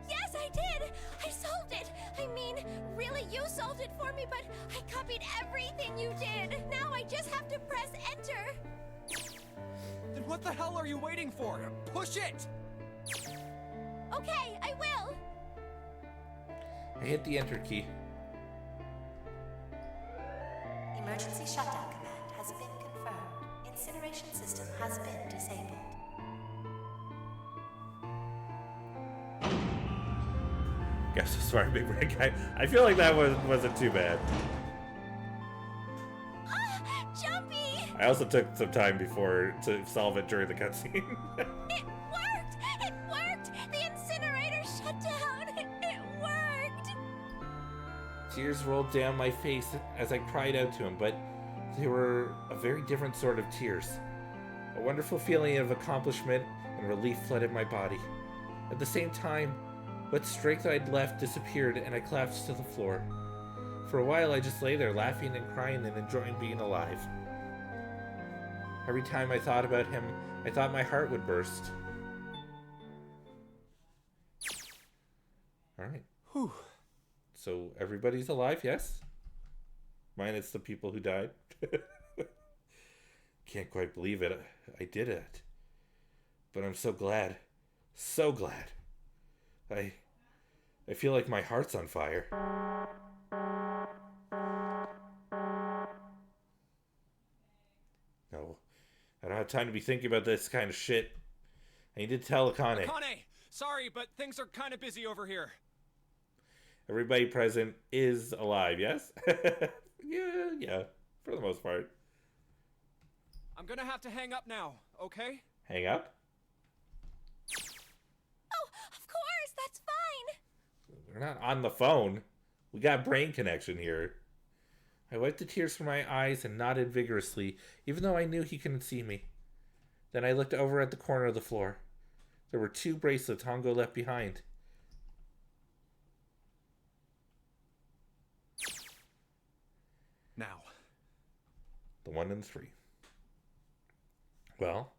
Yes, I did! I solved it! I mean, really, you solved it for me, but I copied everything you did! Now I just have to press enter! Then what the hell are you waiting for? Push it! Okay, I will! I hit the enter key. Emergency shutdown command has been confirmed. Incineration system has been disabled. Guess so sorry, big red guy. I feel like that wasn't too bad. Jumpy! I also took some time before to solve it during the cutscene. It worked! It worked! The incinerator shut down! It worked! Tears rolled down my face as I cried out to him, but they were a very different sort of tears. A wonderful feeling of accomplishment and relief flooded my body. At the same time, what strength I'd left disappeared and I collapsed to the floor. For a while I just lay there laughing and crying and enjoying being alive. Every time I thought about him, I thought my heart would burst. Alright. Whew. So everybody's alive, yes? Minus the people who died. Can't quite believe it. I did it. But I'm so glad. So glad. I feel like my heart's on fire. No. I don't have time to be thinking about this kind of shit. I need to tell Akane. Akane! Sorry, but things are kind of busy over here. Everybody present is alive, yes? Yeah, for the most part. I'm gonna have to hang up now, okay? Hang up? Oh, of course, that's fine! We're not on the phone. We got brain connection here. I wiped the tears from my eyes and nodded vigorously, even though I knew he couldn't see me. Then I looked over at the corner of the floor. There were 2 bracelets Hongo left behind. Now. The 1 and 3. Well,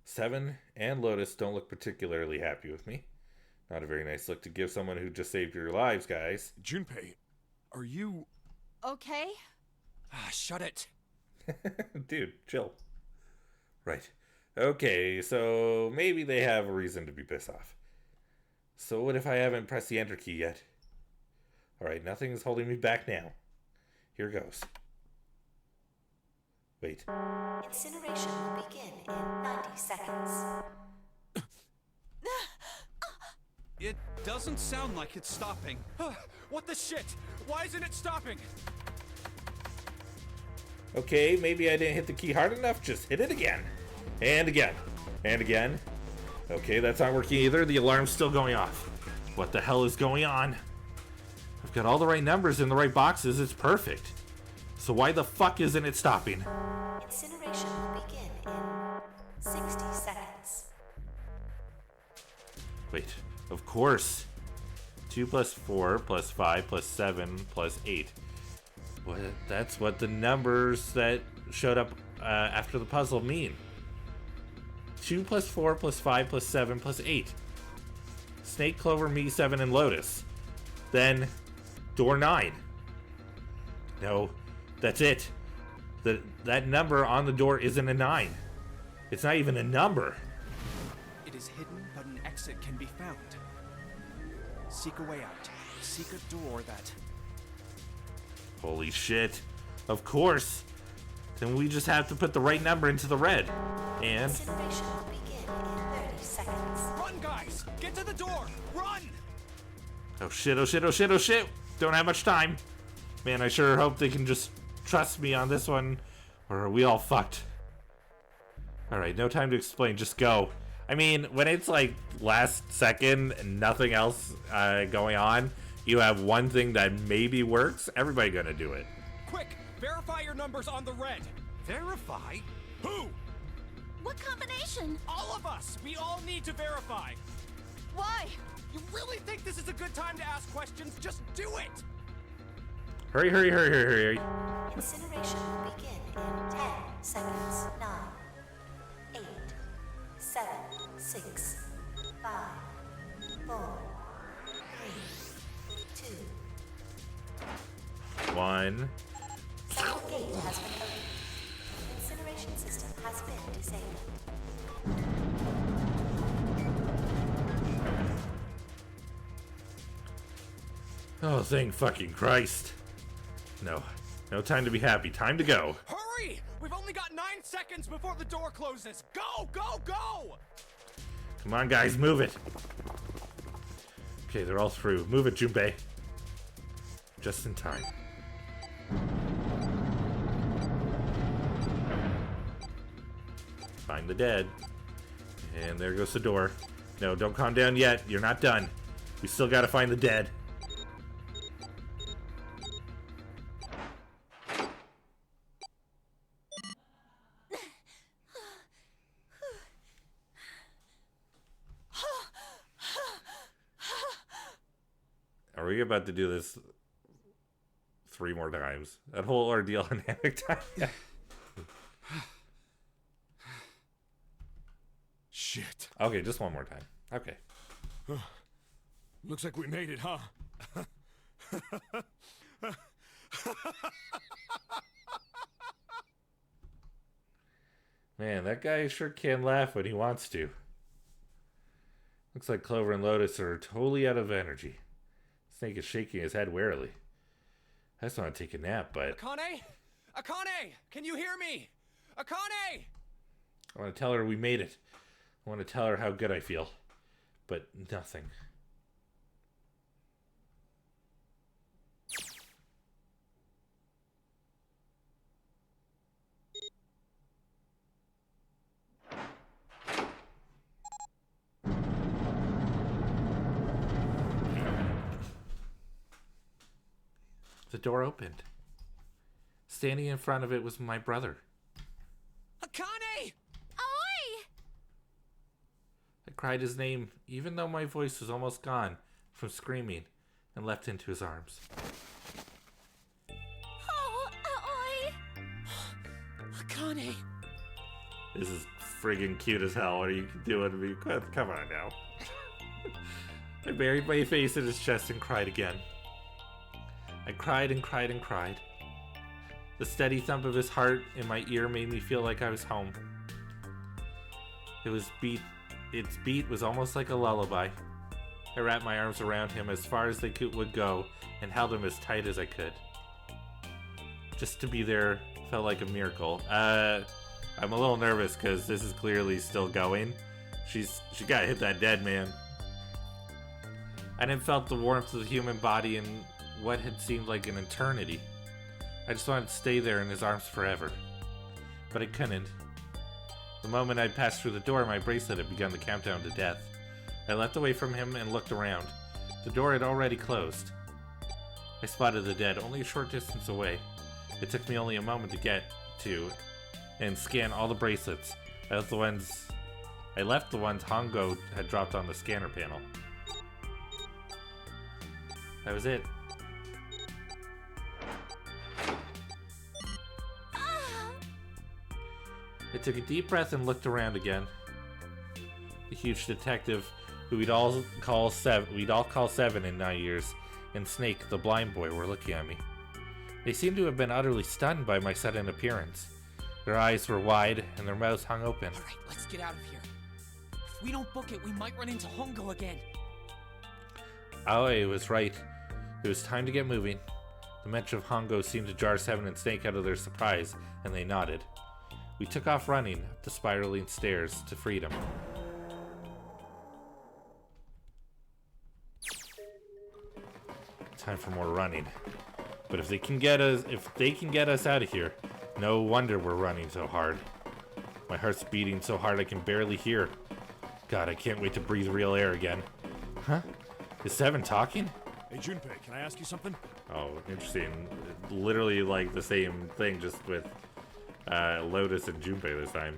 7 and Lotus don't look particularly happy with me. Not a very nice look to give someone who just saved your lives, guys. Junpei, are you... Okay? Shut it. Dude, chill. Right. Okay, so maybe they have a reason to be pissed off. So what if I haven't pressed the enter key yet? Alright, nothing's holding me back now. Here goes. Wait. Incineration will begin in 90 seconds. It doesn't sound like it's stopping. What the shit? Why isn't it stopping? Okay, maybe I didn't hit the key hard enough. Just hit it again. And again. And again. Okay, that's not working either. The alarm's still going off. What the hell is going on? I've got all the right numbers in the right boxes. It's perfect. So why the fuck isn't it stopping? Incineration will begin in 60 seconds. Wait, of course. 2 plus 4 plus 5 plus 7 plus 8. What? That's what the numbers that showed up after the puzzle mean. 2 plus 4 plus 5 plus 7 plus 8. Snake, Clover, Me, 7, and Lotus. Then, door 9. No, that's it. That number on the door isn't a 9. It's not even a number. It is hidden, but an exit can be found. Seek a way out. Seek a door that... Holy shit. Of course. Then we just have to put the right number into the red. And... Incineration will begin in 30 seconds. Run, guys! Get to the door! Run! Oh shit, oh shit, oh shit, oh shit! Don't have much time. Man, I sure hope they can just trust me on this one, or are we all fucked? Alright, no time to explain, just go. I mean, when it's like last second and nothing else going on, you have one thing that maybe works, everybody gonna do it. Quick! Verify your numbers on the red! Verify? Who? What combination? All of us! We all need to verify! Why? You really think this is a good time to ask questions? Just do it! Hurry, hurry, hurry, hurry, hurry. Incineration will begin in 10 seconds. 9, 8, 7, 6, 5, 4, 3, 2. 1. Second gate has been opened. Incineration system has been disabled. Oh, thank fucking Christ. No time to be happy. Time to go. Hurry! We've only got 9 seconds before the door closes. Go, go, go! Come on, guys, move it. Okay, they're all through. Move it, Junpei. Just in time. Find the dead. And there goes the door. No, don't calm down yet. You're not done. We still gotta find the dead. Are we about to do this 3 more times? That whole ordeal in Hammock time? Yeah. Shit. Okay, just one more time. Okay. Looks like we made it, huh? Man, that guy sure can laugh when he wants to. Looks like Clover and Lotus are totally out of energy. Snake is shaking his head warily. I just want to take a nap, but... Akane? Akane! Can you hear me? Akane! I want to tell her we made it. I want to tell her how good I feel. But nothing. The door opened. Standing in front of it was my brother. Akane! Oi! I cried his name, even though my voice was almost gone from screaming, and leapt into his arms. Oh, oi! Akane! This is friggin' cute as hell. What are you doing to me? Come on now. I buried my face in his chest and cried again. I cried and cried and cried. The steady thump of his heart in my ear made me feel like I was home. Its beat was almost like a lullaby. I wrapped my arms around him as far as they would go and held him as tight as I could. Just to be there felt like a miracle. I'm a little nervous because this is clearly still going. She gotta hit that dead man. I hadn't felt the warmth of the human body in what had seemed like an eternity. I just wanted to stay there in his arms forever. But I couldn't. The moment I passed through the door, my bracelet had begun the countdown to death. I leapt away from him and looked around. The door had already closed. I spotted the dead only a short distance away. It took me only a moment to get to and scan all the bracelets. I left the ones Hongo had dropped on the scanner panel. That was it. I took a deep breath and looked around again. The huge detective, who we'd all call Seven in 9 years, and Snake, the blind boy, were looking at me. They seemed to have been utterly stunned by my sudden appearance. Their eyes were wide, and their mouths hung open. Alright, let's get out of here. If we don't book it, we might run into Hongo again. Aoi was right. It was time to get moving. The mention of Hongo seemed to jar Seven and Snake out of their surprise, and they nodded. We took off running up the spiraling stairs to freedom. Time for more running. But if they can get us out of here, no wonder we're running so hard. My heart's beating so hard I can barely hear. God, I can't wait to breathe real air again. Huh? Is Seven talking? Hey, Junpei, can I ask you something? Oh, interesting. Literally like the same thing, just with Lotus and Junpei this time.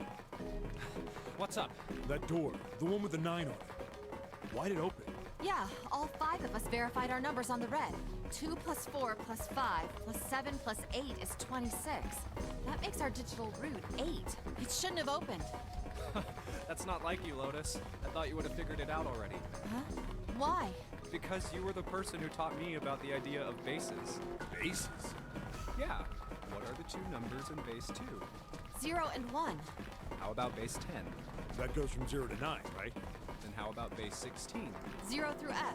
What's up? That door, the one with the 9 on it. Why'd it open? Yeah, all 5 of us verified our numbers on the red. 2 plus 4 plus 5 plus 7 plus 8 is 26. That makes our digital route 8. It shouldn't have opened. That's not like you, Lotus. I thought you would have figured it out already. Huh? Why? Because you were the person who taught me about the idea of bases. Bases? Yeah. What are the 2 numbers in base 2? 0 and 1. How about base 10? That goes from 0 to 9, right? Then how about base 16? 0 through F.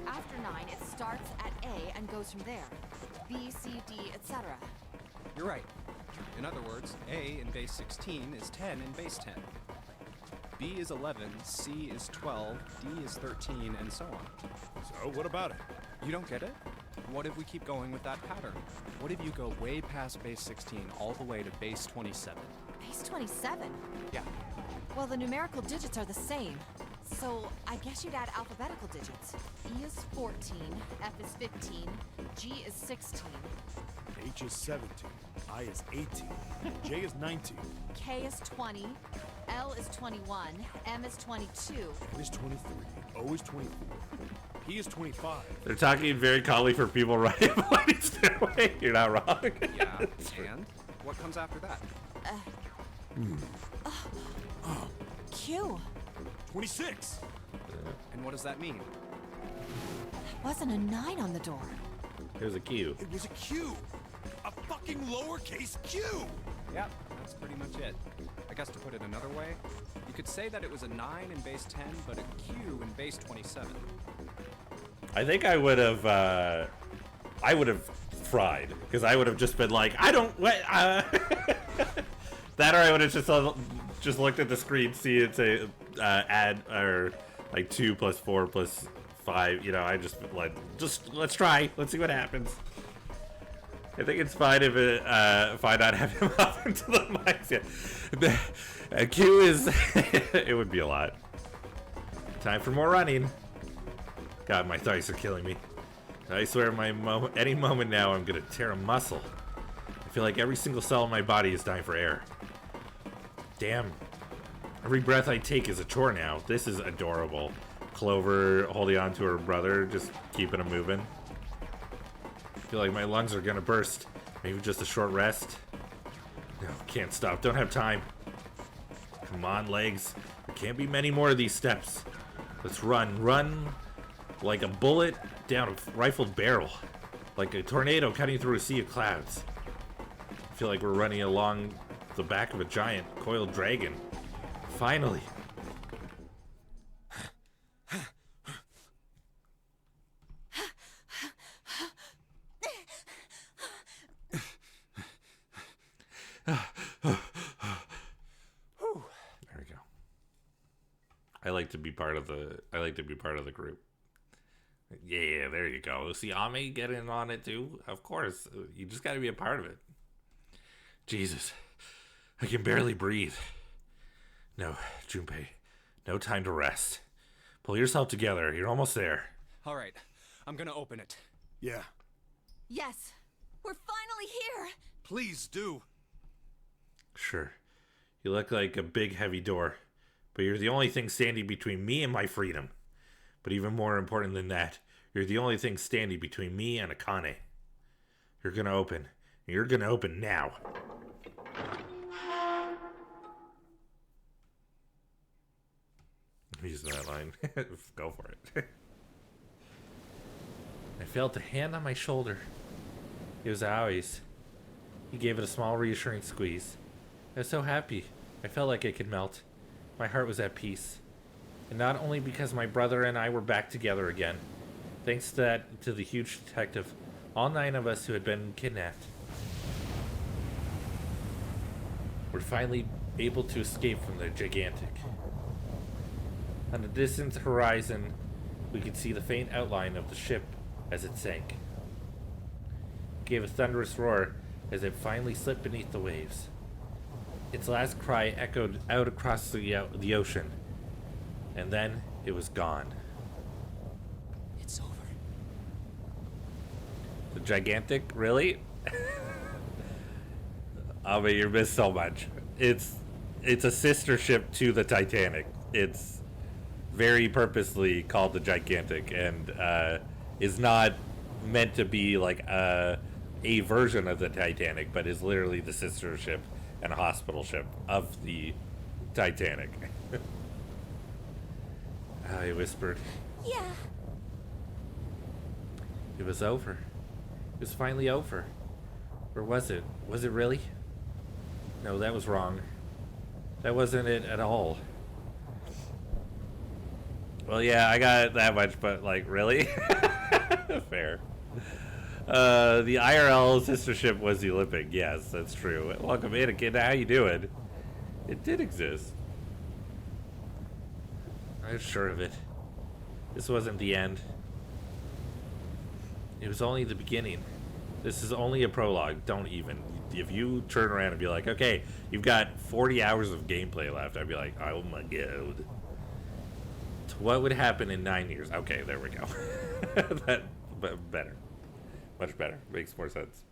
After 9, it starts at A and goes from there. B, C, D, etc. You're right. In other words, A in base 16 is 10 in base 10. B is 11, C is 12, D is 13, and so on. So, what about it? You don't get it? What if we keep going with that pattern? What if you go way past base 16 all the way to base 27? Base 27? Yeah. Well, the numerical digits are the same. So, I guess you'd add alphabetical digits. E is 14, F is 15, G is 16. H is 17, I is 18, J is 19. K is 20, L is 21, M is 22. N is 23, O is 24, P is 25. They're talking very calmly for people riding a lightning stairway. You're not wrong. Yeah, and what comes after that? Q. 26. And what does that mean? Wasn't a 9 on the door. There's a Q. It was a Q. A fucking lowercase Q. Yep, that's pretty much it. I guess to put it another way, you could say that it was a 9 in base 10, but a Q in base 27. I think I would have fried, because I would have just been like, I don't, what, that, or I would have just looked at the screen, see it say, add, or like 2 plus 4 plus 5, you know, I just like, let's try, let's see what happens. I think it's fine if it, fine not have him up into the mics yet. Q is, it would be a lot. Time for more running. God, my thighs are killing me. I swear any moment now I'm gonna tear a muscle. I feel like every single cell in my body is dying for air. Damn. Every breath I take is a chore now. This is adorable. Clover holding on to her brother, just keeping him moving. I feel like my lungs are gonna burst. Maybe just a short rest. No, can't stop. Don't have time. Come on, legs. There can't be many more of these steps. Let's run. Run like a bullet down a rifled barrel. Like a tornado cutting through a sea of clouds. I feel like we're running along the back of a giant coiled dragon. Finally. There we go. I like to be part of the group. Yeah, there you go. See Ame getting on it too? Of course. You just gotta be a part of it. Jesus. I can barely breathe. No, Junpei. No time to rest. Pull yourself together. You're almost there. All right, I'm gonna open it. Yeah. Yes, we're finally here. Please do. Sure. You look like a big, heavy door. But you're the only thing standing between me and my freedom. But even more important than that, you're the only thing standing between me and Akane. You're gonna open. You're gonna open now. I'm using that line. Go for it. I felt a hand on my shoulder. It was Aoi's. He gave it a small, reassuring squeeze. I was so happy. I felt like I could melt. My heart was at peace. And not only because my brother and I were back together again. Thanks to the huge detective. All 9 of us who had been kidnapped. We're finally able to escape from the gigantic. On the distant horizon, we could see the faint outline of the ship as it sank. It gave a thunderous roar as it finally slipped beneath the waves. Its last cry echoed out across the ocean, and then it was gone. It's over. The gigantic, really? Oh, but you missed so much. It's a sister ship to the Titanic. It's very purposely called the Gigantic, and is not meant to be like a version of the Titanic, but is literally the sister ship and a hospital ship of the Titanic. I whispered. Yeah. It was over. It was finally over. Or was it? Was it really? No, that was wrong. That wasn't it at all. Well, yeah, I got that much, but, like, really? Fair. The IRL sister ship was the Olympic. Yes, that's true. Welcome in, kid. How you doing? It did exist. I was sure of it. This wasn't the end. It was only the beginning. This is only a prologue. Don't even. If you turn around and be like, okay, you've got 40 hours of gameplay left, I'd be like, oh my god. What would happen in 9 years? Okay, there we go. That, but better. Much better. Makes more sense.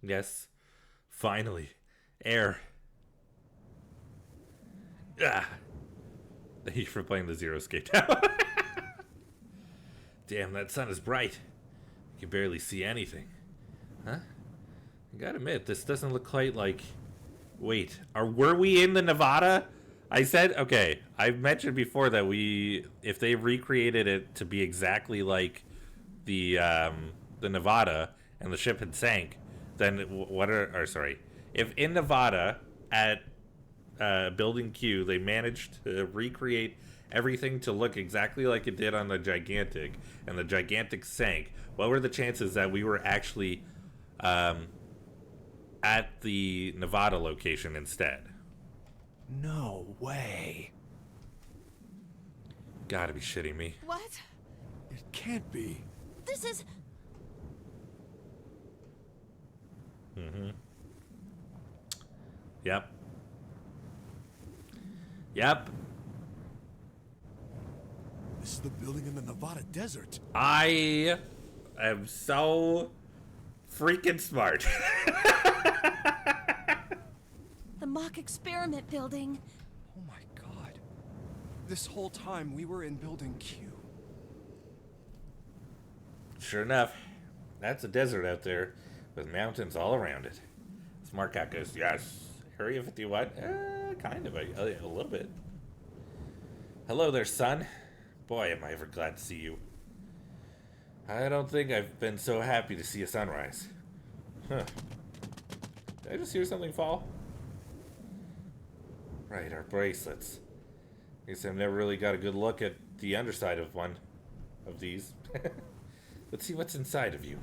Yes. Finally. Air. Ah. Thank you for playing the Zero Skate Tower. Damn, that sun is bright. You can barely see anything. Huh? I gotta admit, this doesn't look quite like... Wait, were we in the Nevada? I said, okay, I've mentioned before that if they recreated it to be exactly like the Nevada and the ship had sank, then if in Nevada at Building Q, they managed to recreate everything to look exactly like it did on the Gigantic, and the Gigantic sank, what were the chances that we were actually at the Nevada location instead? No way. Gotta be shitting me. What? It can't be. This is... Mm-hmm. Yep. Yep. This is the building in the Nevada desert. I am so freaking smart. The mock experiment building. Oh my god. This whole time we were in Building Q. Sure enough, that's a desert out there with mountains all around it. Smart Cat goes, yes. Area 51? Kind of, a little bit. Hello there, son. Boy, am I ever glad to see you. I don't think I've been so happy to see a sunrise. Huh. Did I just hear something fall? Right, our bracelets. I guess I've never really got a good look at the underside of one of these. Let's see what's inside of you.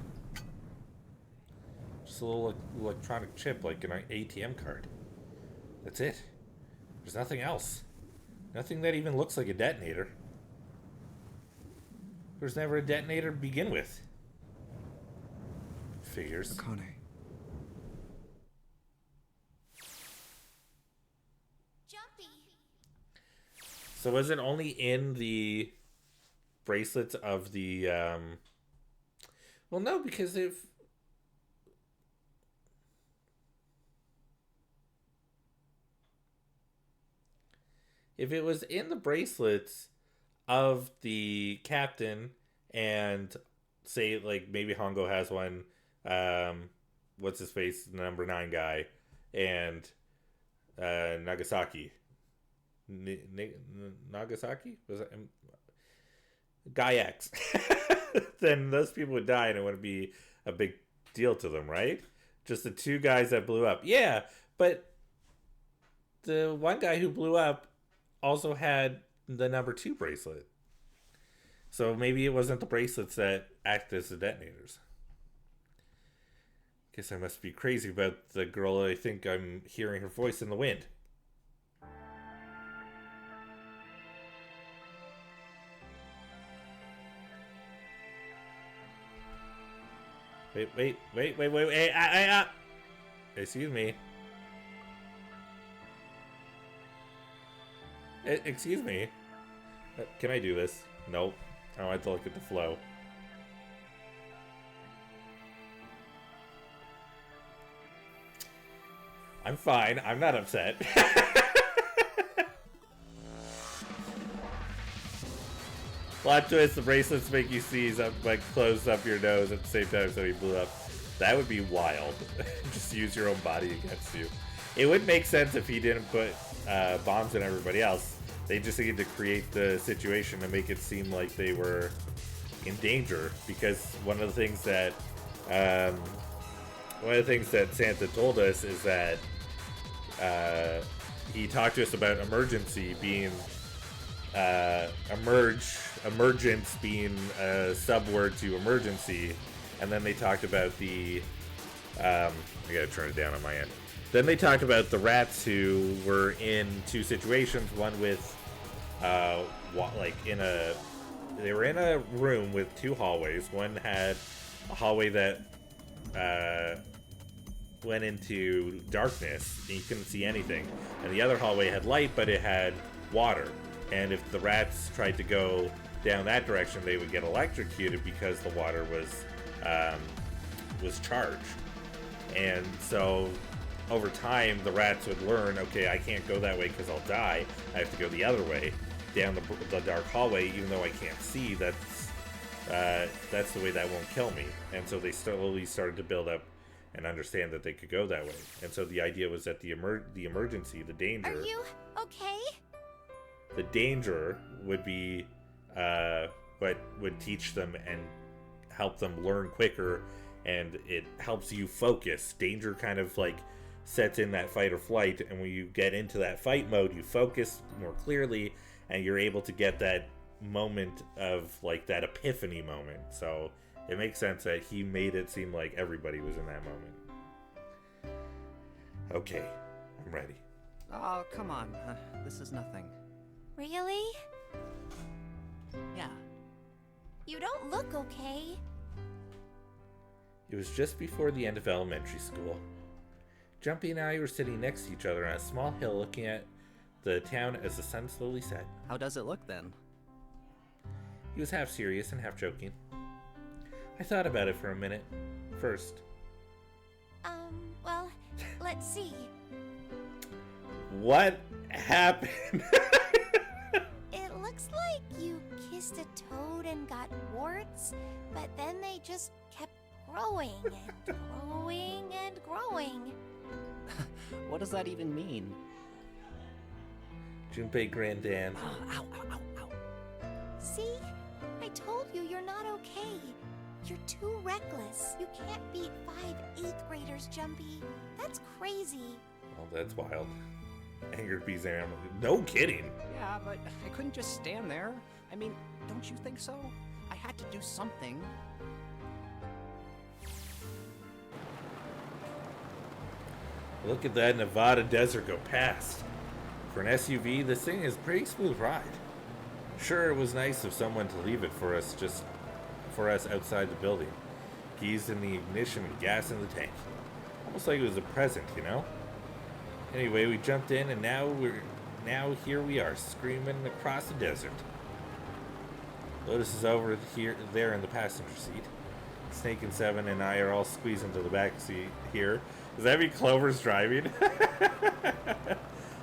Just a little electronic chip like an ATM card. That's it. There's nothing else. Nothing that even looks like a detonator. There's never a detonator to begin with. Figures. Akane. So was it only in the bracelets of the well, no, because if it was in the bracelets of the captain and say like maybe Hongo has one, what's his face, the number 9 guy, and Nagasaki. Nagasaki? Was that Guy X? Then those people would die and it wouldn't be a big deal to them, right? Just the 2 guys that blew up. Yeah, but the one guy who blew up also had the number 2 bracelet. So maybe it wasn't the bracelets that act as the detonators. Guess I must be crazy about the girl. I think I'm hearing her voice in the wind. Wait. Excuse me. Excuse me. Can I do this? Nope. I don't have to look at the flow. I'm fine. I'm not upset. Plot twist, the bracelets make you sneeze up, like close up your nose at the same time so he blew up. That would be wild. Just use your own body against you. It would make sense if he didn't put bombs in everybody else. They just needed to create the situation to make it seem like they were in danger, because one of the things that Santa told us is that he talked to us about emergency being emergence being a subword to emergency, and then they talked about the I gotta turn it down on my end. Then they talked about the rats who were in 2 situations, one with they were in a room with 2 hallways. One had a hallway that went into darkness and you couldn't see anything, and the other hallway had light but it had water, and if the rats tried to go down that direction they would get electrocuted because the water was charged. And so over time the rats would learn, okay, I can't go that way because I'll die, I have to go the other way down the dark hallway. Even though I can't see, that's the way that won't kill me. And so they slowly started to build up and understand that they could go that way. And so the idea was that the emergency, the danger... Are you okay? The danger would be what would teach them and help them learn quicker, and it helps you focus. Danger kind of like sets in that fight or flight, and when you get into that fight mode, you focus more clearly, and you're able to get that moment of like that epiphany moment. So it makes sense that he made it seem like everybody was in that moment. Okay, I'm ready. Oh, come on. This is nothing. Really? Yeah. You don't look okay. It was just before the end of elementary school. Jumpy and I were sitting next to each other on a small hill looking at the town as the sun slowly set. How does it look then? He was half serious and half joking. I thought about it for a minute. First. Well, let's see. What happened? It looks like you kissed a toad and got warts, but then they just kept growing and growing and growing. What does that even mean? Junpei Grandan. Ow, ow, ow, ow. See? I told you you're not okay. You're too reckless. You can't beat 5 8th graders, Jumpy. That's crazy. Well, that's wild. Angered bees and animals. No kidding. Yeah, but I couldn't just stand there. I mean, don't you think so? I had to do something. Look at that Nevada desert go past. For an SUV, this thing is a pretty smooth ride. Sure, it was nice of someone to leave it for us outside the building. Keys in the ignition and gas in the tank. Almost like it was a present, you know? Anyway, we jumped in and now here we are, screaming across the desert. Lotus is over there in the passenger seat. Snake and Seven and I are all squeezed into the back seat here. Does that mean Clover's driving?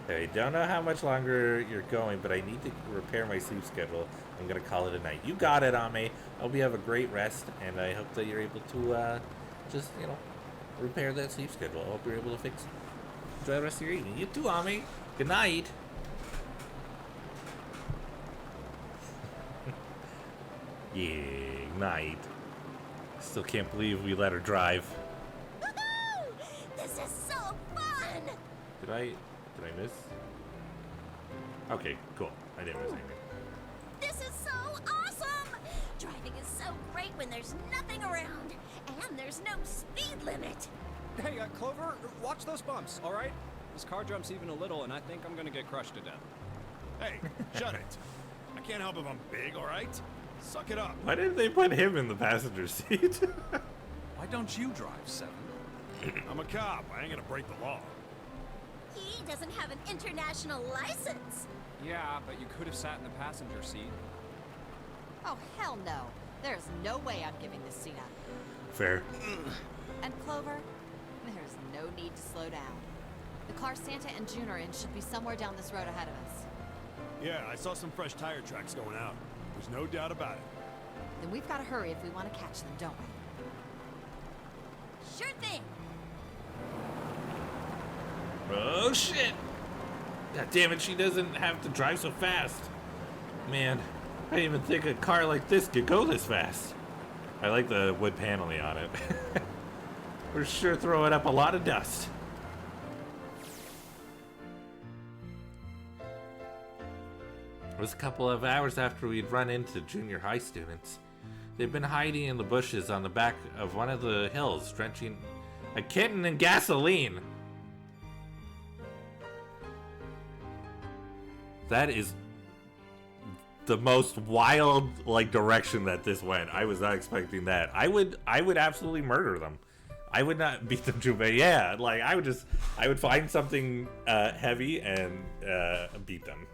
I don't know how much longer you're going, but I need to repair my sleep schedule. I'm going to call it a night. You got it, Ame. I hope you have a great rest, and I hope that you're able to just, you know, repair that sleep schedule. I hope you're able to fix it. Enjoy the rest of your evening. You too, Ame. Good night. Yeah, night. Still can't believe we let her drive. Woohoo! This is so fun! Did I miss? Okay, cool. I didn't miss anything. This is so awesome! Driving is so great when there's nothing around, and there's no speed limit. Hey, Clover, watch those bumps, all right? This car jumps even a little, and I think I'm gonna get crushed to death. Hey, shut it. I can't help if I'm big, all right? Suck it up. Why didn't they put him in the passenger seat? Why don't you drive, Seven? I'm a cop. I ain't gonna break the law. He doesn't have an international license. Yeah, but you could have sat in the passenger seat. Oh, hell no. There's no way I'm giving this seat up. Fair. And Clover, there's no need to slow down. The car Santa and June are in should be somewhere down this road ahead of us. Yeah, I saw some fresh tire tracks going out. There's no doubt about it. Then we've got to hurry if we want to catch them, don't we? Sure thing. Oh shit! God damn it, she doesn't have to drive so fast. Man, I didn't even think a car like this could go this fast. I like the wood paneling on it. We're sure throwing up a lot of dust. It was a couple of hours after we'd run into junior high students. They'd been hiding in the bushes on the back of one of the hills, drenching a kitten in gasoline. That is the most wild, like, direction that this went. I was not expecting that. I would absolutely murder them. I would not beat them too bad. Yeah, like, I would find something heavy and beat them.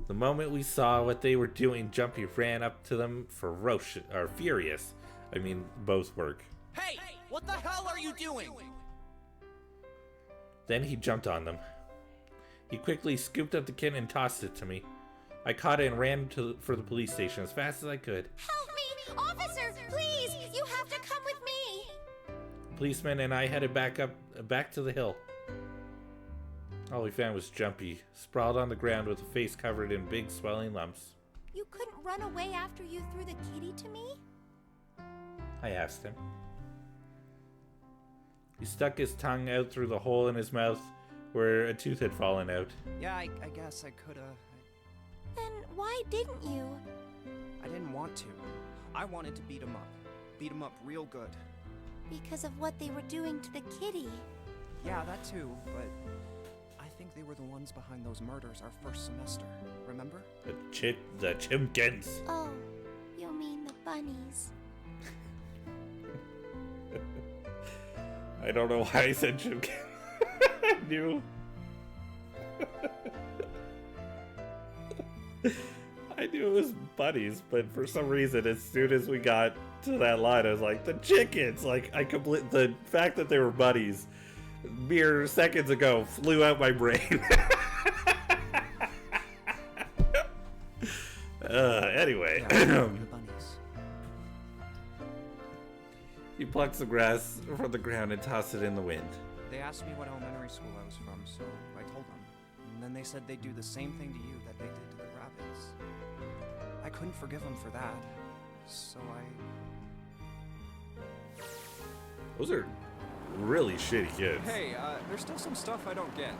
The moment we saw what they were doing, Jumpy ran up to them furious. I mean, both work. Hey, what the hell are you doing? Then he jumped on them. He quickly scooped up the kitten and tossed it to me. I caught it and ran for the police station as fast as I could. Help me! Officer, please! You have to come with me! Policeman and I headed back to the hill. All we found was Jumpy, sprawled on the ground with a face covered in big swelling lumps. You couldn't run away after you threw the kitty to me? I asked him. He stuck his tongue out through the hole in his mouth where a tooth had fallen out. Yeah, I guess I could've. Then why didn't you? I didn't want to. I wanted to beat him up. Beat him up real good. Because of what they were doing to the kitty. Yeah, that too, but I think they were the ones behind those murders our first semester. Remember? The chimkins. Oh, you mean the bunnies. I don't know why I said chimkins. I knew. I knew it was bunnies, but for some reason, as soon as we got to that line, I was like, the chickens! Like, the fact that they were bunnies, mere seconds ago, flew out my brain. Anyway. He plucked some grass from the ground and tossed it in the wind. They asked me what elementary school I was from, so I told them. And then they said they'd do the same thing to you that they did to the rabbits. I couldn't forgive them for that, so Those are really shitty kids. Hey, there's still some stuff I don't get.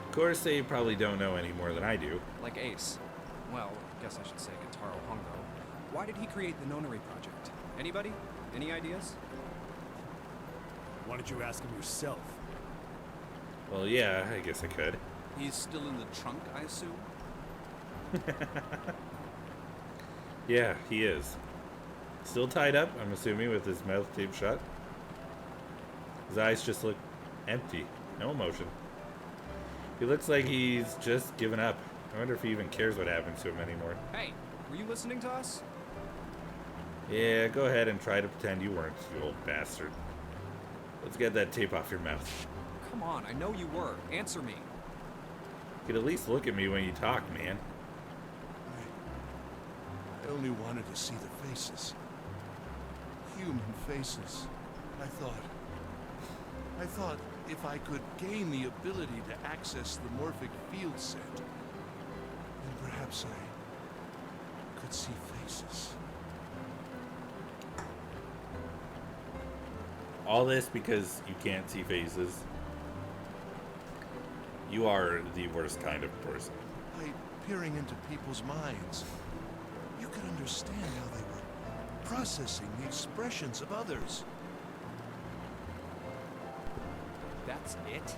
Of course, they probably don't know any more than I do. Like Ace. Well, I guess I should say Gentaro Hongo. Why did he create the Nonary Project? Anybody? Any ideas? Why don't you ask him yourself? Well, yeah, I guess I could. He's still in the trunk, I assume? Yeah, he is. Still tied up, I'm assuming, with his mouth taped shut. His eyes just look empty. No emotion. He looks like he's just given up. I wonder if he even cares what happens to him anymore. Hey, were you listening to us? Yeah, go ahead and try to pretend you weren't, you old bastard. Let's get that tape off your mouth. Come on, I know you were. Answer me. You could at least look at me when you talk, man. I only wanted to see the faces. Human faces. I thought if I could gain the ability to access the morphic field set, then perhaps I could see faces. All this because you can't see faces. You are the worst kind of person. By peering into people's minds, you could understand how they were processing the expressions of others. That's it?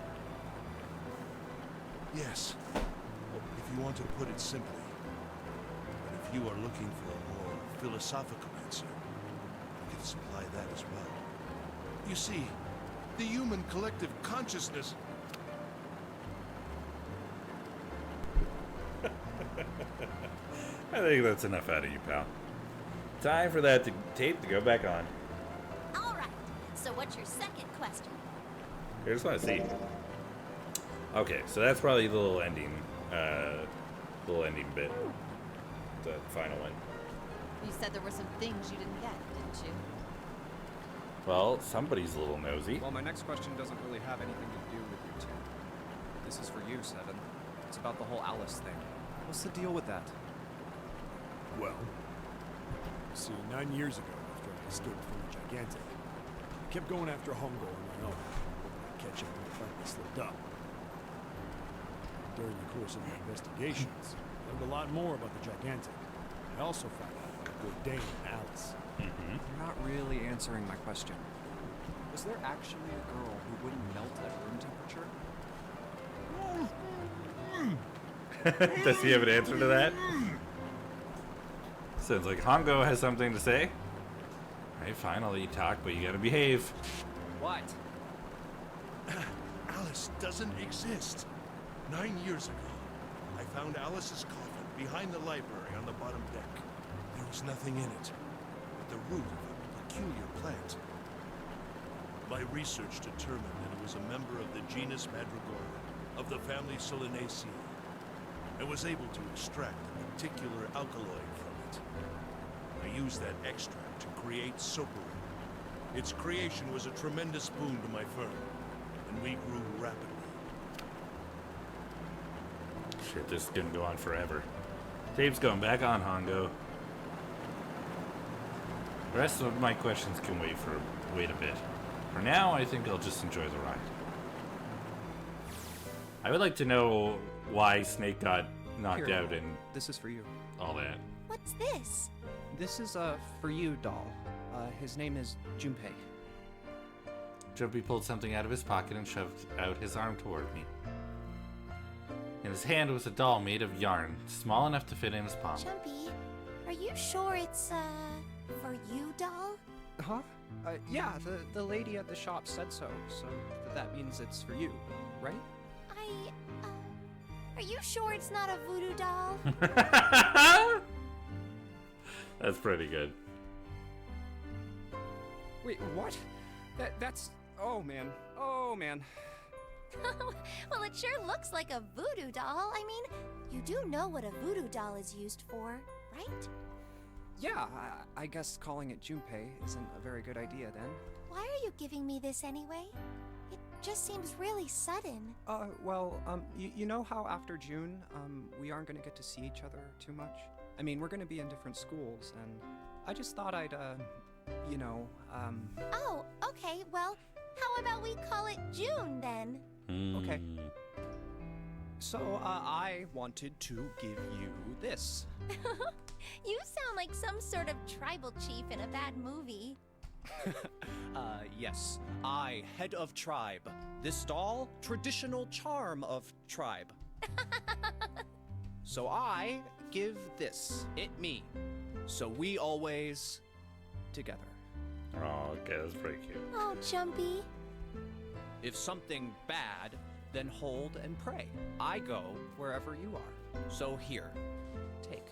Yes, if you want to put it simply. But if you are looking for a more philosophical answer, I can supply that as well. You see, the human collective consciousness... I think that's enough out of you, pal. Time for that tape to go back on. All right. So what's your second question? I just want to see. Okay, so that's probably the little ending bit. The final one. You said there were some things you didn't get, didn't you? Well, somebody's a little nosy. Well, my next question doesn't really have anything to do with you two. This is for you, Seven. It's about the whole Alice thing. What's the deal with that? Well, see, 9 years ago, after I escaped from the Gigantic, I kept going after Hongo on my own, hoping I'd catch up when I finally slipped up. During the course of my investigations, I learned a lot more about the Gigantic. I also found out about Bourdain and Alice. You're not really answering my question. Was there actually a girl who wouldn't melt at room temperature? Does he have an answer to that? Sounds like Hongo has something to say. Alright, fine, I'll let you talk, but you gotta behave. What? Alice doesn't exist. 9 years ago, I found Alice's coffin behind the library on the bottom deck. There was nothing in it but the root of a peculiar plant. My research determined that it was a member of the genus Madrigora of the family Solanaceae. I was able to extract a particular alkaloid from it. I used that extract to create Soperin. Its creation was a tremendous boon to my firm, and we grew rapidly. Shit, this is gonna go on forever. Tape's going back on, Hongo. The rest of my questions can wait a bit. For now, I think I'll just enjoy the ride. I would like to know why Snake got knocked Here, out and this is for you. all that. What's this? This is a for you doll. His name is Junpei. Jumpy pulled something out of his pocket and shoved out his arm toward me. In his hand was a doll made of yarn, small enough to fit in his palm. Jumpy, are you sure it's, for you, doll? Huh? Yeah, the lady at the shop said so, so that means it's for you, right? Are you sure it's not a voodoo doll? That's pretty good. Wait, what? That's... Oh, man. Oh, man. Well, it sure looks like a voodoo doll. I mean, you do know what a voodoo doll is used for, right? Yeah, I guess calling it Junpei isn't a very good idea then. Why are you giving me this anyway? It just seems really sudden. Well, you know how after June, we aren't gonna get to see each other too much? I mean, we're gonna be in different schools, and I just thought I'd, you know, Oh, okay, well, how about we call it June then? Okay. So, I wanted to give you this. You sound like some sort of tribal chief in a bad movie. Yes. I, head of tribe. This doll, traditional charm of tribe. So I give this, it me. So we always together. Oh, okay, that's pretty cute. Oh, Jumpy. If something bad, then hold and pray. I go wherever you are. So here, take.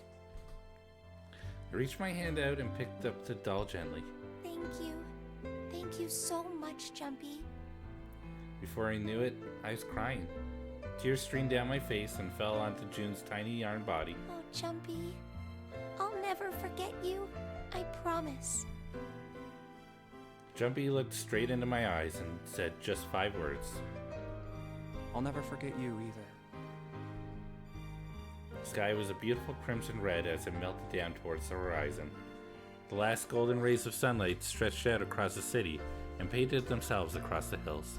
I reached my hand out and picked up the doll gently. Thank you. Thank you so much, Jumpy. Before I knew it, I was crying. Tears streamed down my face and fell onto June's tiny yarn body. Oh, Jumpy. I'll never forget you. I promise. Jumpy looked straight into my eyes and said just 5 words. I'll never forget you either. The sky was a beautiful crimson red as it melted down towards the horizon. The last golden rays of sunlight stretched out across the city and painted themselves across the hills.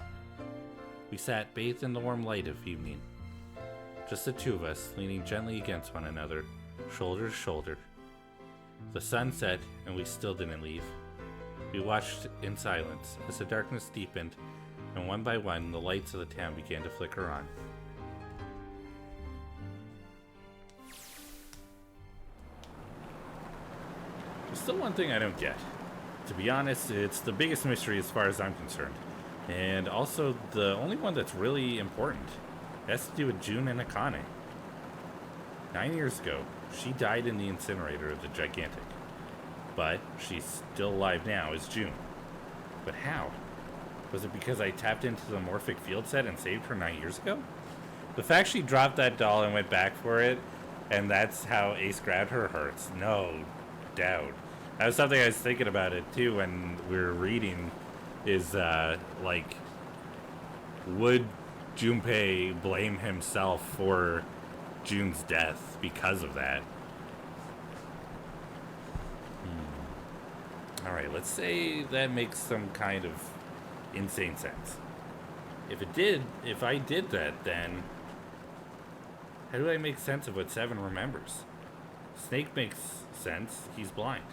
We sat bathed in the warm light of evening. Just the two of us, leaning gently against one another, shoulder to shoulder. The sun set and we still didn't leave. We watched in silence as the darkness deepened and one by one the lights of the town began to flicker on. There's still one thing I don't get. To be honest, it's the biggest mystery as far as I'm concerned. And also the only one that's really important. It has to do with June and Akane. 9 years ago, she died in the incinerator of the Gigantic. But she's still alive now as June. But how? Was it because I tapped into the Morphic field set and saved her 9 years ago? The fact she dropped that doll and went back for it, and that's how Ace grabbed her, hurts. No doubt. That was something I was thinking about it too when we were reading, is like, would Junpei blame himself for June's death because of that? Alright, let's say that makes some kind of insane sense. If I did that, then how do I make sense of what Seven remembers? Snake makes sense, he's blind.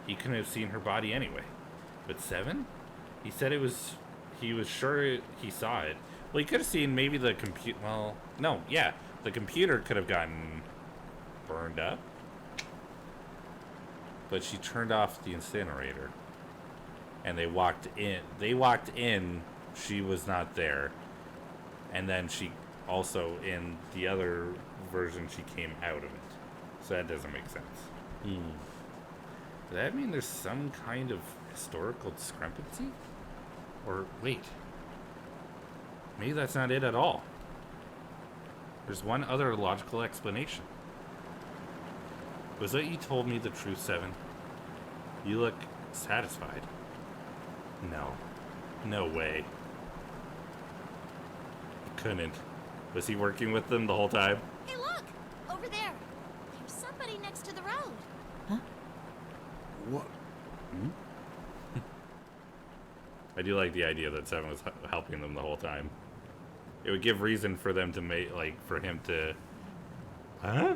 He couldn't have seen her body anyway. But Seven? He said he was sure he saw it. Well, he could have seen maybe the computer, well, no, yeah. The computer could have gotten burned up. But she turned off the incinerator. And they walked in, she was not there. And then she also, in the other version, she came out of it. So that doesn't make sense. Does that mean there's some kind of historical discrepancy? Or, wait. Maybe that's not it at all. There's one other logical explanation. Was that you told me the truth, Seven? You look satisfied. No. No way. He couldn't. Was he working with them the whole time? Hey, look! Over there. There's somebody next to the road. What? I do like the idea that Seven was helping them the whole time. It would give reason for them to make, like, for him to... Huh?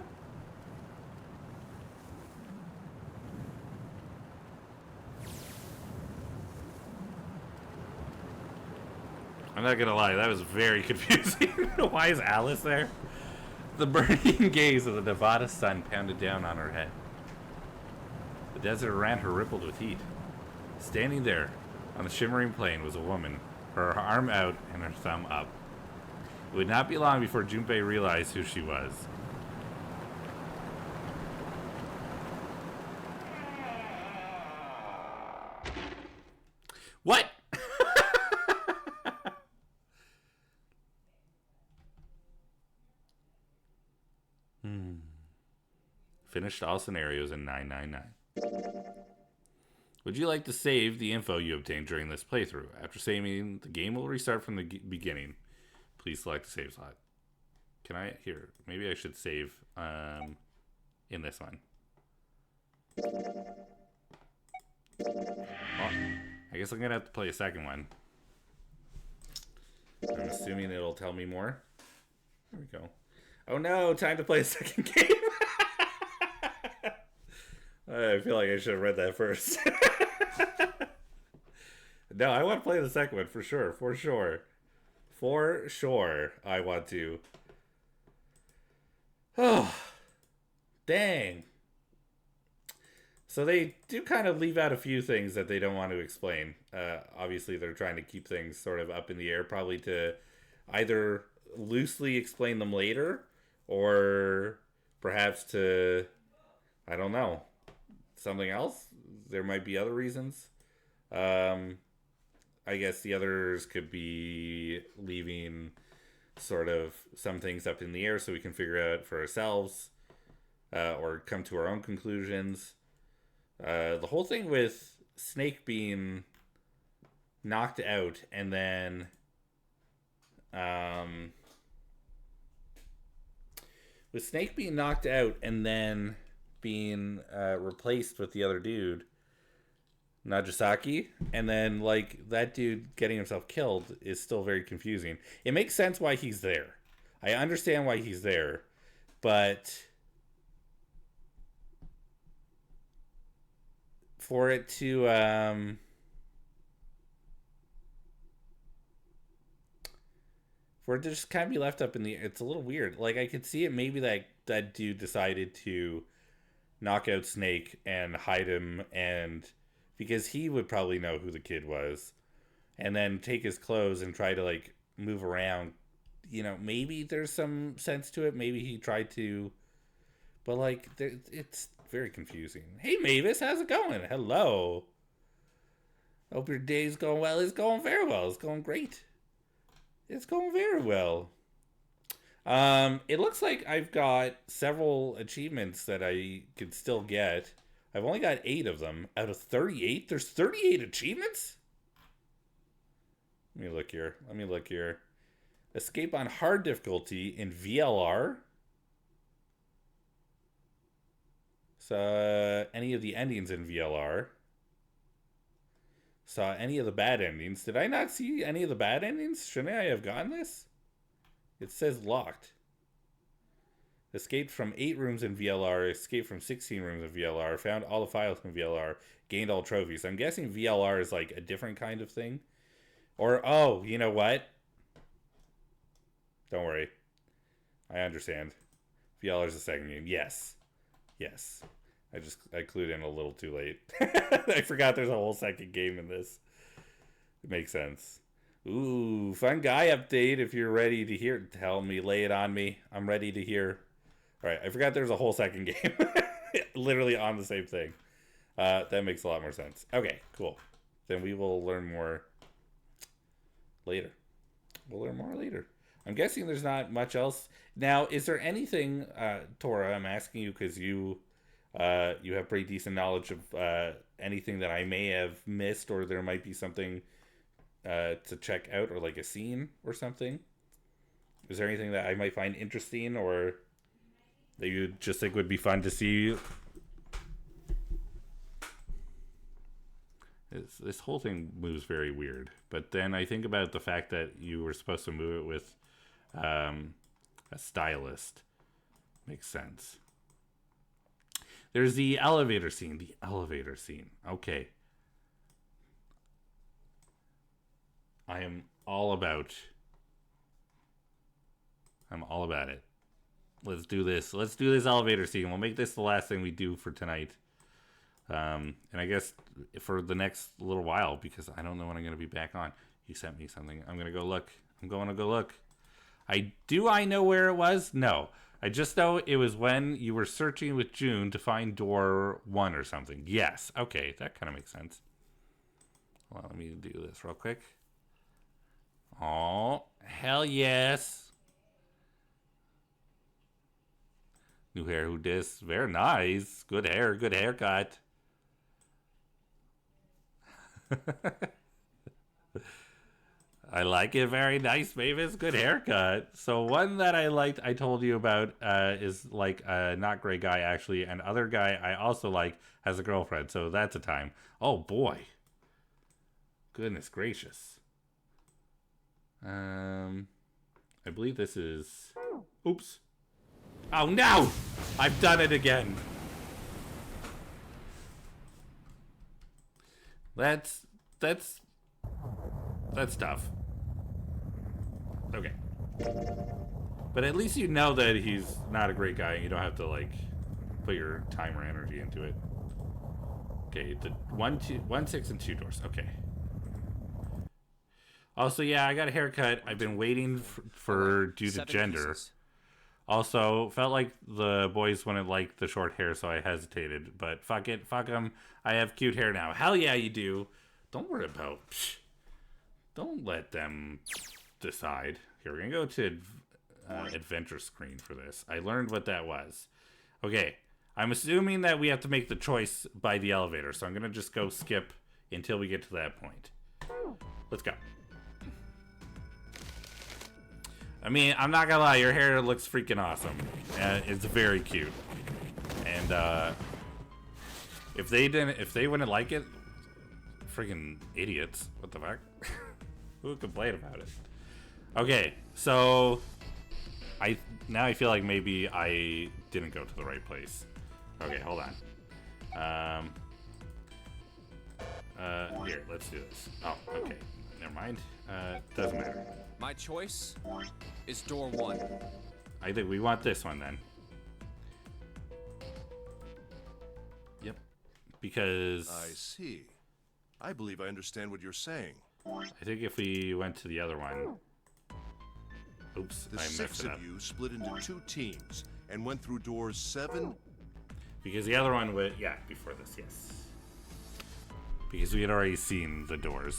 I'm not gonna lie, that was very confusing. Why is Alice there? The burning gaze of the Nevada sun pounded down on her head. The desert around her rippled with heat. Standing there, on the shimmering plain, was a woman, her arm out and her thumb up. It would not be long before Junpei realized who she was. What? Finished all scenarios in 999. Would you like to save the info you obtained during this playthrough? After saving, the game will restart from the beginning. Please select the save slot. Can I? Here, maybe I should save in this one. Well, I guess I'm gonna have to play a second one. I'm assuming it'll tell me more. There we go. Oh no, time to play a second game. I feel like I should have read that first. No, I want to play the second one for sure. For sure, I want to. Oh, dang. So they do kind of leave out a few things that they don't want to explain. Obviously, they're trying to keep things sort of up in the air, probably to either loosely explain them later or perhaps to, I don't know, something else. There might be other reasons. I guess the others could be leaving sort of some things up in the air so we can figure out for ourselves or come to our own conclusions. The whole thing with Snake being knocked out and then being replaced with the other dude, Nagasaki, and then like that dude getting himself killed is still very confusing. It makes sense why he's there. I understand why he's there, but for it to just kind of be left up in the air, it's a little weird. Like I could see it maybe that dude decided to knock out Snake and hide him, and because he would probably know who the kid was, and then take his clothes and try to like move around. You know, maybe there's some sense to it. Maybe he tried to, but like it's very confusing. Hey Mavis, how's it going? Hello. Hope your day's going well. It's going very well. It's going great. It's going very well. It looks like I've got several achievements that I could still get. I've only got 8 of them out of 38. There's 38 achievements? Let me look here. Escape on hard difficulty in VLR. So, any of the endings in VLR. Saw any of the bad endings. Did I not see any of the bad endings? Shouldn't I have gotten this? It says locked. Escaped from 8 rooms in VLR. Escaped from 16 rooms in VLR. Found all the files in VLR. Gained all trophies. I'm guessing VLR is like a different kind of thing. Or, oh, you know what? Don't worry. I understand. VLR is the second game. Yes. I clued in a little too late. I forgot there's a whole second game in this. It makes sense. Ooh, fun guy update. If you're ready to hear, tell me, lay it on me. I'm ready to hear. All right, I forgot there's a whole second game. Literally on the same thing. That makes a lot more sense. Okay, cool. Then we will learn more later. I'm guessing there's not much else. Now, is there anything, Tora, I'm asking you because you have pretty decent knowledge of anything that I may have missed, or there might be something to check out, or like a scene or something. Is there anything that I might find interesting or that you just think would be fun to see? This whole thing moves very weird, but then I think about the fact that you were supposed to move it with a stylist. Makes sense. There's the elevator scene. Okay. I'm all about it. Let's do this. Let's do this elevator scene. We'll make this the last thing we do for tonight. And I guess for the next little while, because I don't know when I'm going to be back on. You sent me something. I'm going to go look. I know where it was? No. I just know it was when you were searching with June to find door 1 or something. Yes. Okay, that kind of makes sense. Well, let me do this real quick. Oh, hell yes. New hair, who dis? Very nice. Good hair, good haircut. I like it. Very nice, Mavis. Good haircut. So one that I liked, I told you about, is like a not great guy, actually. And other guy I also like has a girlfriend. So that's a time. Oh, boy. Goodness gracious. I believe this is... Oops. Oh, no! I've done it again. That's That's tough. Okay. But at least you know that he's not a great guy and you don't have to, like, put your time or energy into it. Okay, the 1, 6, and 2 doors. Okay. Also, yeah, I got a haircut. I've been waiting for due to gender. Pieces. Also, felt like the boys wouldn't like the short hair, so I hesitated. But fuck it. Fuck them. I have cute hair now. Hell yeah, you do. Don't worry about... Don't let them decide. Here, we're going to go to adventure screen for this. I learned what that was. Okay. I'm assuming that we have to make the choice by the elevator, so I'm going to just go skip until we get to that point. Let's go. I mean, I'm not gonna lie, your hair looks freaking awesome. It's very cute. And if they wouldn't like it, freaking idiots. What the fuck? Who would complain about it? Okay, so now I feel like maybe I didn't go to the right place. Okay, hold on. Here, let's do this. Oh, okay. Never mind. Doesn't matter. My choice is door 1. I think we want this one then. Yep. Because... I see. I believe I understand what you're saying. I think if we went to the other one... Oops, The I 6 messed it up. of you split into 2 teams and went through doors 7... Because the other one would... Yeah, before this, yes. Because we had already seen the doors.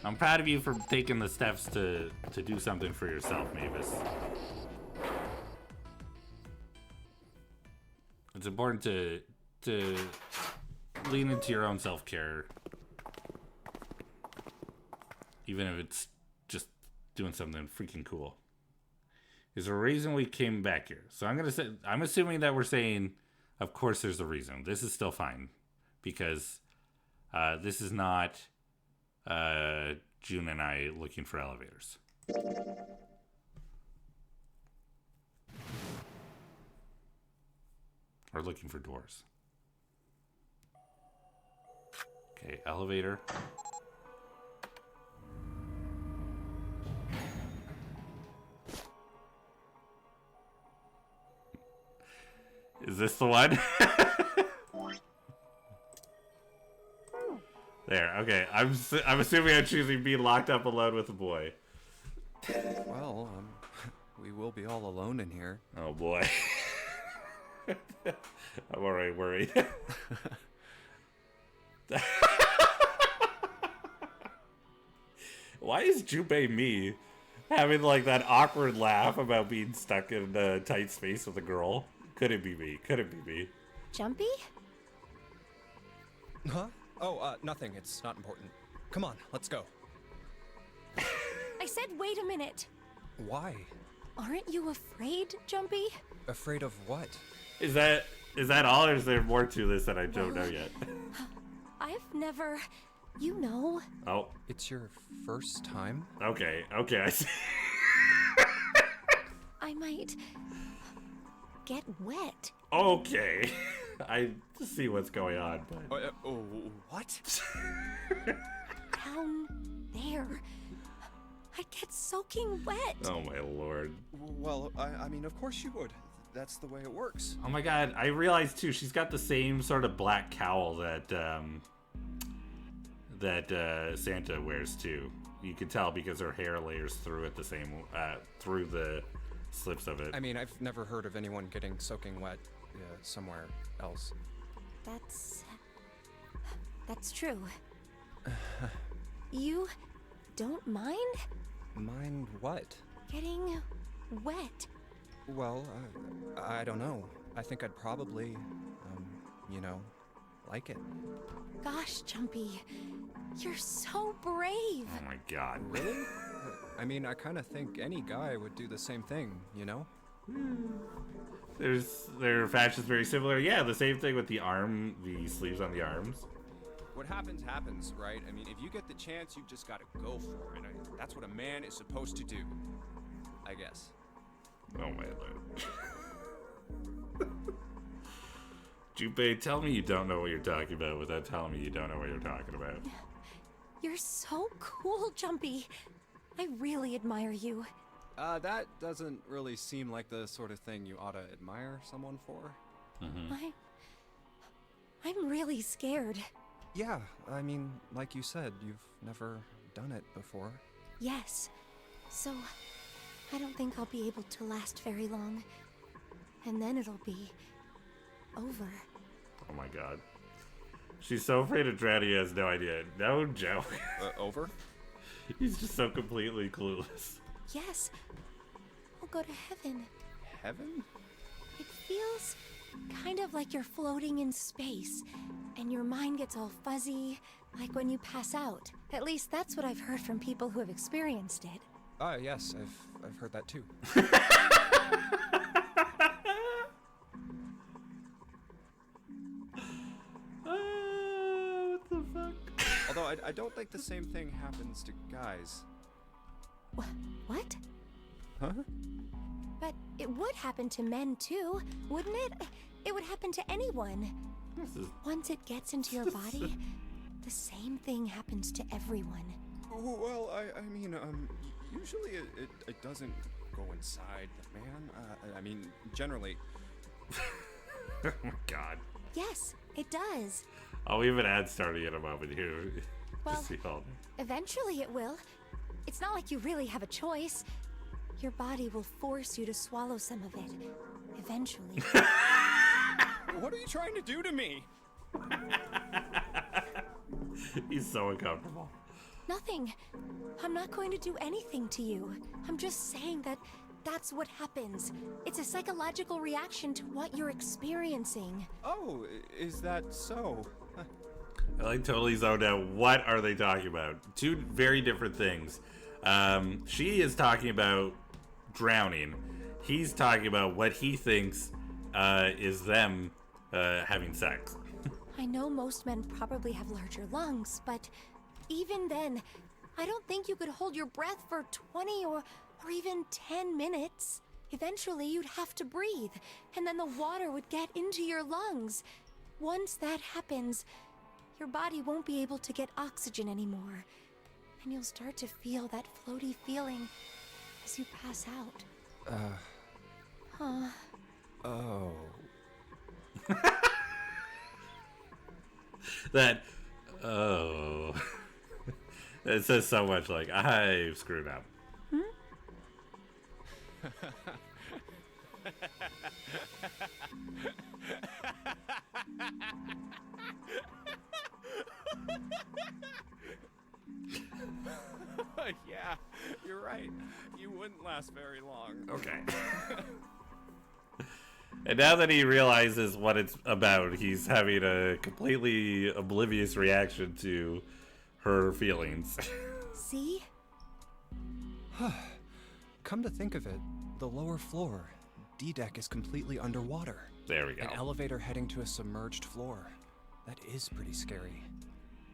I'm proud of you for taking the steps to do something for yourself, Mavis. It's important to lean into your own self-care. Even if it's just doing something freaking cool. Is there a reason we came back here? So I'm assuming that we're saying, of course there's a reason. This is still fine. Because this is not June and I looking for elevators. Or looking for doors. Okay, elevator. Is this the one? There, okay. I'm assuming I'm choosing being locked up alone with a boy. Well, we will be all alone in here. Oh boy. I'm already worried. Why is Junpei me having like that awkward laugh about being stuck in a tight space with a girl? Could it be me? Could it be me? Jumpy? Huh? Oh, nothing. It's not important. Come on, let's go. I said wait a minute. Why? Aren't you afraid, Jumpy? Afraid of what? Is that all, or is there more to this that I don't know yet? I've never... You know. Oh. It's your first time? Okay, I see. I might... get wet. Okay. I see what's going on, but... what? Down there. I'd get soaking wet. Oh my lord. Well, I mean, of course you would. That's the way it works. Oh my god, I realized too, she's got the same sort of black cowl that Santa wears too. You can tell because her hair layers through it the same, through the slips of it. I mean, I've never heard of anyone getting soaking wet somewhere else. That's true. You don't mind? Mind what? Getting wet. Well, I don't know. I think I'd probably, like it. Gosh, Jumpy, you're so brave. Oh my god. Really? I mean, I kind of think any guy would do the same thing, you know? Their fashion's very similar. Yeah, the same thing with the sleeves on the arms. What happens, happens, right? I mean, if you get the chance, you've just got to go for it. That's what a man is supposed to do, I guess. Oh my lord. Junpei, tell me you don't know what you're talking about without telling me you don't know what you're talking about. You're so cool, Jumpy. I really admire you. That doesn't really seem like the sort of thing you ought to admire someone for. I'm really scared. Yeah, I mean, like you said, you've never done it before. Yes. So, I don't think I'll be able to last very long. And then it'll be over. Oh my god. She's so afraid of drowning, he has no idea. No joke. Over? He's just so completely clueless. Yes. I'll go to heaven. Heaven? It feels kind of like you're floating in space, and your mind gets all fuzzy, like when you pass out. At least that's what I've heard from people who have experienced it. Yes, I've heard that too. What the fuck? Although I don't think the same thing happens to guys. What? Huh? But it would happen to men too, wouldn't it? It would happen to anyone. Once it gets into your body, the same thing happens to everyone. Well, I mean, usually it doesn't go inside the man. I mean, generally. Oh my god. Yes, it does. Oh, we have an ad starting in a moment here. Well, See all eventually it will. It's not like you really have a choice. Your body will force you to swallow some of it. Eventually. What are you trying to do to me? He's so uncomfortable. Nothing. I'm not going to do anything to you. I'm just saying that that's what happens. It's a psychological reaction to what you're experiencing. Oh, is that so? I like totally zoned out. What are they talking about? Two very different things. She is talking about drowning. He's talking about what he thinks is them having sex. I know most men probably have larger lungs, but even then, I don't think you could hold your breath for 20 or even 10 minutes. Eventually, you'd have to breathe, and then the water would get into your lungs. Once that happens, your body won't be able to get oxygen anymore, and you'll start to feel that floaty feeling as you pass out. Huh. Oh. That, oh. It says so much like, I've screwed up. Yeah, you're right. You wouldn't last very long. Okay. And now that he realizes what it's about, he's having a completely oblivious reaction to her feelings. See? Come to think of it, the lower floor, D-deck, is completely underwater. There we go. An elevator heading to a submerged floor. That is pretty scary.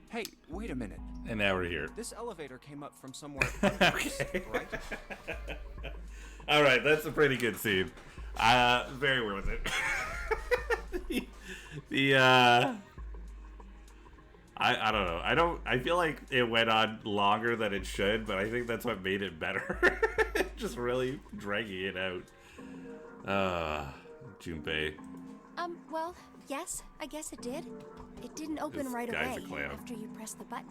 Hey, wait a minute. And now we're here. This elevator came up from somewhere okay. Right? Alright, that's a pretty good scene. Very worth it. I don't know. I feel like it went on longer than it should, but I think that's what made it better. Just really dragging it out. Junpei. Well, yes, I guess it did. It didn't open This right guy's a away clown. after you pressed the button.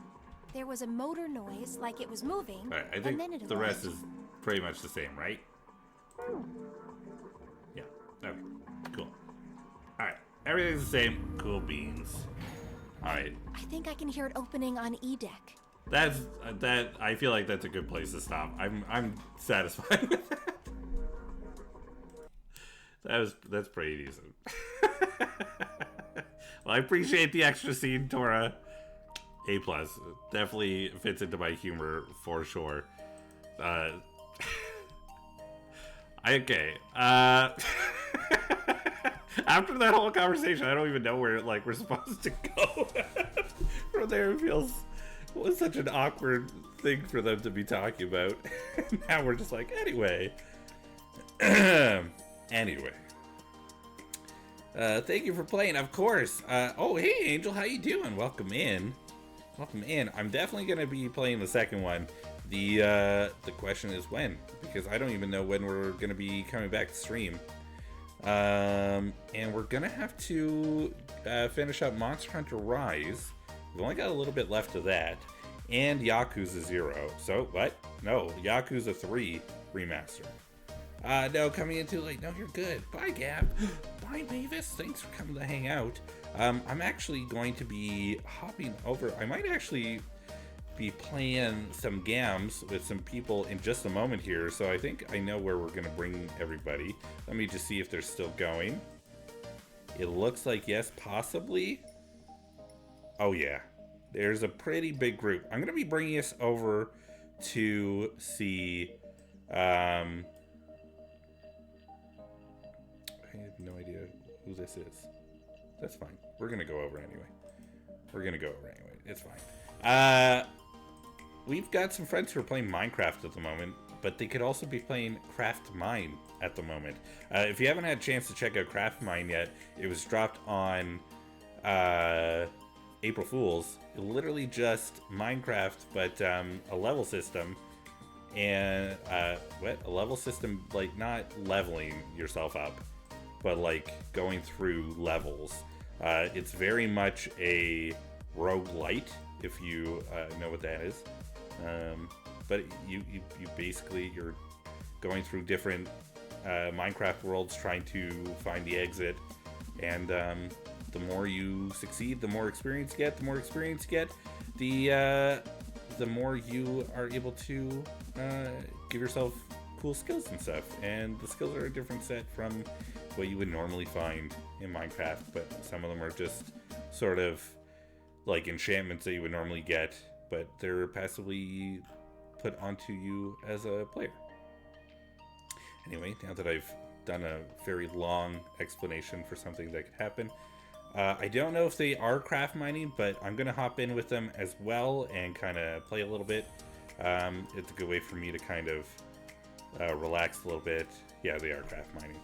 There was a motor noise, like it was moving, Alright, I and think then it the rest arrived. is pretty much the same, right? Yeah. Okay. Cool. Alright. Everything's the same. Cool beans. Alright. I think I can hear it opening on E-deck. That I feel like that's a good place to stop. I'm satisfied with that. That's pretty decent. Well, I appreciate the extra scene, Tora. A+. Definitely fits into my humor for sure. Okay. After that whole conversation, I don't even know where we're supposed to go from there. It feels such an awkward thing for them to be talking about. Now we're just like, anyway. Anyway. Thank you for playing, of course. Oh, hey, Angel, how you doing? Welcome in. Welcome in. I'm definitely going to be playing the second one. The question is when, because I don't even know when we're going to be coming back to stream. And we're going to have to finish up Monster Hunter Rise. We've only got a little bit left of that. And Yakuza 0. So, what? No, Yakuza 3 remaster. No, coming in too late. No, you're good. Bye, Gab. Bye, Mavis. Thanks for coming to hang out. I'm actually going to be hopping over. I might actually be playing some games with some people in just a moment here. So I think I know where we're going to bring everybody. Let me just see if they're still going. It looks like yes, possibly. Oh, yeah. There's a pretty big group. I'm going to be bringing us over to see... I have no idea who this is. That's fine. We're going to go over anyway. It's fine. We've got some friends who are playing Minecraft at the moment, but they could also be playing Craft Mine at the moment. If you haven't had a chance to check out Craft Mine yet, it was dropped on April Fool's. Literally just Minecraft, but a level system. And a level system, like not leveling yourself up, but like going through levels. It's very much a roguelite, if you know what that is. But you basically, you're going through different Minecraft worlds trying to find the exit, and the more you succeed, the more experience you get. The more experience you get, the more you are able to give yourself cool skills and stuff. And the skills are a different set from what you would normally find in Minecraft, but some of them are just sort of like enchantments that you would normally get, but they're passively put onto you as a player. Anyway, now that I've done a very long explanation for something that could happen, I don't know if they are craft mining, but I'm going to hop in with them as well and kind of play a little bit. It's a good way for me to kind of relax a little bit. Yeah, they are craft mining.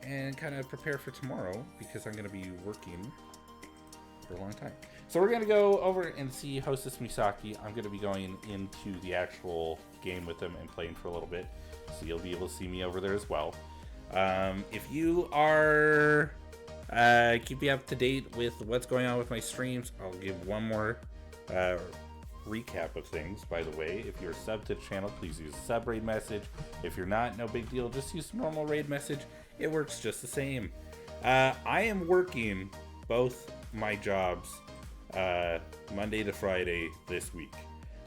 And kind of prepare for tomorrow, because I'm going to be working for a long time. So we're going to go over and see Hostess Misaki. I'm going to be going into the actual game with them and playing for a little bit, so you'll be able to see me over there as well. If you are keeping up to date with what's going on with my streams, I'll give one more recap of things. By the way, if you're subbed to the channel, please use a sub raid message. If you're not, no big deal, just use normal raid message. It works just the same. I am working both my jobs Monday to Friday this week,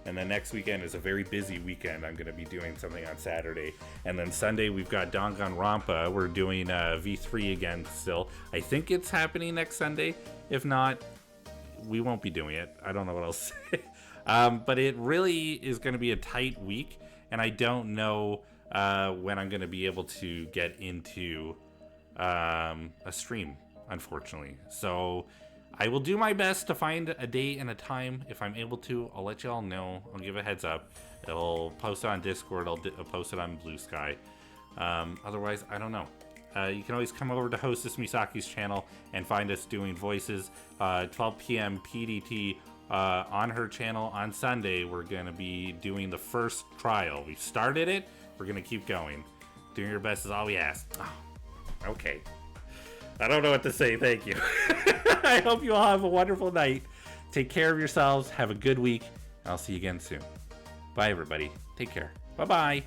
and then next weekend is a very busy weekend. I'm going to be doing something on Saturday, and then Sunday we've got Danganronpa. We're doing V3 again still. I think it's happening next Sunday. If not, we won't be doing it. I don't know what else to say. But it really is going to be a tight week, and I don't know when I'm going to be able to get into a stream, unfortunately. So I will do my best to find a date and a time. If I'm able to, I'll let you all know. I'll give a heads up. I'll post it on Discord. I'll post it on Blue Sky. Otherwise, I don't know. You can always come over to Hostess Misaki's channel and find us doing voices. 12 p.m. PDT on her channel on Sunday. We're going to be doing the first trial. We started it. We're going to keep going. Doing your best is all we ask. Oh, okay. I don't know what to say. Thank you. I hope you all have a wonderful night. Take care of yourselves. Have a good week. I'll see you again soon. Bye, everybody. Take care. Bye-bye.